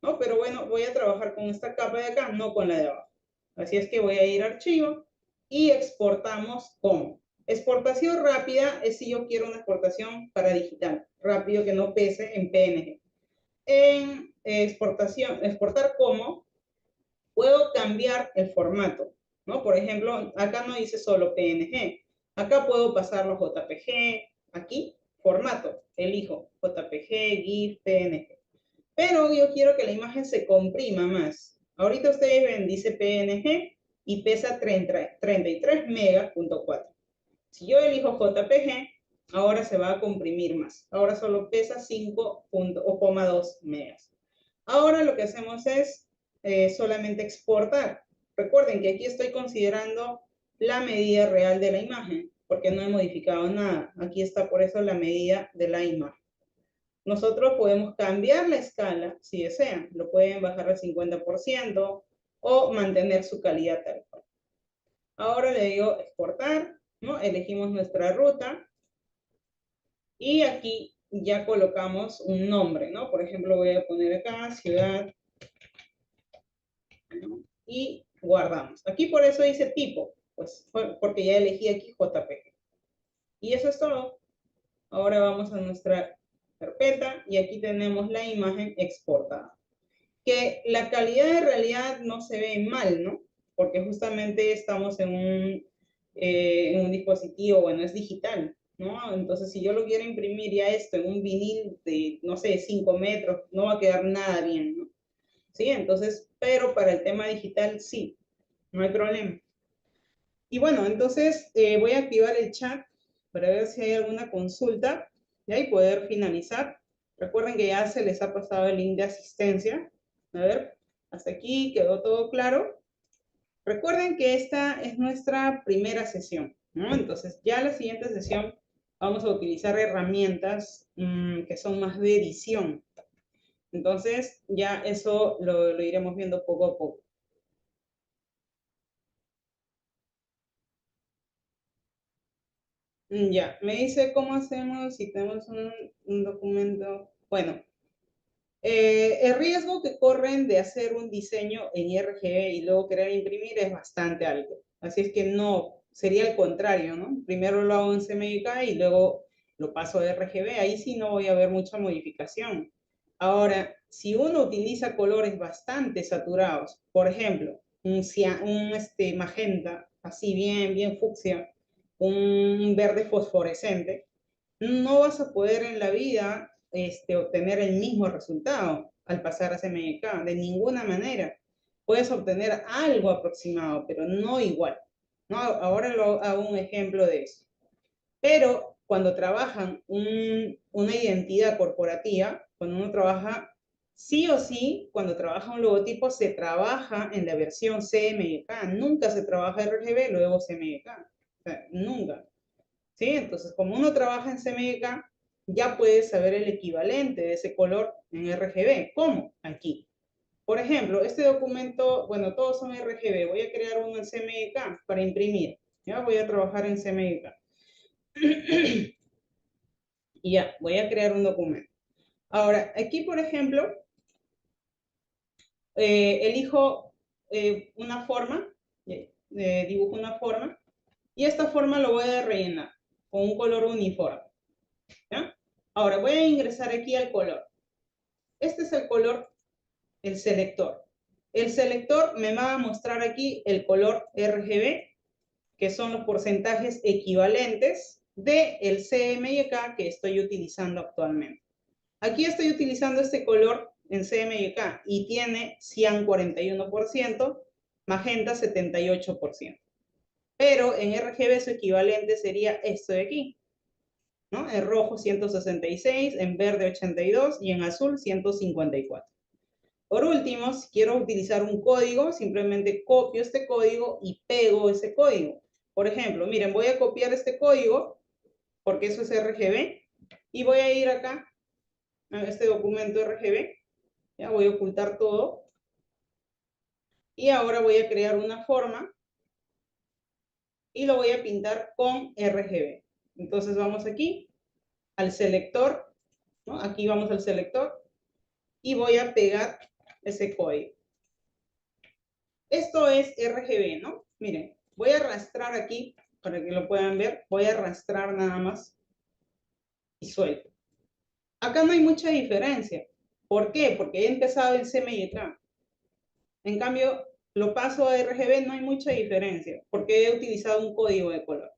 ¿no? Pero bueno, voy a trabajar con esta capa de acá, no con la de abajo. Así es que voy a ir a archivo y exportamos como. Exportación rápida es si yo quiero una exportación para digital, rápido que no pese en PNG. En exportar como, puedo cambiar el formato, ¿no? Por ejemplo, acá no dice solo PNG. Acá puedo pasarlo JPG, aquí, formato, elijo JPG, GIF, PNG. Pero yo quiero que la imagen se comprima más. Ahorita ustedes ven, dice PNG y pesa 33 megas.4. Si yo elijo JPG, ahora se va a comprimir más. Ahora solo pesa 5,2 megas. Ahora lo que hacemos es solamente exportar. Recuerden que aquí estoy considerando la medida real de la imagen, porque no he modificado nada. Aquí está por eso la medida de la imagen. Nosotros podemos cambiar la escala si desean. Lo pueden bajar al 50% o mantener su calidad tal cual. Ahora le digo exportar, ¿no? Elegimos nuestra ruta y aquí ya colocamos un nombre, ¿no? Por ejemplo, voy a poner acá ciudad, ¿no? Y guardamos. Aquí por eso dice tipo, pues porque ya elegí aquí JPG. Y eso es todo. Ahora vamos a nuestra carpeta y aquí tenemos la imagen exportada. Que la calidad de realidad no se ve mal, ¿no? Porque justamente estamos en un dispositivo, bueno, es digital, ¿no? Entonces, si yo lo quiero imprimir ya esto en un vinil de, no sé, 5 metros, no va a quedar nada bien, ¿no? Sí, entonces, pero para el tema digital sí, no hay problema. Y bueno, entonces voy a activar el chat para ver si hay alguna consulta, ¿ya? Y poder finalizar. Recuerden que ya se les ha pasado el link de asistencia. A ver, hasta aquí quedó todo claro. Recuerden que esta es nuestra primera sesión, ¿no? Entonces, ya la siguiente sesión vamos a utilizar herramientas que son más de edición. Entonces, ya eso lo iremos viendo poco a poco. Ya, me dice cómo hacemos si tenemos un documento. Bueno, el riesgo que corren de hacer un diseño en RGB y luego querer imprimir es bastante alto. Así es que no, sería el contrario, ¿no? Primero lo hago en CMYK y luego lo paso a RGB. Ahí sí no voy a ver mucha modificación. Ahora, si uno utiliza colores bastante saturados, por ejemplo, un magenta, así bien fucsia, un verde fosforescente, no vas a poder en la vida obtener el mismo resultado al pasar a CMYK, de ninguna manera. Puedes obtener algo aproximado, pero no igual. ¿No? Ahora lo hago un ejemplo de eso. Pero cuando trabajan una identidad corporativa, cuando uno trabaja, sí o sí, cuando trabaja un logotipo, se trabaja en la versión CMYK. Nunca se trabaja RGB, luego CMYK. O sea, nunca. ¿Sí? Entonces, como uno trabaja en CMYK, ya puedes saber el equivalente de ese color en RGB. ¿Cómo? Aquí. Por ejemplo, este documento, bueno, todos son RGB. Voy a crear uno en CMYK para imprimir. Ya voy a trabajar en CMYK. Y ya, voy a crear un documento. Ahora, aquí, por ejemplo, elijo una forma, dibujo una forma, y esta forma lo voy a rellenar con un color uniforme. ¿Ya? Ahora voy a ingresar aquí al color. Este es el color, el selector. El selector me va a mostrar aquí el color RGB, que son los porcentajes equivalentes del CMYK que estoy utilizando actualmente. Aquí estoy utilizando este color en CMYK y tiene cian 41%, magenta 78%. Pero en RGB su equivalente sería esto de aquí, ¿no? En rojo 166, en verde 82 y en azul 154. Por último, si quiero utilizar un código, simplemente copio este código y pego ese código. Por ejemplo, miren, voy a copiar este código, porque eso es RGB, y voy a ir acá a este documento RGB, ya voy a ocultar todo, y ahora voy a crear una forma y lo voy a pintar con RGB. Entonces vamos aquí, al selector, ¿no? Aquí vamos al selector, y voy a pegar ese código. Esto es RGB, ¿no? Miren, voy a arrastrar aquí para que lo puedan ver. Voy a arrastrar nada más y suelto. Acá no hay mucha diferencia. ¿Por qué? Porque he empezado en CMYK. En cambio, lo paso a RGB, no hay mucha diferencia, porque he utilizado un código de color.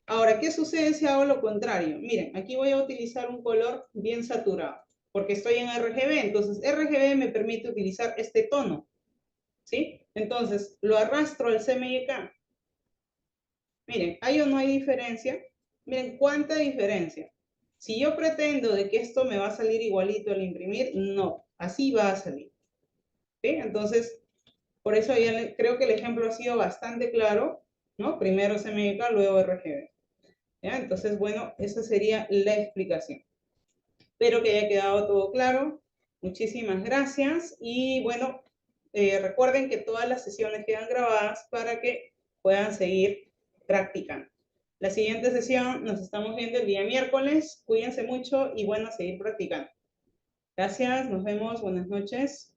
Ahora, ¿qué sucede si hago lo contrario? Miren, aquí voy a utilizar un color bien saturado, porque estoy en RGB. Entonces, RGB me permite utilizar este tono, ¿sí? Entonces, lo arrastro al CMYK. Miren, ¿hay o no hay diferencia? Miren, ¿cuánta diferencia? Si yo pretendo de que esto me va a salir igualito al imprimir, no, así va a salir. ¿Sí? Entonces, por eso ya creo que el ejemplo ha sido bastante claro, ¿no? Primero CMYK, luego RGB. ¿Ya? Entonces, bueno, esa sería la explicación. Espero que haya quedado todo claro. Muchísimas gracias. Y bueno, recuerden que todas las sesiones quedan grabadas para que puedan seguir practicando. La siguiente sesión nos estamos viendo el día miércoles. Cuídense mucho y bueno, a seguir practicando. Gracias, nos vemos, buenas noches.